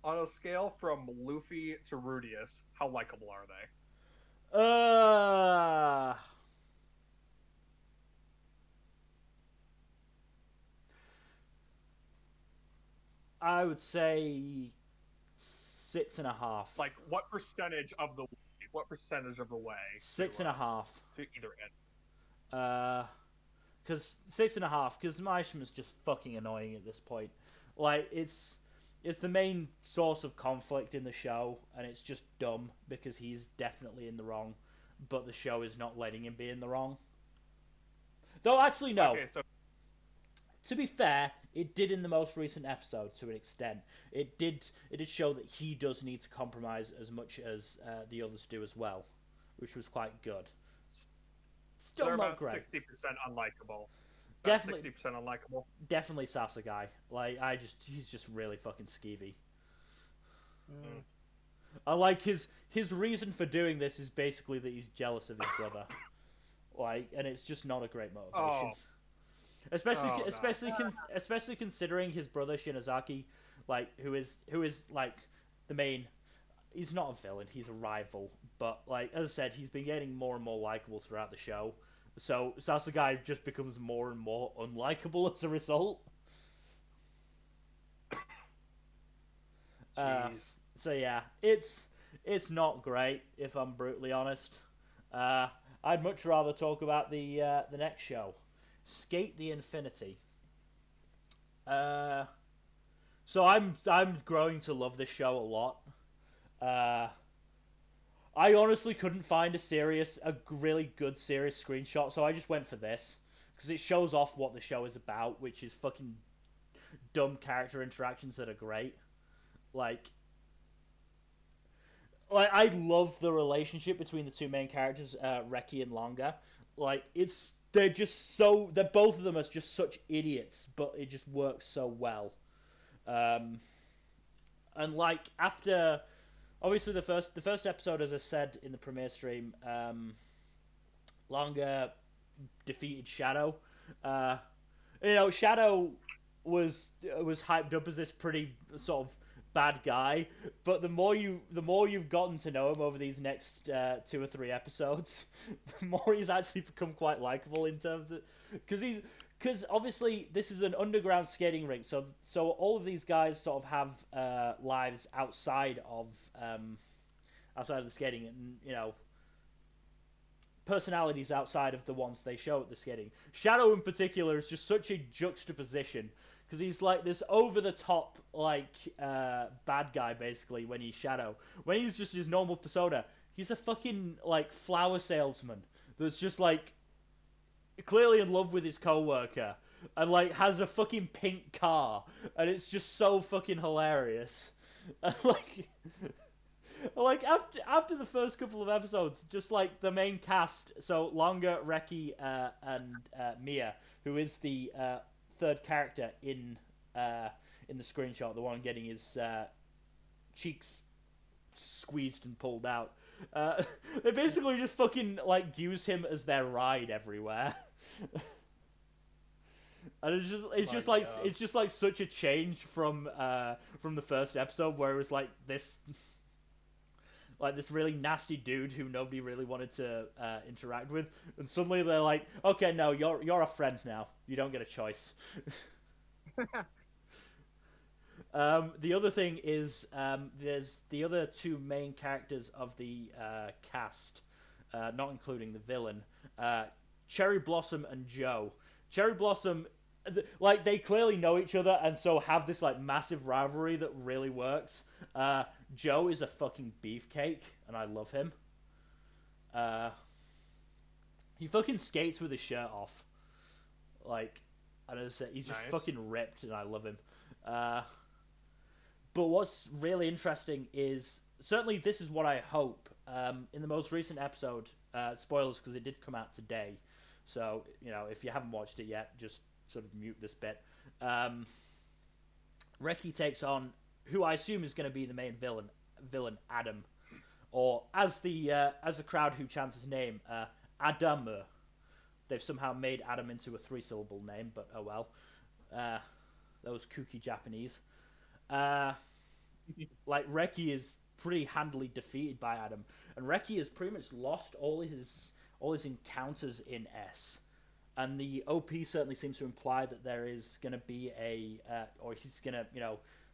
On a scale from Luffy to Rudius, how likable are they? I would say 6.5. Like, what percentage of the way? 6.5. To either end. Because 6.5. Because Maishama's just fucking annoying at this point. Like, it's the main source of conflict in the show, and it's just dumb because he's definitely in the wrong, but the show is not letting him be in the wrong. Though, actually, no. Okay, so to be fair, it did in the most recent episode to an extent. It did show that he does need to compromise as much as the others do as well, which was quite good. Still they're not about great. 60% unlikable. Definitely 60% unlikable. Definitely Sasagai. Like, he's just really fucking skeevy. I like his reason for doing this is basically that he's jealous of his brother. Like, and it's just not a great motivation. Especially considering his brother Shinozaki, like, who is like the main. He's not a villain; he's a rival. But like, as I said, he's been getting more and more likable throughout the show. So Sasagai just becomes more and more unlikable as a result. So yeah, it's not great, if I'm brutally honest. I'd much rather talk about the next show, Skate the Infinity. So I'm growing to love this show a lot. I honestly couldn't find a really good serious screenshot, so I just went for this because it shows off what the show is about, which is fucking dumb character interactions that are great. Like I love the relationship between the two main characters, Reki and Longa. Like, they're both of them are just such idiots, but it just works so well. And like, after, obviously the first episode, as I said in the premiere stream, Longa defeated Shadow, Shadow was hyped up as this pretty sort of bad guy, but the more you've gotten to know him over these next 2 or 3 episodes, the more he's actually become quite likable in terms of because obviously this is an underground skating rink, so all of these guys sort of have lives outside of the skating, and personalities outside of the ones they show at the skating. Shadow in particular is just such a juxtaposition because he's like this over the top bad guy basically when he's Shadow. When he's just his normal persona, he's a fucking flower salesman that's just clearly in love with his coworker and has a fucking pink car, and it's just so fucking hilarious. And after the first couple of episodes, just the main cast, so Longa, Reki, and Mia, who is the third character in the screenshot, the one getting his cheeks squeezed and pulled out. They basically just fucking use him as their ride everywhere. And it's just such a change from the first episode where it was this really nasty dude who nobody really wanted to interact with, and suddenly they're like, okay, no, you're a friend now. You don't get a choice. The other thing is there's the other 2 main characters of the cast, not including the villain, Cherry Blossom and Joe. Cherry Blossom, they clearly know each other and so have this massive rivalry that really works. Joe is a fucking beefcake, and I love him. He fucking skates with his shirt off. I don't know, he's just fucking ripped, and I love him. But what's really interesting is, certainly this is what I hope, in the most recent episode, spoilers because it did come out today, so, if you haven't watched it yet, just sort of mute this bit. Reki takes on who I assume is going to be the main villain Adam, or as the crowd who chants his name, Adam. They've somehow made Adam into a 3-syllable name, but oh well. Those kooky Japanese. Reki is pretty handily defeated by Adam, and Reki has pretty much lost all his encounters in S. And the OP certainly seems to imply that there is going to be or he's going to,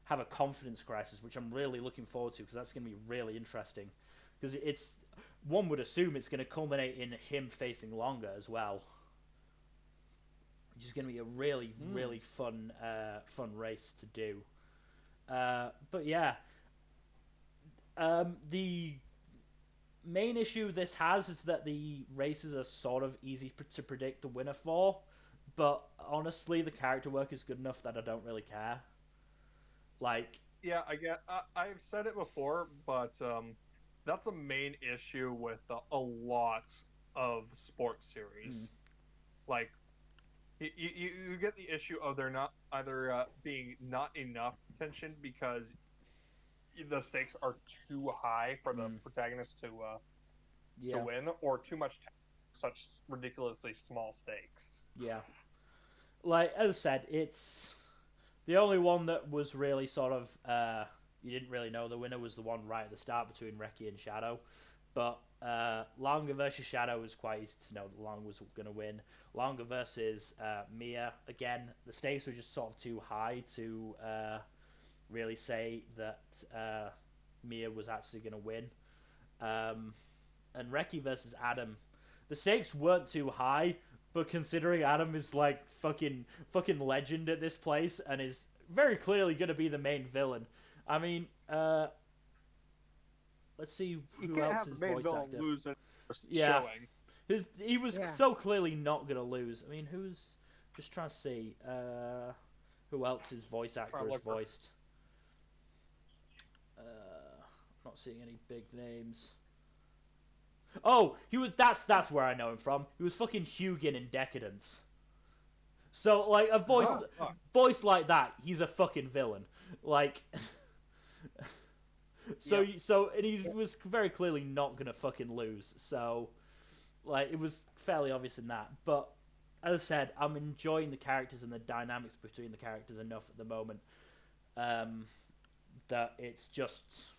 have a confidence crisis, which I'm really looking forward to, because that's going to be really interesting. Because one would assume it's going to culminate in him facing Longa as well, which is going to be a really, really fun race to do. But yeah, the main issue this has is that the races are sort of easy to predict the winner for, but honestly, the character work is good enough that I don't really care. Yeah, I've said it before, but that's a main issue with a lot of sports series. You get the issue of there not either being not enough tension because the stakes are too high for the protagonist to win, or too much such ridiculously small stakes. Yeah. As I said, it's the only one that was really sort of you didn't really know the winner was the one right at the start between Reki and Shadow. But Longa versus Shadow was quite easy to know that Longa was going to win. Longa versus Mia, again, the stakes were just sort of too high to really say that Mia was actually going to win. And Reki versus Adam, the stakes weren't too high, but considering Adam is fucking legend at this place and is very clearly going to be the main villain. I mean, let's see who else is voice actor. Yeah, he was so clearly not going to lose. I mean, who's just trying to see who else his voice actor has voiced. Not seeing any big names. Oh, he was. That's where I know him from. He was fucking Hugin in Decadence. So a voice like that, he's a fucking villain. And he was very clearly not gonna fucking lose. So, it was fairly obvious in that. But as I said, I'm enjoying the characters and the dynamics between the characters enough at the moment that it's just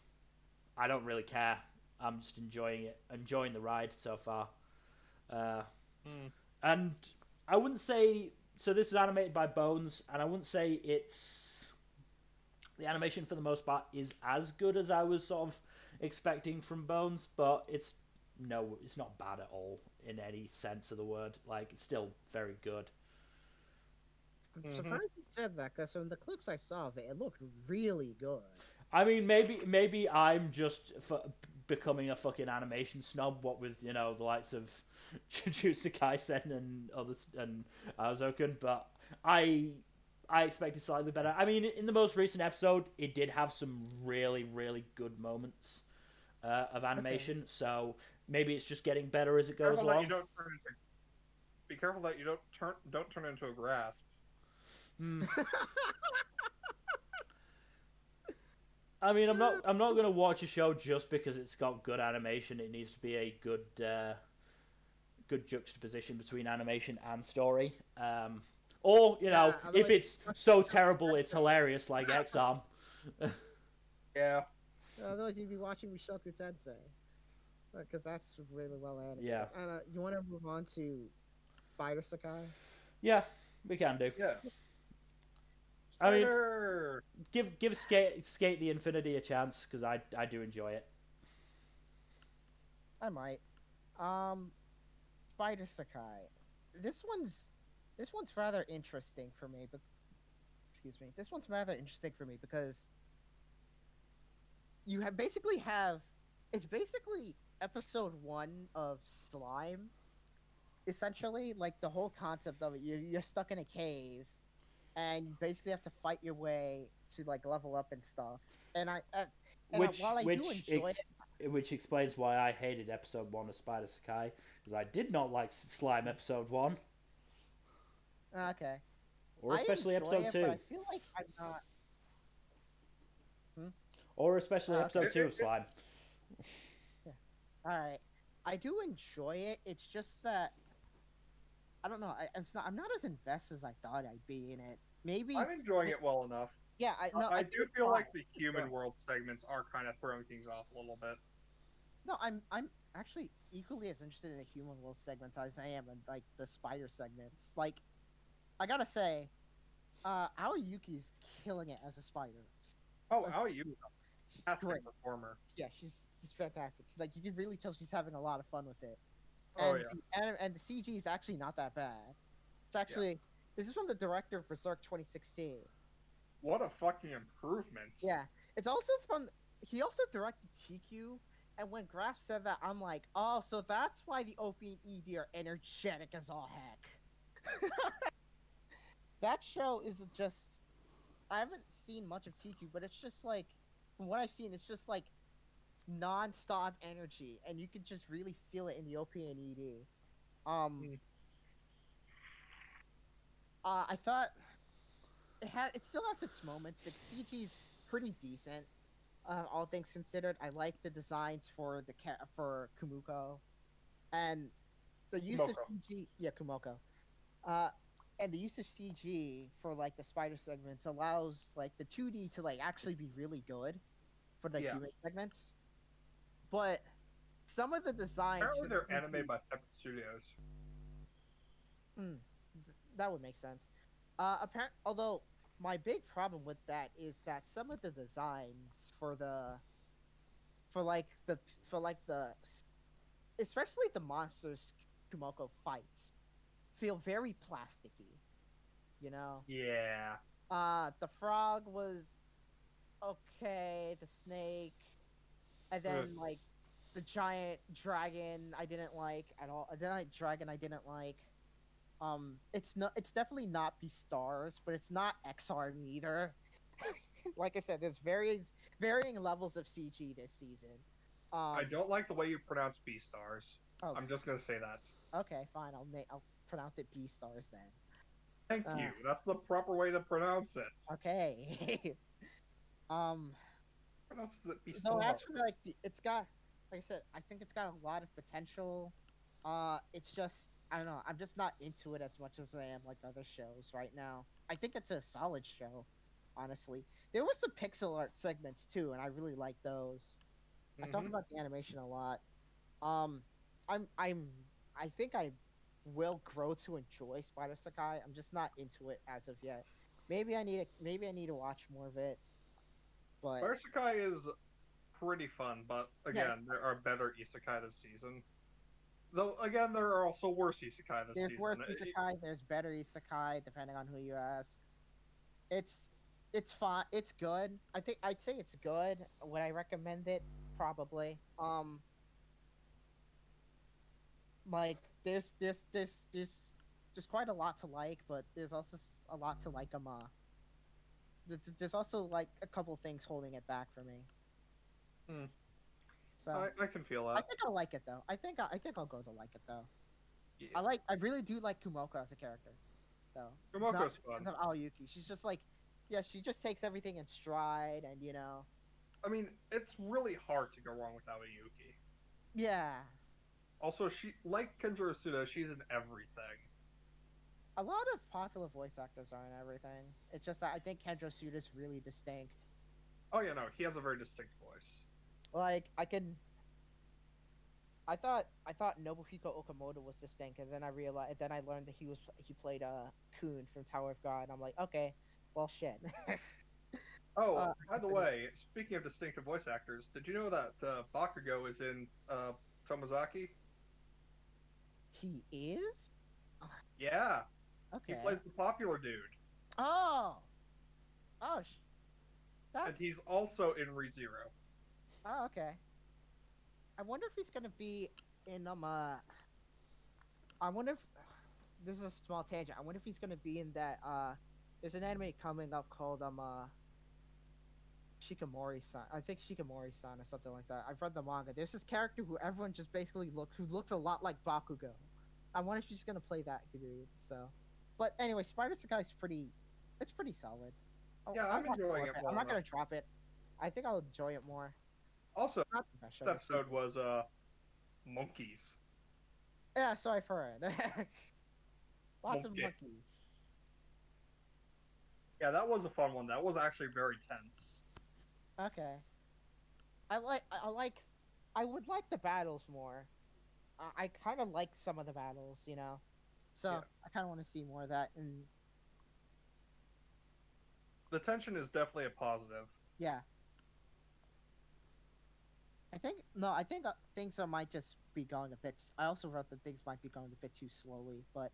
I don't really care. I'm just enjoying it, enjoying the ride so far. And I wouldn't say so. This is animated by Bones, and I wouldn't say it's the animation for the most part is as good as I was sort of expecting from Bones, but it's not bad at all in any sense of the word. Like it's still very good. I'm surprised you said that because from the clips I saw of it, it looked really good. I mean, maybe I'm just becoming a fucking animation snob. What with the likes of Jujutsu Kaisen and others and Aozoken, but I expected slightly better. I mean, in the most recent episode, it did have some really really good moments of animation. Okay. So maybe it's just getting better as it goes along. Be careful that you don't turn into a grasp. I mean, I'm not gonna watch a show just because it's got good animation. It needs to be a good juxtaposition between animation and story. Or if it's so terrible it's hilarious, like X-Arm. Yeah. Otherwise, you'd be watching Mushoku Tensei, because that's really well animated. Yeah. And you want to move on to Spider Sakai? Yeah, we can do. Yeah. Spider! I mean, give Skate the Infinity a chance because I do enjoy it. I might. Spider Sakai. This one's rather interesting for me, but excuse me. This one's rather interesting for me because you it's basically episode 1 of Slime. Essentially, like the whole concept of it, you're stuck in a cave, and you basically have to fight your way to like level up and stuff. And which explains why I hated episode 1 of Spider Sakai, because I did not like Slime episode 1. Okay. Or especially episode 2. But I feel like I'm not. Or especially episode 2 of Slime. Yeah. Alright. I do enjoy it. It's just that I don't know. I'm not as invested as I thought I'd be in it. Maybe I'm enjoying it well enough. Yeah, I do feel like the human world segments are kind of throwing things off a little bit. No, I'm actually equally as interested in the human world segments as I am in like the spider segments. Like, I gotta say, Aoyuki's killing it as a spider. Oh, Aoyuki's a fantastic performer. Yeah, she's fantastic. Like, you can really tell she's having a lot of fun with it. And the CG is actually not that bad. It's actually this is from the director of Berserk 2016. What a fucking improvement! Yeah, it's also he also directed TQ, and when Graf said that, I'm like, oh, so that's why the OP and ED are energetic as all heck. That show is just I haven't seen much of TQ, but it's just like from what I've seen, it's just like non-stop energy, and you can just really feel it in the OP and ED. I thought it still has its moments. The CG's pretty decent, all things considered. I like the designs for for Kumiko, and the use of CG. Yeah, Kumiko. And the use of CG for like the spider segments allows like the 2D to like actually be really good for the human segments. But some of the designs. Apparently, they're animated by separate studios. That would make sense. Although my big problem with that is that some of the designs especially the monsters Kumiko fights feel very plasticky. You know? Yeah. The frog was okay. The snake, and then like the giant dragon I didn't like at all. The giant dragon I didn't like. It's definitely not Beastars, but it's not X-Arm either. Like I said, there's varying levels of CG this season. I don't like the way you pronounce Beastars. Oh, I'm just gonna say that. Okay, fine. I'll pronounce it Beastars then. Thank you. That's the proper way to pronounce it. Okay. Pronounces it Beastars. So as for it's got, like I said, I think it's got a lot of potential. It's just I don't know. I'm just not into it as much as I am like other shows right now. I think it's a solid show, honestly. There were some pixel art segments too, and I really like those. I talk Hmm. about the animation a lot. Um, I'm I think I will grow to enjoy Spider Sakai. I'm just not into it as of yet. Maybe I need to watch more of it. But Berserkai is pretty fun, but yeah, again, there are better isekai this season. Though again, there are also worse isekai this there's season. worse isekai, there's better isekai, depending on who you ask. It's it's fine. It's good. I think I'd say it's good. Would I recommend it? Probably. Like there's quite a lot to like, but there's also a lot to like. There's also like a couple things holding it back for me. Hmm. So I can feel I that. think I'll like it though. I think I'll go to like it though. Yeah. I really do like Kumoko as a character though. Not Kumoko's because fun. of Aoyuki. She's just like, yeah, she just takes everything in stride, and I mean, it's really hard to go wrong with Aoyuki. yeah. Also, she like Kenjiro Tsuda, she's in everything. A lot of popular voice actors are in everything. It's just that I think Kendra Suda's really distinct. Oh yeah, no, he has a very distinct voice. Like I thought Nobuhiko Okamoto was distinct, and then I learned that he played Kun from Tower of God. And I'm like, okay, well shit. Oh, uh, by the way, speaking of distinctive voice actors, did you know that Bakugo is in Tomozaki? he is Yeah, he okay. plays the popular dude, Oh, oh, and that's he's also in ReZero. oh okay. I wonder if he's gonna be in I wonder if this is a small tangent. I wonder if he's gonna be in that. There's an anime coming up called Shikamori-san. I think Shikamori-san or something like that. I've read the manga. There's this character who everyone just basically who looks a lot like Bakugo. I wonder if she's gonna play that dude. So, but anyway, Spider Sakai is it's pretty solid. Yeah, I'll I'm watch more enjoying of it it. well I'm not enough. gonna drop it. I think I'll enjoy it more. Also, Not the best show this this episode season. was monkeys. Yeah, so I've heard. Lots of Monkey. monkeys. Yeah, that was a fun one. That was actually very tense. Okay. I would like the battles more. I kind of like some of the battles, So Yeah. I kind of want to see more of that. And The tension is definitely a positive. yeah, I think things might just be going a bit. I also wrote that things might be going a bit too slowly, but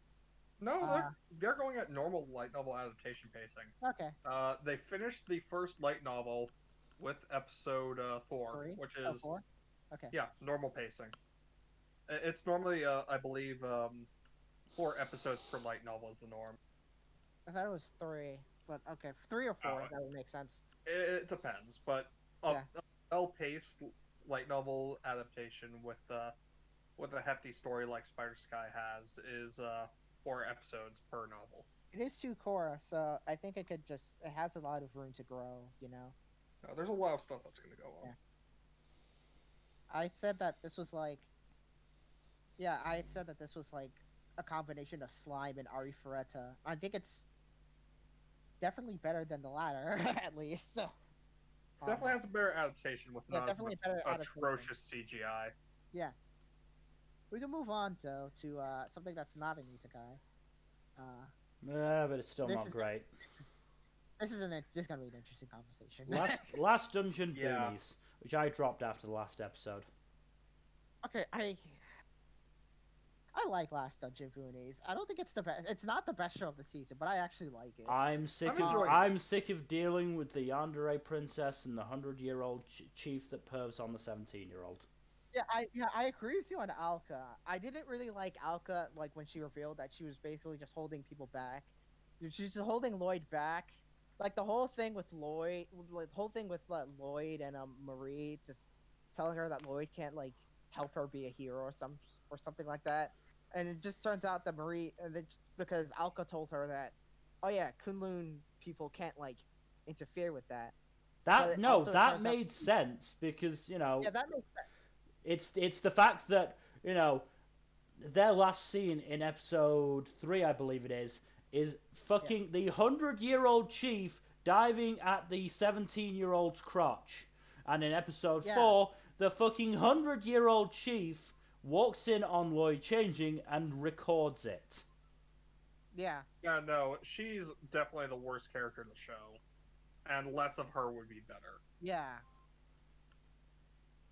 No, uh, they're going at normal light novel adaptation pacing. okay. They finished the first light novel with episode 4, Three, which oh, is four. Okay. yeah, normal pacing. It's normally I believe 4 episodes per light novel is the norm. I thought it was three, but okay, 3 or 4. Oh. That would make sense. It depends, but Yeah. a well-paced light novel adaptation with a hefty story like Spider Sky has is 4 episodes per novel. It is 2 core, so I think it has a lot of room to grow. No, there's a lot of stuff that's going to go on. Yeah. I said that this was like, yeah, I had said that this was like a combination of Slime and Arifureta. I think it's definitely better than the latter, at least. Definitely has a better adaptation with Yeah, not as definitely much better adaptation. atrocious CGI. Yeah. We can move on though to something that's not an isekai. But it's still This not is- great. This is this is gonna be an interesting conversation. Last Dungeon Yeah. Boonies, which I dropped after the last episode. Okay, I like Last Dungeon Boonies. I don't think it's the best. It's not the best show of the season, but I actually like it. I'm sick enjoying of it. I'm sick of dealing with the Yandere princess and the 100-year-old chief that pervs on the 17-year-old. Yeah, I agree with you on Alka. I didn't really like Alka like when she revealed that she was basically just holding people back. She's just holding Lloyd back. Like the whole thing with Lloyd, Lloyd and Marie, just telling her that Lloyd can't like help her be a hero or something like that. And it just turns out that because Alka told her that, oh yeah, Kunlun people can't like interfere with that. But it also That turns out- made sense because Yeah, that makes sense. it's the fact that their last scene in episode 3, I believe it is fucking the 100-year-old chief diving at the 17-year-old's crotch. And in episode 4, the fucking 100-year-old chief walks in on Lloyd changing and records it. Yeah. Yeah, no, she's definitely the worst character in the show. And less of her would be better. Yeah.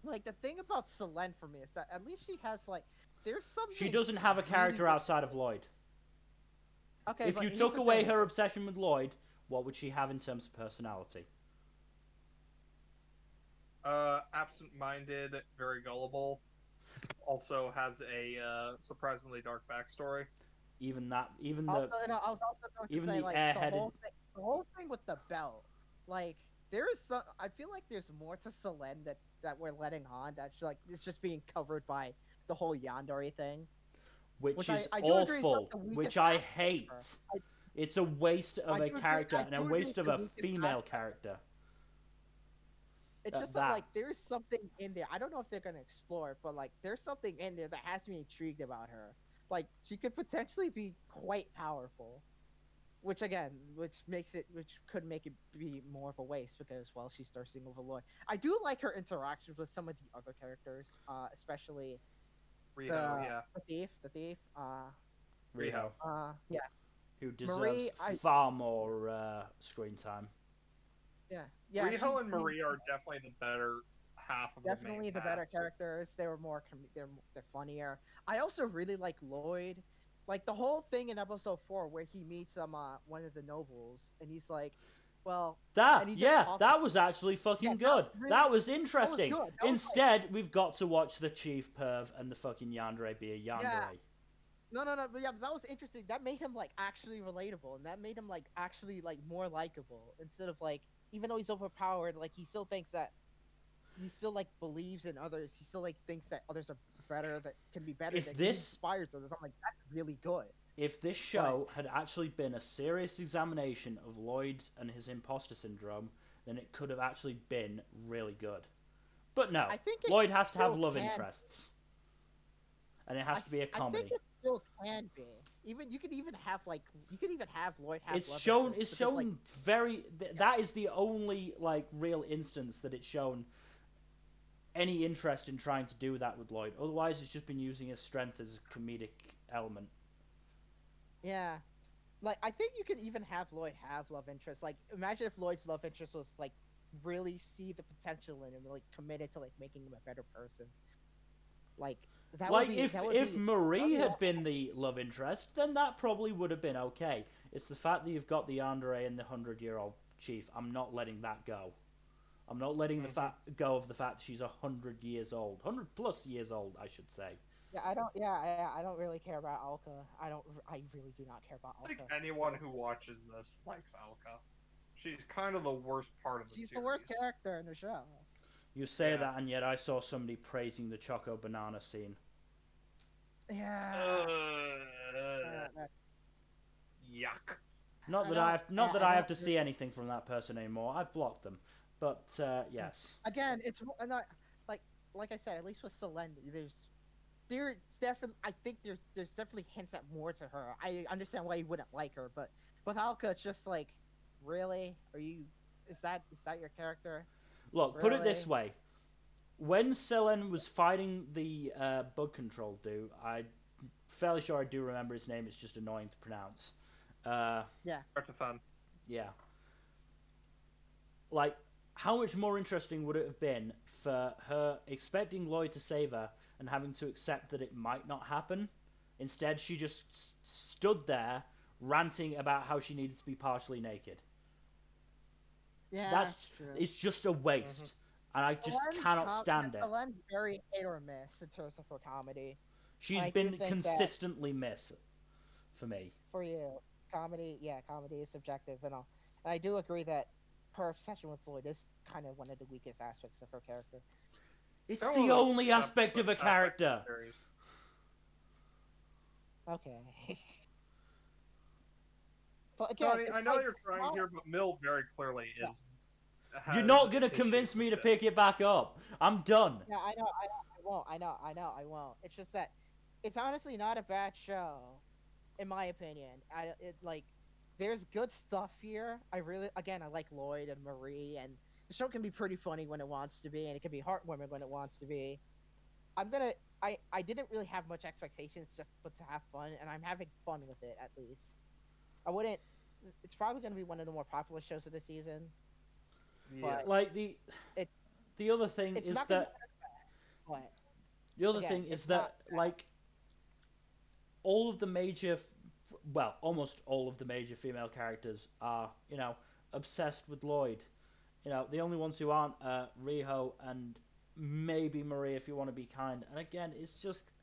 Like, the thing about Selene for me is that at least she has, like, there's something... She doesn't have a character outside of Lloyd. Okay, if you took away her obsession with Lloyd, what would she have in terms of personality? Absent-minded, very gullible. Also has a surprisingly dark backstory. Even the airheaded... The whole thing with the belt, like, there is some... I feel like there's more to Selene that we're letting on, that's like, it's just being covered by the whole Yandere thing. Which is awful, which I hate. It's a waste of a character and a waste of a female character. It's just that, like, there's something in there. I don't know if they're going to explore it, but, like, there's something in there that has me intrigued about her. Like, she could potentially be quite powerful. Which could make it be more of a waste because, well, she's thirsting over Lloyd. I do like her interactions with some of the other characters, especially Riho, the thief, Riho. Yeah. Who deserves far more screen time. Yeah. Riho and Marie are definitely the better half of definitely the better characters. They were more they're funnier. I also really like Lloyd. Like the whole thing in episode 4 where he meets one of the nobles and he's like, well, that was actually fucking good. That was interesting. That was good. Instead, we've got to watch the chief perv and the fucking Yandere be a Yandere. Yeah. No, but yeah, but that was interesting. That made him like actually relatable, and that made him like actually like more likable instead of like, even though he's overpowered, like he still thinks that he still like believes in others. He still like thinks that others are better, that can be better. He inspires others. I'm like, that's really good. If this show had actually been a serious examination of Lloyd and his imposter syndrome, then it could have actually been really good. But no, Lloyd has to have love interests, and it has to be a comedy. I think it still can be. You could even have Lloyd have. It's shown. It's shown like, very. That is the only like real instance that it's shown any interest in trying to do that with Lloyd. Otherwise, it's just been using his strength as a comedic element. Yeah, like I think you could even have Lloyd have love interest. Like, imagine if Lloyd's love interest was like really see the potential in him, like committed to like making him a better person. Like that. Like if Marie had been the love interest, then that probably would have been okay. It's the fact that you've got the Yandere and the 100-year-old chief. I'm not letting that go. I'm not letting go of the fact that she's 100 years old, 100+ years old, I should say. Yeah, I don't really care about Alka. I really do not care about Alka. I think anyone who watches this likes Alka. She's kind of the worst part of the series. She's the worst character in the show. You say that, and yet I saw somebody praising the Choco Banana scene. Yeah. That's... Yuck. Not that I have to see anything from that person anymore. I've blocked them. But yes. Again, it's not like I said. At least with Selene, there's definitely. I think there's definitely hints at more to her. I understand why you wouldn't like her, but with Alka, it's just like, really? Is that your character? Look, put it this way. When Selene was fighting the bug control dude, I'm fairly sure I do remember his name. It's just annoying to pronounce. Yeah. Artifan. Yeah. Like, how much more interesting would it have been for her expecting Lloyd to save her and having to accept that it might not happen? Instead, she just stood there ranting about how she needed to be partially naked. Yeah, that's true. It's just a waste, and I just cannot stand it. Selene's very hit or miss in terms of her comedy. She's been consistently miss for me. For you, comedy is subjective and all. And I do agree that her obsession with Lloyd is kind of one of the weakest aspects of her character. It's the only aspect of a character. Okay. But again, Tony, I know you're trying here, but Mill very clearly is. You're not going to convince me to pick it back up. I'm done. Yeah, I know. I won't. It's just that it's honestly not a bad show, in my opinion. There's good stuff here. I like Lloyd and Marie, and the show can be pretty funny when it wants to be, and it can be heartwarming when it wants to be. I didn't really have much expectations, just but to have fun, and I'm having fun with it at least. I wouldn't. It's probably gonna be one of the more popular shows of the season. Yeah. But Like the it the other thing it's is not gonna that be but the other again, thing is it's not that like all of the major, well, almost all of the major female characters are, obsessed with Lloyd. The only ones who aren't are Riho and maybe Marie, if you want to be kind. And again, it's just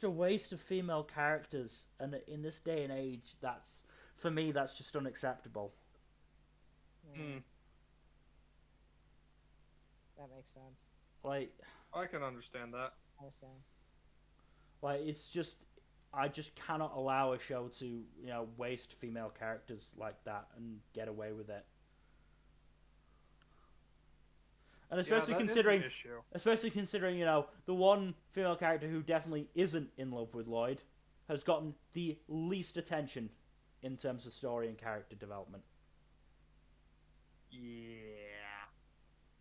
a waste of female characters. And in this day and age, for me, that's just unacceptable. Mm, that makes sense. Like, I can understand that. I understand. it's just. I just cannot allow a show to, waste female characters like that and get away with it. And especially Yeah, that is considering, an issue. the one female character who definitely isn't in love with Lloyd has gotten the least attention in terms of story and character development. Yeah.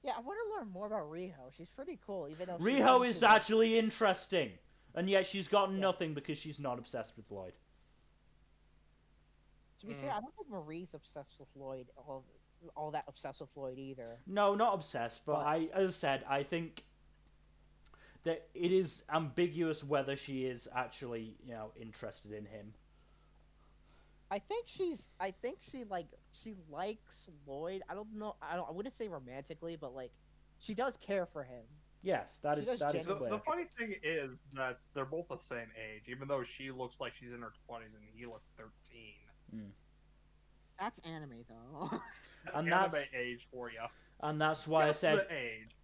Yeah, I want to learn more about Riho. She's pretty cool, even though Riho is actually interesting, and yet she's gotten nothing because she's not obsessed with Lloyd. To be fair, I don't think Marie's obsessed with Lloyd, all that obsessed with Lloyd either. No, not obsessed, but as I said, I think that it is ambiguous whether she is actually, interested in him. I think she likes Lloyd. I don't know. I wouldn't say romantically, but like she does care for him. Yes, that is clear. The funny thing is that they're both the same age, even though she looks like she's in her 20s and he looks 13. That's anime, though. And anime age for you. And that's why I said. The age.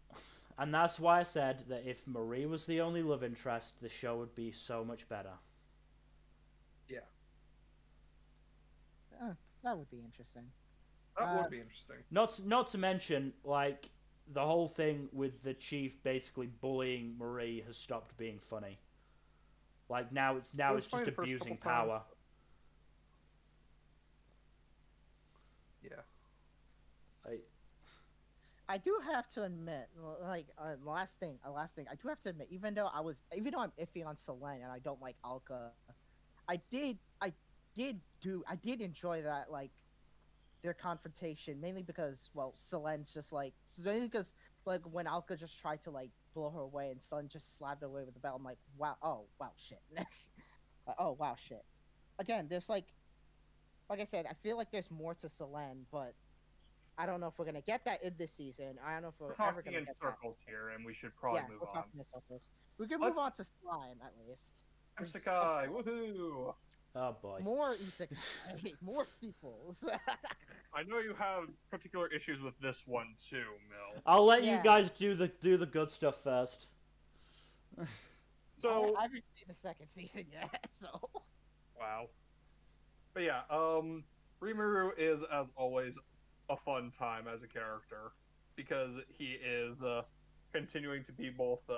And that's why I said that if Marie was the only love interest, the show would be so much better. Yeah. That would be interesting. That would be interesting. Not to mention, like, the whole thing with the chief basically bullying Marie has stopped being funny. Like now it's just abusing power. Yeah. I do have to admit, like, last thing, I do have to admit, even though I'm iffy on Selene and I don't like Alka, I did enjoy that, like, their confrontation, mainly because, well, Selene's just like, mainly because, like, when Alka just tried to, like, blow her away and Selene just slapped her away with the belt, I'm like, wow, shit. Oh, wow, shit. Again, there's, like I said, I feel like there's more to Selene, but I don't know if we're gonna get that in this season. I don't know if we're ever gonna get that. We're talking in circles here, and we should probably move on. Talking in circles. We can move on to Slime at least. Isekai, woohoo! Oh boy. More isekai, more sequels. I know you have particular issues with this one too, Mill. I'll let you guys do the good stuff first. So I haven't seen the second season yet, so. Wow. But yeah, Rimuru is, as always, a fun time as a character because he is continuing to be both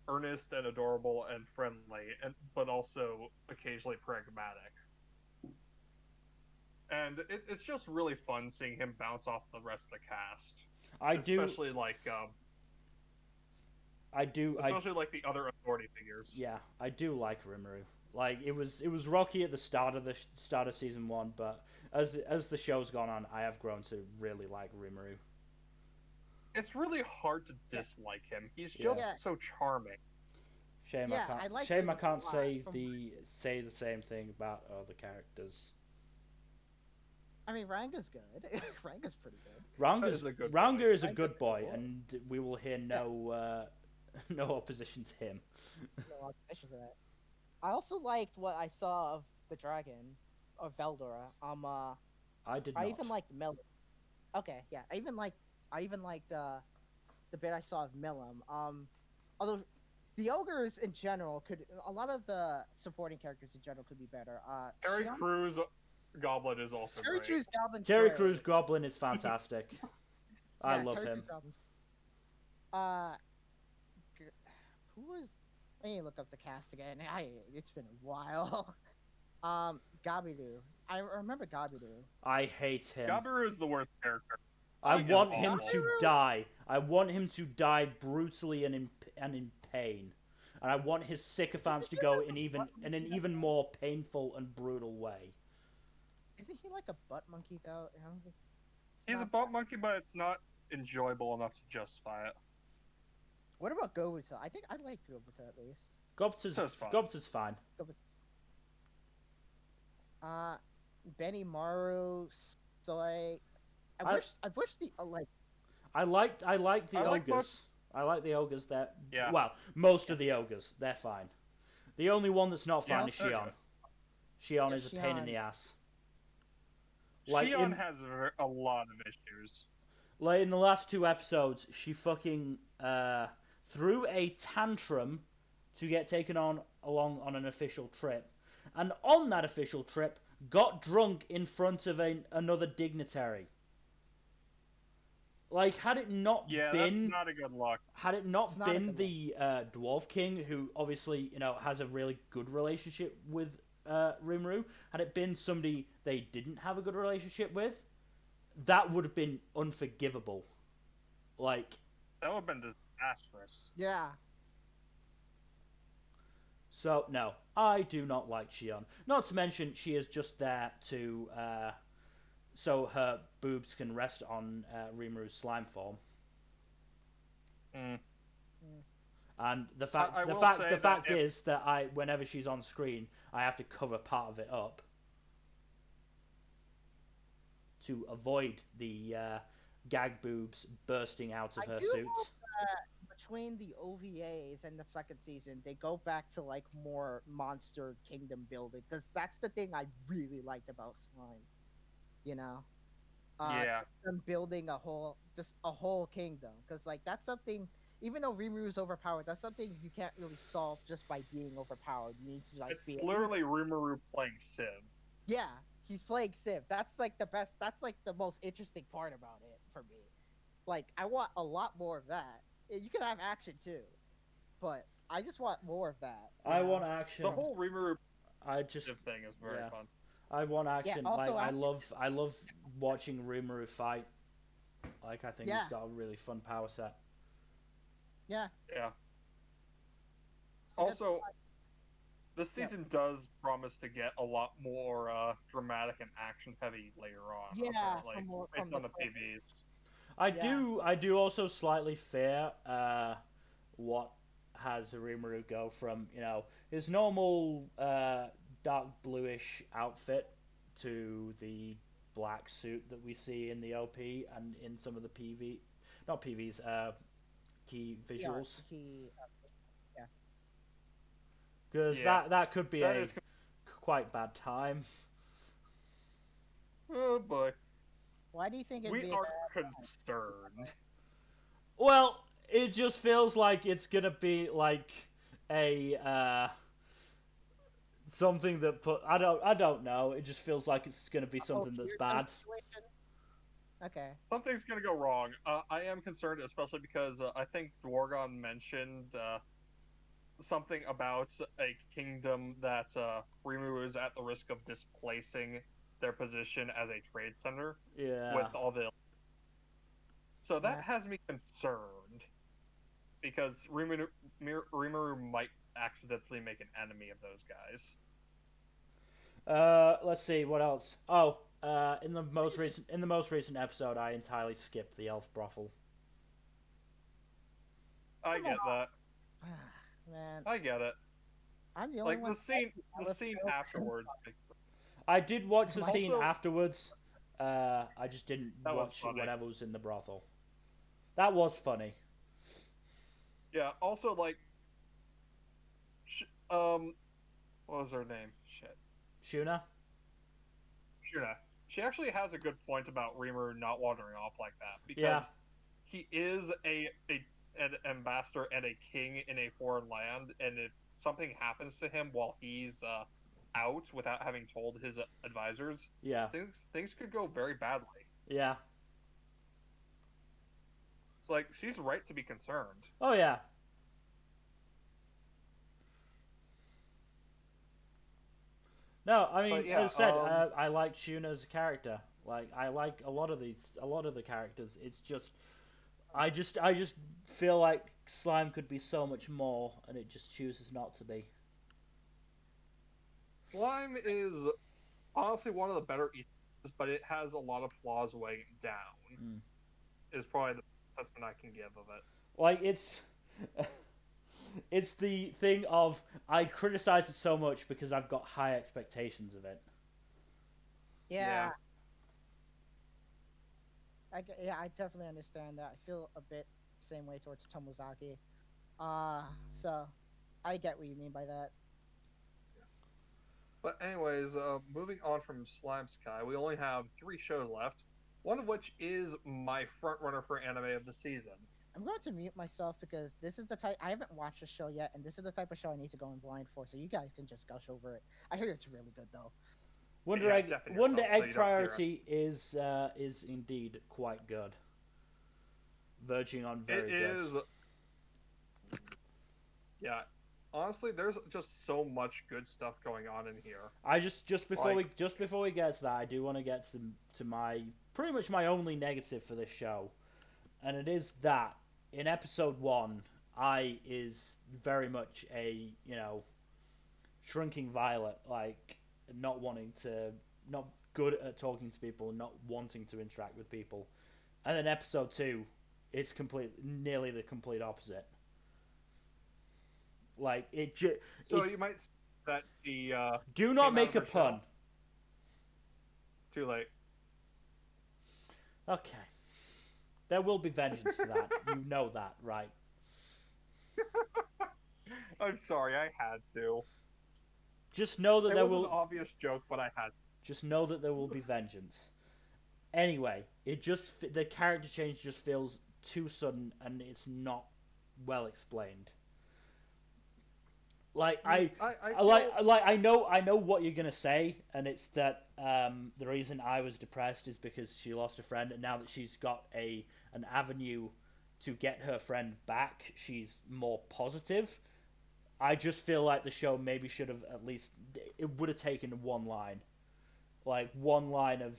earnest and adorable and friendly, but also occasionally pragmatic. And it's just really fun seeing him bounce off the rest of the cast. Especially like the other authority figures. Yeah, I do like Rimuru. Like it was rocky at the start of season 1, but as the show's gone on, I have grown to really like Rimuru. It's really hard to dislike him. He's just so charming. Shame I can't say the same thing about other characters. I mean, Ranga's good. Ranga's pretty good. Ranga is a good boy, and we will hear no opposition to him. No opposition to that. I also liked what I saw of the dragon, of Veldora. I did not. I even liked Milim. Okay, yeah. I even liked the bit I saw of Milim. Although the ogres in general a lot of the supporting characters in general could be better. Terry Crews Goblin is also great. Terry Crews Goblin is fantastic. I love him. Who was I need to look up the cast again. It's been a while. Gabiru. I remember Gabiru. I hate him. Gabiru is the worst character. I Like, want it's him awful. to die. I want him to die brutally and in pain. And I want his sycophants to go in an even more painful and brutal way. Isn't he like a butt monkey though? I don't think He's a butt monkey, but it's not enjoyable enough to justify it. What about Gobuta? I think I like Gobuta at least. Gobta's fine. Benimaru, Soy. I wish the like. I like the like ogres. I like the ogres. That Yeah. Well, most of the ogres, they're fine. The only one that's not fine is okay. Shion. Shion Yeah, is a pain in Shion. the ass. Like Shion has a lot of issues. Like in the last 2 episodes, she fucking threw a tantrum to get taken along on an official trip, and on that official trip, got drunk in front of another dignitary. Like, had it not been, that's not a good look. had it not It's not a been good the Dwarf King, who obviously has a really good relationship with Rimuru, had it been somebody they didn't have a good relationship with, that would have been unforgivable. Like, That would have been disastrous. Yeah. so no, I do not like Shion. Not to mention, she is just there to so her boobs can rest on Rimuru's slime form. Mm. And the fact I the will fact say the that fact if- is that whenever she's on screen, I have to cover part of it up to avoid the gag boobs bursting out of I her do suit. hope that between the OVAs and the second season, they go back to like more Monster Kingdom building because that's the thing I really liked about Slime. You know, Yeah. them building a whole kingdom because like that's something. Even though Rimuru's overpowered, that's something you can't really solve just by being overpowered. You need to like It's be literally Rimuru playing Civ. Yeah, he's playing Civ. That's like the best. That's like the most interesting part about it for me. Like, I want a lot more of that. You can have action too, but I just want more of that. you I know? want action. The whole Rimuru I just Civ thing is very yeah. fun. I want action. also Like, action. I love watching Rimuru fight. Like, I think he's Yeah. got a really fun power set. Yeah. Yeah. So that's Also, why- this season does promise to get a lot more dramatic and action heavy later on. Yeah, apparently, from more- based from on the the PVs. I do also slightly fear what has Rimuru go from his normal dark bluish outfit to the black suit that we see in the OP and in some of the not PVs, key visuals. Because Yeah. that could be That a is- quite bad time. Oh boy. Why do you think it'd We be? are concerned. Well, it just feels like it's gonna be like a something that I don't know. It just feels like it's gonna be something that's bad. Okay. Something's gonna go wrong. I am concerned, especially because I think Dwargon mentioned something about a kingdom that Rimuru is at the risk of displacing their position as a trade center Yeah. with all the. So that Yeah. has me concerned because Rimuru might accidentally make an enemy of those guys. Let's see what else. Oh, in the most recent episode, I entirely skipped the elf brothel. I get that. Man, I get it. I'm the only Like one. the scene afterwards. I did watch the Also- scene afterwards. I just didn't That was watch it funny. whenever it was in the brothel. That was funny. Yeah. Also, like, what was her name? Shit. Shuna? Shuna. She actually has a good point about Rimuru not wandering off like that because Yeah. he is an ambassador and a king in a foreign land, and if something happens to him while he's out without having told his advisors, Yeah. things could go very badly. Yeah. It's like she's right to be concerned. Oh yeah. No, I mean, But yeah, as I said, I like Shuna as a character. Like, I like a lot of the characters. It's just, I just feel like Slime could be so much more, and it just chooses not to be. Slime is honestly one of the better Easters, but it has a lot of flaws weighing it down. Mm. Is probably the assessment I can give of it. Like, it's it's the thing of I criticize it so much because I've got high expectations of it. Yeah. I definitely understand that. I feel a bit same way towards Tomozaki. So I get what you mean by that. But anyways, moving on from Slime Sky, we only have 3 shows left. One of which is my front runner for anime of the season. I'm going to mute myself because this is the type I haven't watched the show yet, and this is the type of show I need to go in blind for. So you guys can just gush over it. I hear it's really good though. Wonder Egg Priority is indeed quite good. Verging on very good. Yeah, honestly, there's just so much good stuff going on in here. I just before we get to that, I do want to get to my pretty much my only negative for this show, and it is that in episode 1, I is very much a shrinking violet, like not good at talking to people, not wanting to interact with people, and then episode 2, it's nearly the complete opposite. Like so you might say that the do not make a pun. Too late. Okay. There will be vengeance for that. You know that, right? I'm sorry, I had to. Just know that there will. It was an obvious joke, but I had to. Just know that there will be vengeance. Anyway, the character change just feels too sudden, and it's not well explained. Like I know what you're gonna say, and it's that the reason I was depressed is because she lost a friend, and now that she's got an avenue to get her friend back, she's more positive. I just feel like the show maybe should have it would have taken one line of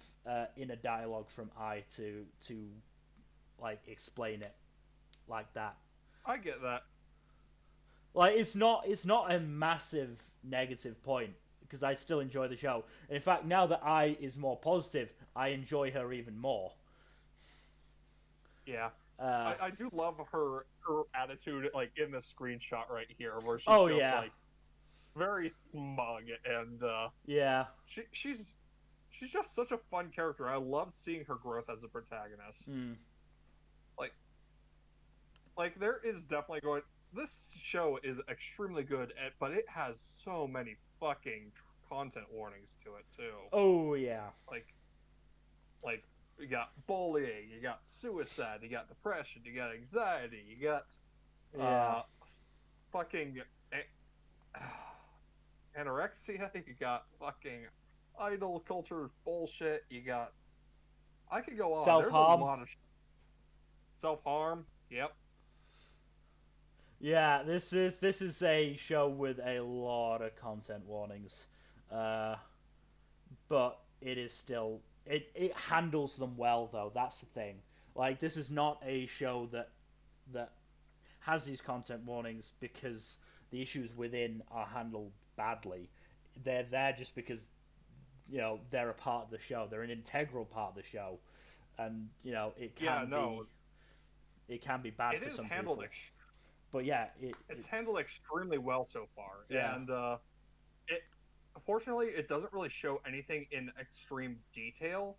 inner dialogue from Ai to like explain it like that. I get that. Like, it's not a massive negative point, because I still enjoy the show. And in fact, now that Ai is more positive, I enjoy her even more. Yeah. I do love her attitude, like, in the screenshot right here, where she's like, very smug, and, yeah. She's just such a fun character. I loved seeing her growth as a protagonist. Mm. Like, there is definitely this show is extremely good, but it has so many fucking content warnings to it too. Oh yeah. Like you got bullying, you got suicide, you got depression, you got anxiety, you got fucking anorexia, you got fucking idol culture bullshit, you got I could go on. Self-harm. There's a lot of self-harm. Yep. Yeah, this is a show with a lot of content warnings, but it is still it handles them well though. That's the thing. Like, this is not a show that has these content warnings because the issues within are handled badly. They're there just because they're a part of the show. They're an integral part of the show, and it can be bad for some people. But yeah, it's handled extremely well so far. Yeah. And fortunately, it doesn't really show anything in extreme detail.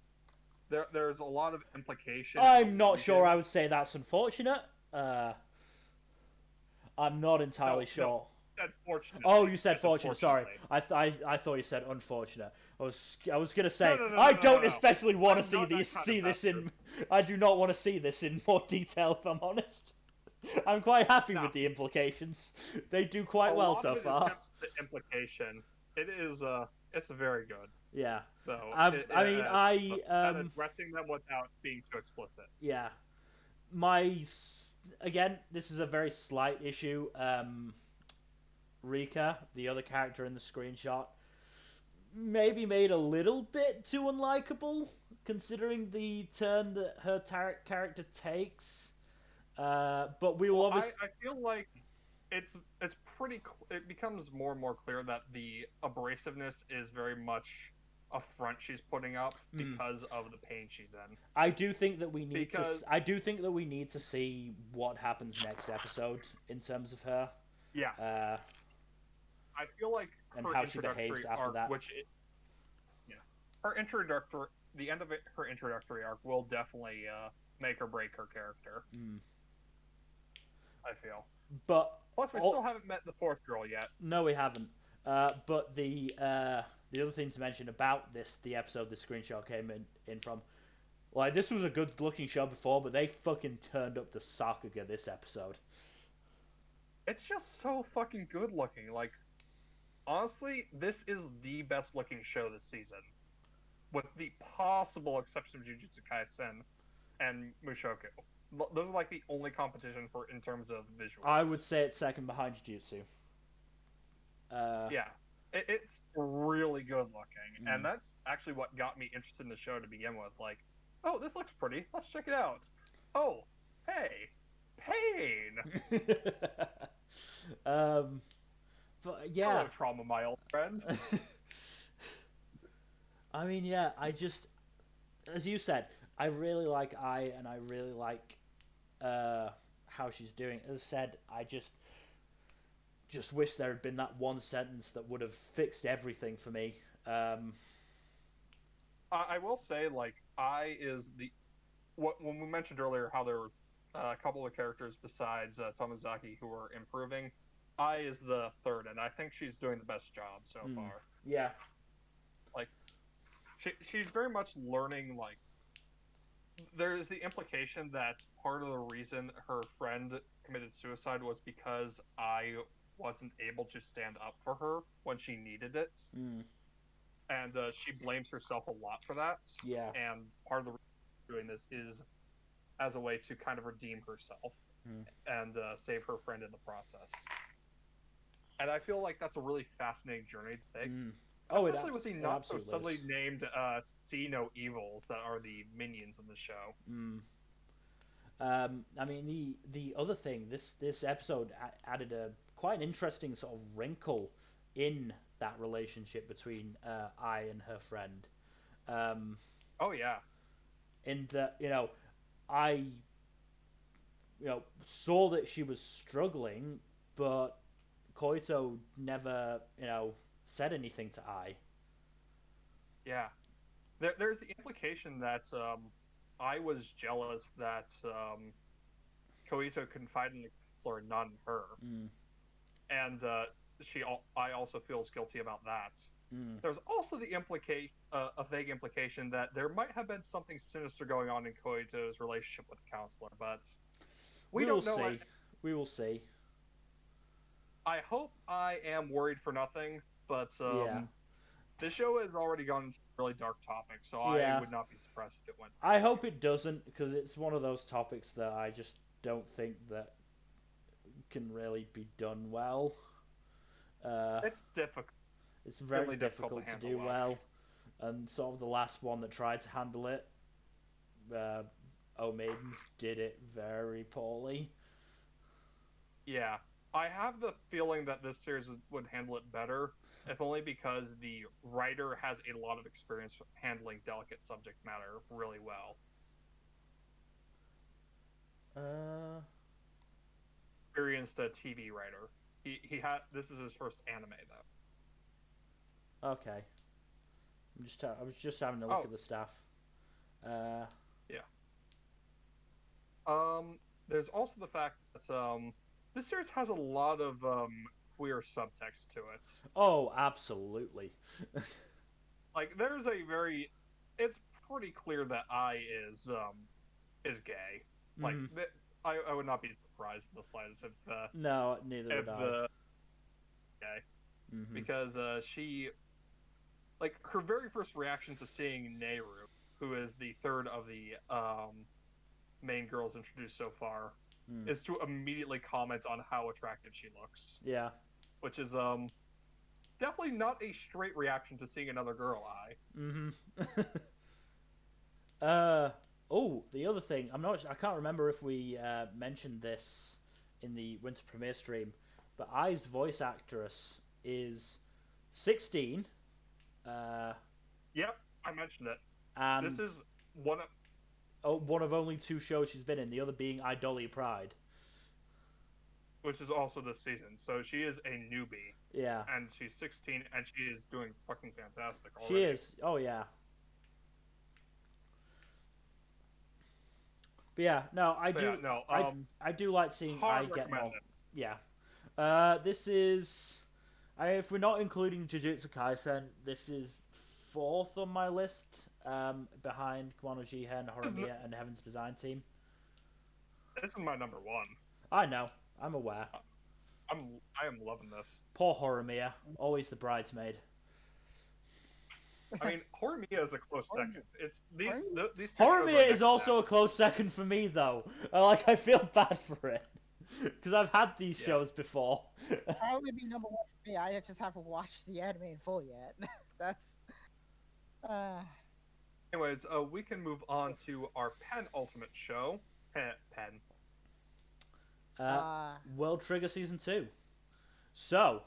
There's a lot of implication. I'm not sure I would say that's unfortunate. I'm not entirely sure. No, you said fortunate. Oh, you said fortunate. Sorry, I thought you said unfortunate. I was gonna say I don't especially want to see this in. I do not want to see this in more detail, if I'm honest. I'm quite happy with the implications. They do quite well so far. The implication, it is it's very good. Yeah. So addressing them without being too explicit. Yeah. Again, this is a very slight issue. Rika, the other character in the screenshot, maybe made a little bit too unlikable, considering the turn that her character takes. But we will Well, obviously. I feel like it's pretty. It becomes more and more clear that the abrasiveness is very much a front she's putting up because of the pain she's in. I do think that we need Because- to. I do think that we need to see what happens next episode in terms of her. Yeah. I feel like And her how she behaves introductory after arc, that. her introductory, the end of her introductory arc will definitely make or break her character. I feel. But Plus, we still haven't met the fourth girl yet. no, we haven't. But the other thing to mention about the episode the screenshot came in from, like, this was a good looking show before, but they fucking turned up the Sakuga this episode. It's just so fucking good looking. Like, honestly, this is the best looking show this season, with the possible exception of Jujutsu Kaisen and Mushoku. Those are like the only competition in terms of visuals. I would say it's second behind Jujutsu. Yeah, it's really good looking, and that's actually what got me interested in the show to begin with. Like, oh, this looks pretty. Let's check it out. Oh, hey, pain. But yeah. Hello, Trauma, my old friend. I mean, yeah, I just, as you said, I really like Ai, and I really like how she's doing. As I said, I just wish there had been that one sentence that would have fixed everything for me. I will say, like, Ai is when we mentioned earlier how there were a couple of characters besides Tomizaki who were improving. Ai is the third, and I think she's doing the best job so far. Yeah. Like, she's very much learning, like, there's the implication that part of the reason her friend committed suicide was because I wasn't able to stand up for her when she needed it. And she blames herself a lot for that. Yeah. And part of the reason she's doing this is as a way to kind of redeem herself and save her friend in the process. And I feel like that's a really fascinating journey to take. Especially with the not so subtly named See No Evils that are the minions in the show. I mean, the other thing, this episode added quite an interesting sort of wrinkle in that relationship between Ai and her friend. Oh yeah. In that, I saw that she was struggling, but Koito never, said anything to Ai. Yeah. There's the implication that I was jealous that Koito confided in the counselor and not in her. And I also feels guilty about that. There's also the a vague implication that there might have been something sinister going on in Koito's relationship with the counselor, but we don't know. We will see. I hope I am worried for nothing, but the show has already gone into really dark topics, so I would not be surprised if it went. I hope it doesn't, because it's one of those topics that I just don't think that can really be done well. It's difficult. It's very really difficult to do well, and sort of the last one that tried to handle it, Oh Maidens, did it very poorly. Yeah. I have the feeling that this series would handle it better, if only because the writer has a lot of experience handling delicate subject matter really well. Experienced a TV writer. He had this is his first anime though. Okay. I was just having a look at the staff. Yeah. There's also the fact that this series has a lot of queer subtext to it. Oh, absolutely. Like, there's it's pretty clear that Ai is gay. Like, I would not be surprised in the slightest if no, neither would I. Gay. Because she, like, her very first reaction to seeing Nehru, who is the third of the main girls introduced so far, is to immediately comment on how attractive she looks. Yeah. Which is definitely not a straight reaction to seeing another girl eye. Mm-hmm. Oh, the other thing, I can't remember if we mentioned this in the winter premiere stream, but Ai's voice actress is 16. Yep, I mentioned it. And This is one of one of only 2 shows she's been in, the other being Idoli Pride. which is also this season. So she is a newbie. Yeah. And she's 16, and she is doing fucking fantastic already. She is. Oh, yeah. But yeah, no, I do. Yeah, no, I do like seeing I get more. Yeah. This is, if we're not including Jujutsu Kaisen, this is 4th on my list, behind Kiwano Jihen, Horimiya, and Heaven's Design Team. This is my number 1. I know. I'm aware. I am loving this. Poor Horimiya, always the bridesmaid. I mean, Horimiya is a close second. It's these Horimiya is also a close second for me, though. I feel bad for it because I've had these shows before. Probably be number 1 for me. I just haven't watched the anime in full yet. That's. Anyways, we can move on to our penultimate show. Pen. World Trigger Season 2. So,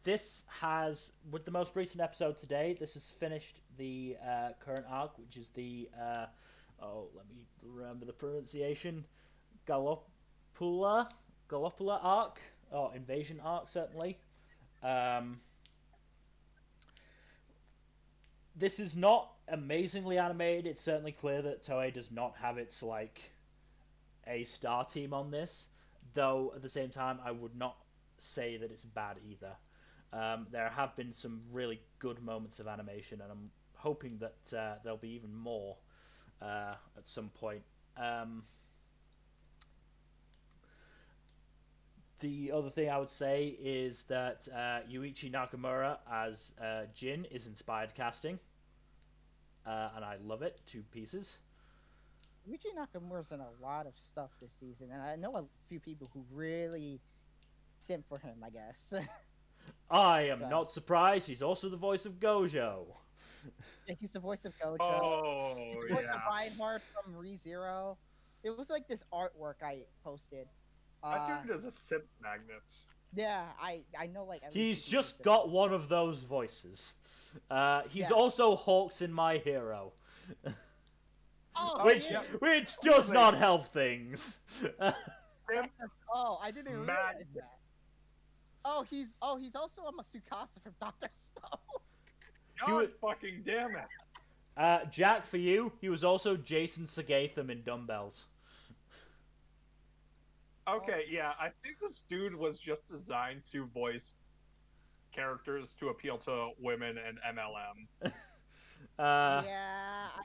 this has, with the most recent episode today, this has finished the current arc, which is the, let me remember the pronunciation, Galopula arc, or Invasion arc, certainly. This is not amazingly animated. It's certainly clear that Toei does not have its, a star team on this, though at the same time I would not say that it's bad either. There have been some really good moments of animation, and I'm hoping that there'll be even more at some point. The other thing I would say is that Yuichi Nakamura as Jin is inspired casting, and I love it to pieces. Yuichi Nakamura's in a lot of stuff this season, and I know a few people who really simp for him, I guess. I am not surprised. He's also the voice of Gojo. Yeah, he's the voice of Gojo. Oh, he's the voice of Reinhardt from ReZero. It was like this artwork I posted. That dude is a simp magnet. Yeah, I know, He's just got one of those voices. He's also Hawks in My Hero. Which does not help things. I didn't realize that. He's also a Masukasa from Dr. Stone. God fucking damn it. Jack, for you, he was also Jason Sagatham in Dumbbells. Okay, yeah, I think this dude was just designed to voice characters to appeal to women and MLM.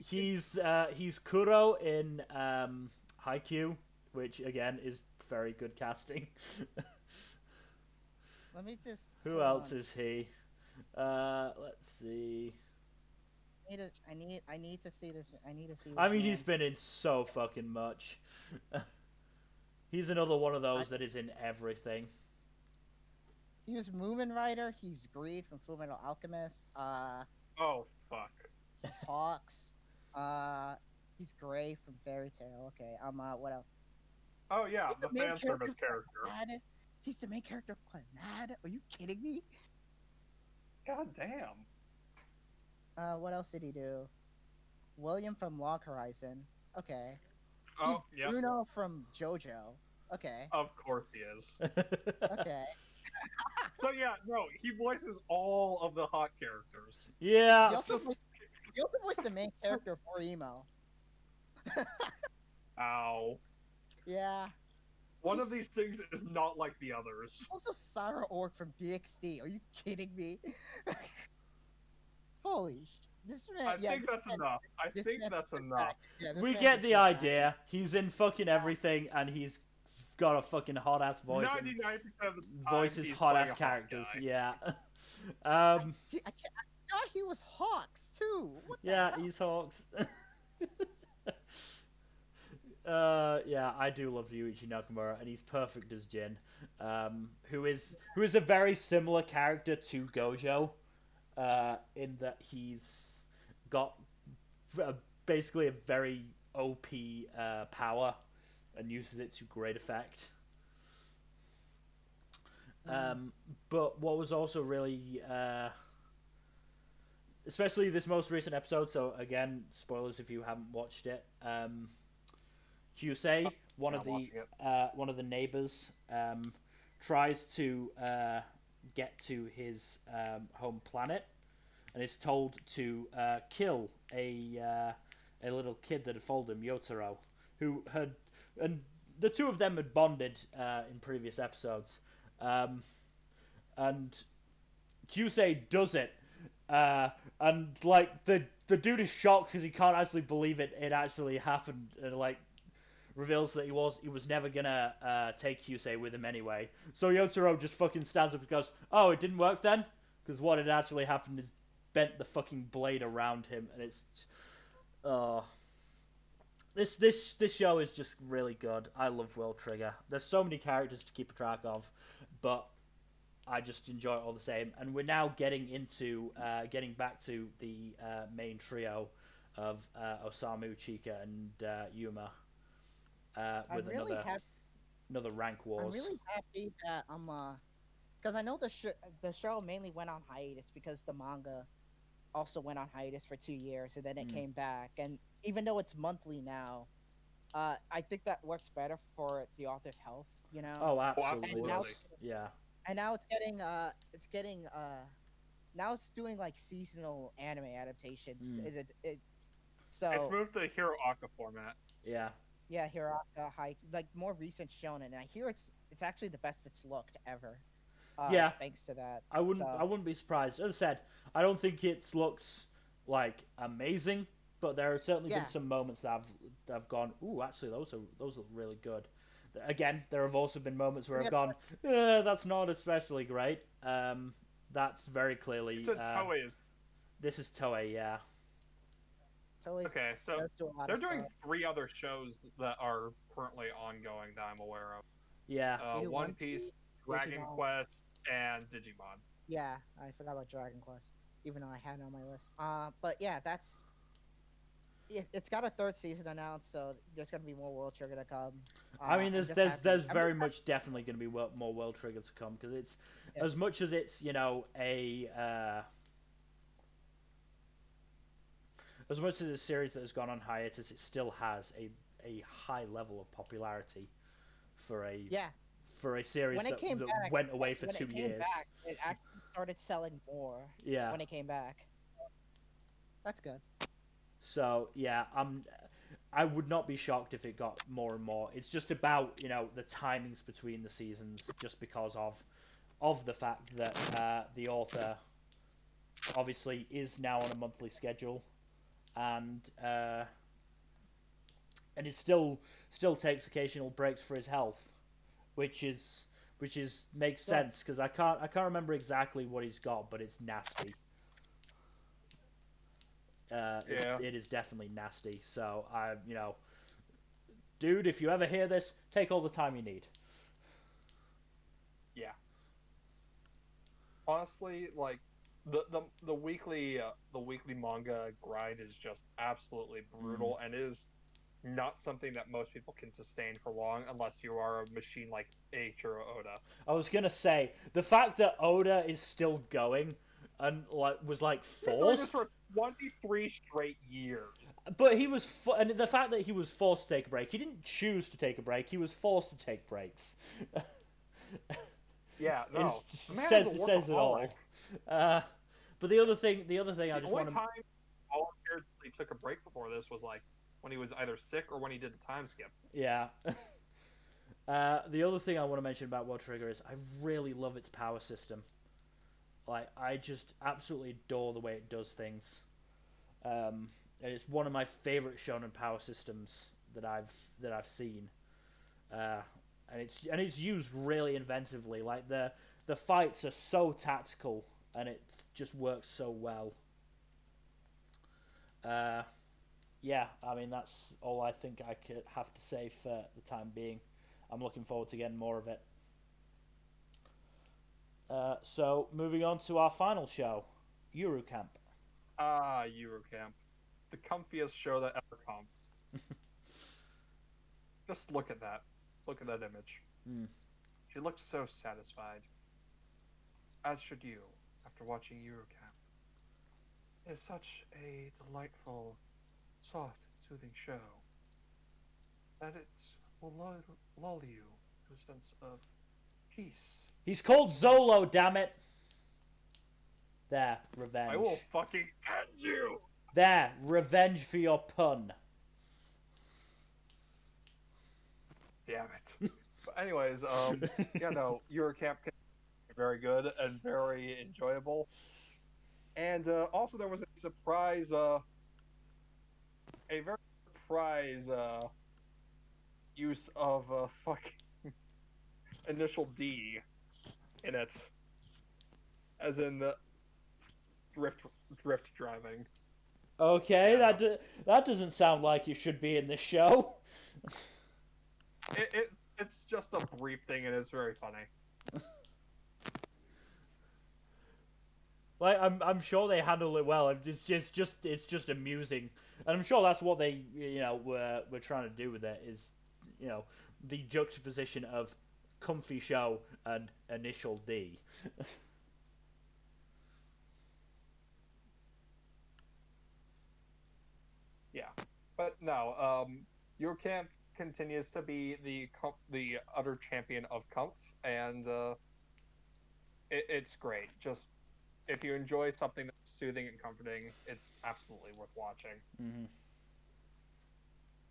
He's Kuro in Haikyuu, which again is very good casting. Let me just. Who else is he? Let's see. I need to see this. I need to see. I mean, he's been in so fucking much. He's another one of those that is in everything. He was Moomin Rider. He's Greed from Fullmetal Alchemist. Oh fuck. He's Hawks. He's Gray from Fairy Tail. Okay. What else? Oh yeah, the fan service character. He's the main character of Clannad. Are you kidding me? God damn. What else did he do? William from Log Horizon. Okay. Oh, yeah. Bruno from JoJo. Okay. Of course he is. Okay. So yeah, no, he voices all of the hot characters. Yeah. He also voiced the main character of Orimo. Ow. Yeah. One of these things is not like the others. Also, Sarah Org from DxD. Are you kidding me? Holy this man. I think that's enough. I think that's enough. Yeah, we get the idea. He's in fucking everything, and he's got a fucking hot ass voice. 99% of the time, voices hot ass characters. Yeah. I forgot he was Hawks too. What the hell? He's Hawks. Yeah, I do love Yuichi Nakamura, and he's perfect as Jin, who is a very similar character to Gojo, in that he's got basically a very OP power and uses it to great effect. But what was also really, especially this most recent episode, so again, spoilers if you haven't watched it. Hyusei, one of the neighbors, tries to get to his home planet, and is told to kill a little kid that had followed him, Yotaro, and the two of them had bonded in previous episodes, and Kyusei does it, and like the dude is shocked because he can't actually believe it actually happened, and like reveals that he was never gonna take Kyusei with him anyway. So Yotaro just fucking stands up and goes, "Oh, it didn't work then," because what had actually happened is bent the fucking blade around him, and it's this show is just really good. I love World Trigger. There's so many characters to keep track of, but I just enjoy it all the same. And we're now getting back to the main trio of Osamu, Chika, and Yuma, with really another rank wars. I'm really happy that because I know the show mainly went on hiatus because the manga also went on hiatus for 2 years, and then it came back. And even though it's monthly now, I think that works better for the author's health. You know. Oh, absolutely. And now, yeah. And now now it's doing like seasonal anime adaptations. So it's moved to Hiroaka format. Yeah. Yeah, Hiroaka High, like more recent shonen, and I hear it's actually the best it's looked ever. Yeah. Thanks to that. I wouldn't be surprised. As I said, I don't think it looks like amazing, but there have certainly been some moments that I've gone, ooh, actually those look really good. Again, there have also been moments where I've gone, that's not especially great. That's very clearly. This is Toei, yeah. Okay, so they're doing 3 other shows that are currently ongoing that I'm aware of. Yeah. One Piece, Dragon Quest, and Digimon. Yeah, I forgot about Dragon Quest, even though I had it on my list. But yeah, it's got a 3rd season announced, so there's gonna be more World Trigger to come. I mean, there's very much definitely going to be more World Trigger to come, because it's as much as it's as much as a series that has gone on hiatus, it still has a high level of popularity for a series that went away for 2 years. It actually started selling more. Yeah. When it came back. That's good. So yeah, I would not be shocked if it got more and more. It's just about the timings between the seasons, just because of the fact that the author obviously is now on a monthly schedule, and it still takes occasional breaks for his health, which makes sense, because I can't remember exactly what he's got, but it's nasty. It is definitely nasty. So dude, if you ever hear this, take all the time you need. Yeah. Honestly, like the weekly manga grind is just absolutely brutal, and is not something that most people can sustain for long unless you are a machine like Eiichiro Oda. I was gonna say, the fact that Oda is still going and was forced for 23 straight years. But he was and the fact that he was forced to take a break, he didn't choose to take a break, he was forced to take breaks. Yeah, no. Says it all. But the other thing I just want to... The only time voluntarily took a break before this was when he was either sick or when he did the time skip. Yeah. The other thing I want to mention about World Trigger is I really love its power system. I just absolutely adore the way it does things. And it's one of my favorite shonen power systems that I've seen. And it's used really inventively. Like the fights are so tactical, and it just works so well. yeah, I mean that's all I think I could have to say for the time being. I'm looking forward to getting more of it. So moving on to our final show, Eurocamp. Ah, Eurocamp. The comfiest show that ever comes. Just look at that. Look at that image. Mm. She looked so satisfied. As should you, after watching Eurocamp. It's such a delightful, soft, soothing show that it will lull you to a sense of peace. He's called Zolo, damn it! There, revenge. I will fucking end you! There, revenge for your pun. Damn it. But anyways, yeah, no, Eurocamp can be very good and very enjoyable. And also there was a surprise, a very surprise use of fucking initial D in it, as in the drift driving. Okay, that doesn't sound like you should be in this show. It's just a brief thing and it's very funny. Like I'm sure they handle it well. It's just amusing, and I'm sure that's what they were trying to do with it is the juxtaposition of comfy show and initial D. Yeah, but no, Eurocamp continues to be the utter champion of comf, and it's great. Just if you enjoy something that's soothing and comforting, it's absolutely worth watching. Mm-hmm.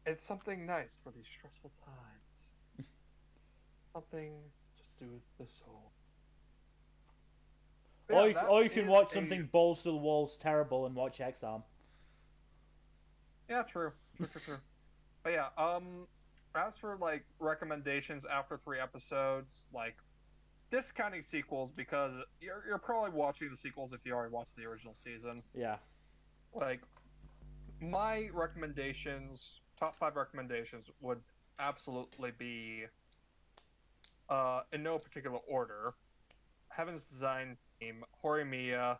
It's something nice for these stressful times. Something to soothe the soul. Or you can watch something balls to the walls terrible and watch X-Arm. Yeah, true. But yeah, as for like recommendations after 3 episodes, like discounting sequels because you're probably watching the sequels if you already watched the original season. Yeah. Like my recommendations, top 5 recommendations would absolutely be in no particular order. Heaven's Design Team, Horimiya,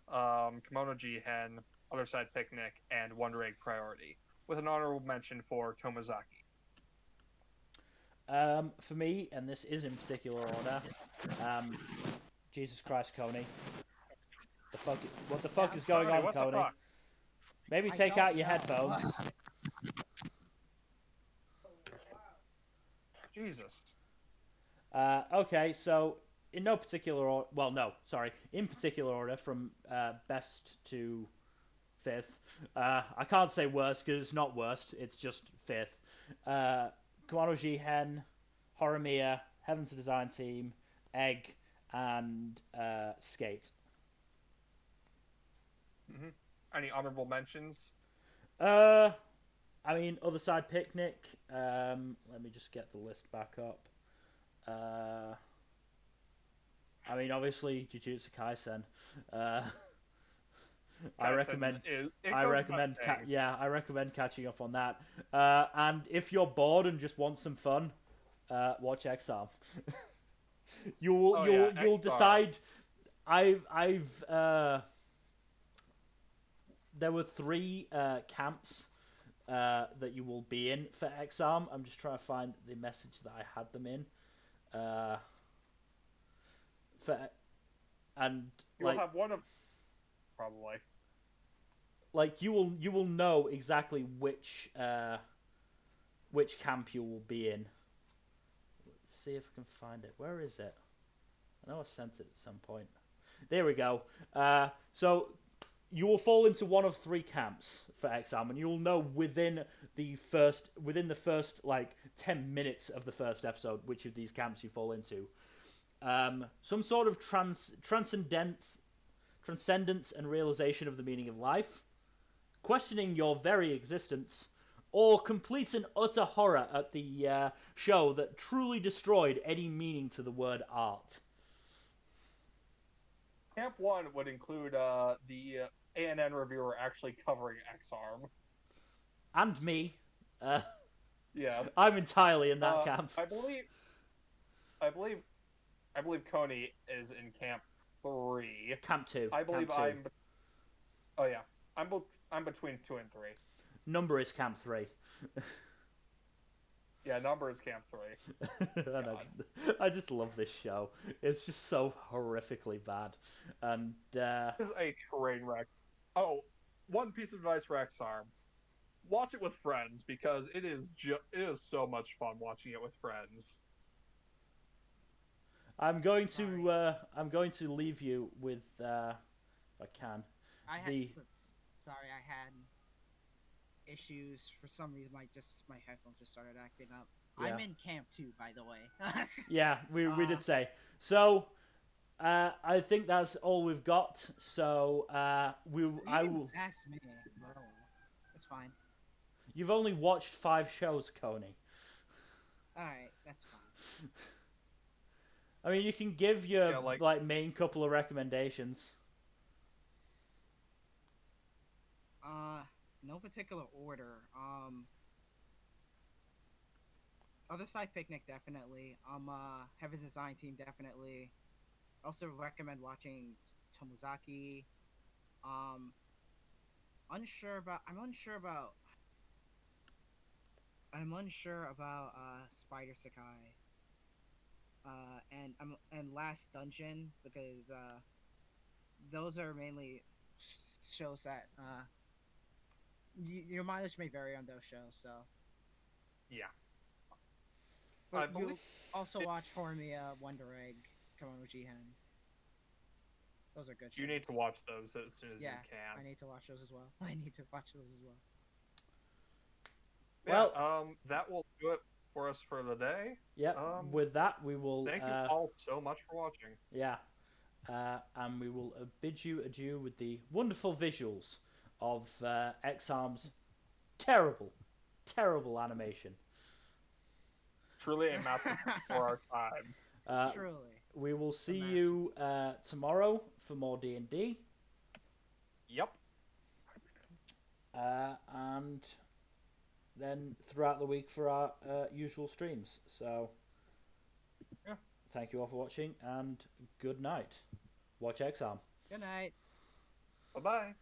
Kimono Jihen, Other Side Picnic, and Wonder Egg Priority, with an honorable mention for Tomozaki. For me, and this is in particular order, Jesus Christ, Coney. What the fuck is going on, Coney? Maybe take out your headphones. Jesus. Okay, so in no particular order, in particular order from best to fifth. I can't say worst because it's not worst, it's just fifth. Kimono Jihen, Horimiya, Heaven's Design Team, Egg, and Skate. Mm-hmm. Any honorable mentions? I mean, Other Side Picnic. Let me just get the list back up. I mean, obviously, Jujutsu Kaisen. I recommend catching up on that. And if you're bored and just want some fun, watch X-Arm. You'll decide. There were 3 camps that you will be in for X-Arm. I'm just trying to find the message that I had them in. You'll have one of probably. Like you will know exactly which camp you will be in. Let's see if I can find it. Where is it? I know I sent it at some point. There we go. So you will fall into one of 3 camps for X-Arm, and you'll know within the first like 10 minutes of the first episode which of these camps you fall into. Some sort of transcendence and realization of the meaning of life, questioning your very existence, or complete and utter horror at the show that truly destroyed any meaning to the word art. Camp 1 would include the ANN reviewer actually covering X-Arm. and me. Yeah. I'm entirely in that camp. I believe Coney is in camp 3. Camp 2. I believe Camp 2. Oh yeah, I'm between 2 and 3. Number is Camp 3. Yeah, number is camp 3. And I just love this show. It's just so horrifically bad, and This is a train wreck. Oh, one piece of advice, Rexarm: watch it with friends because it is so much fun watching it with friends. I'm going to leave you with if I can. Sorry, I had issues for some reason. My headphones just started acting up. Yeah. I'm in camp 2, by the way. Yeah, we did say so. I think that's all we've got. So I will. Ask me. No, it's fine. You've only watched 5 shows, Coney. All right, that's fine. I mean, you can give your like main couple of recommendations. No particular order. Other Side Picnic definitely. Heaven's Design Team definitely. Also recommend watching Tomozaki. I'm unsure about Spider Sakai. And Last Dungeon, because those are mainly shows that your mileage may vary on those shows. So yeah. But you also watch Horimiya, Wonder Egg, Kemono Jihen. Those are good shows. You need to watch those as soon as you can. I need to watch those as well. Well, that will do it for us for the day. Yeah. With that, we will. Thank you all so much for watching. Yeah. And we will bid you adieu with the wonderful visuals of X-Arm's terrible animation. Truly a masterpiece for our time. Truly. We will see you tomorrow for more D&D. Yep. And then throughout the week for our usual streams. So, yeah. Thank you all for watching, and good night. Watch X-Arm. Good night. Bye-bye.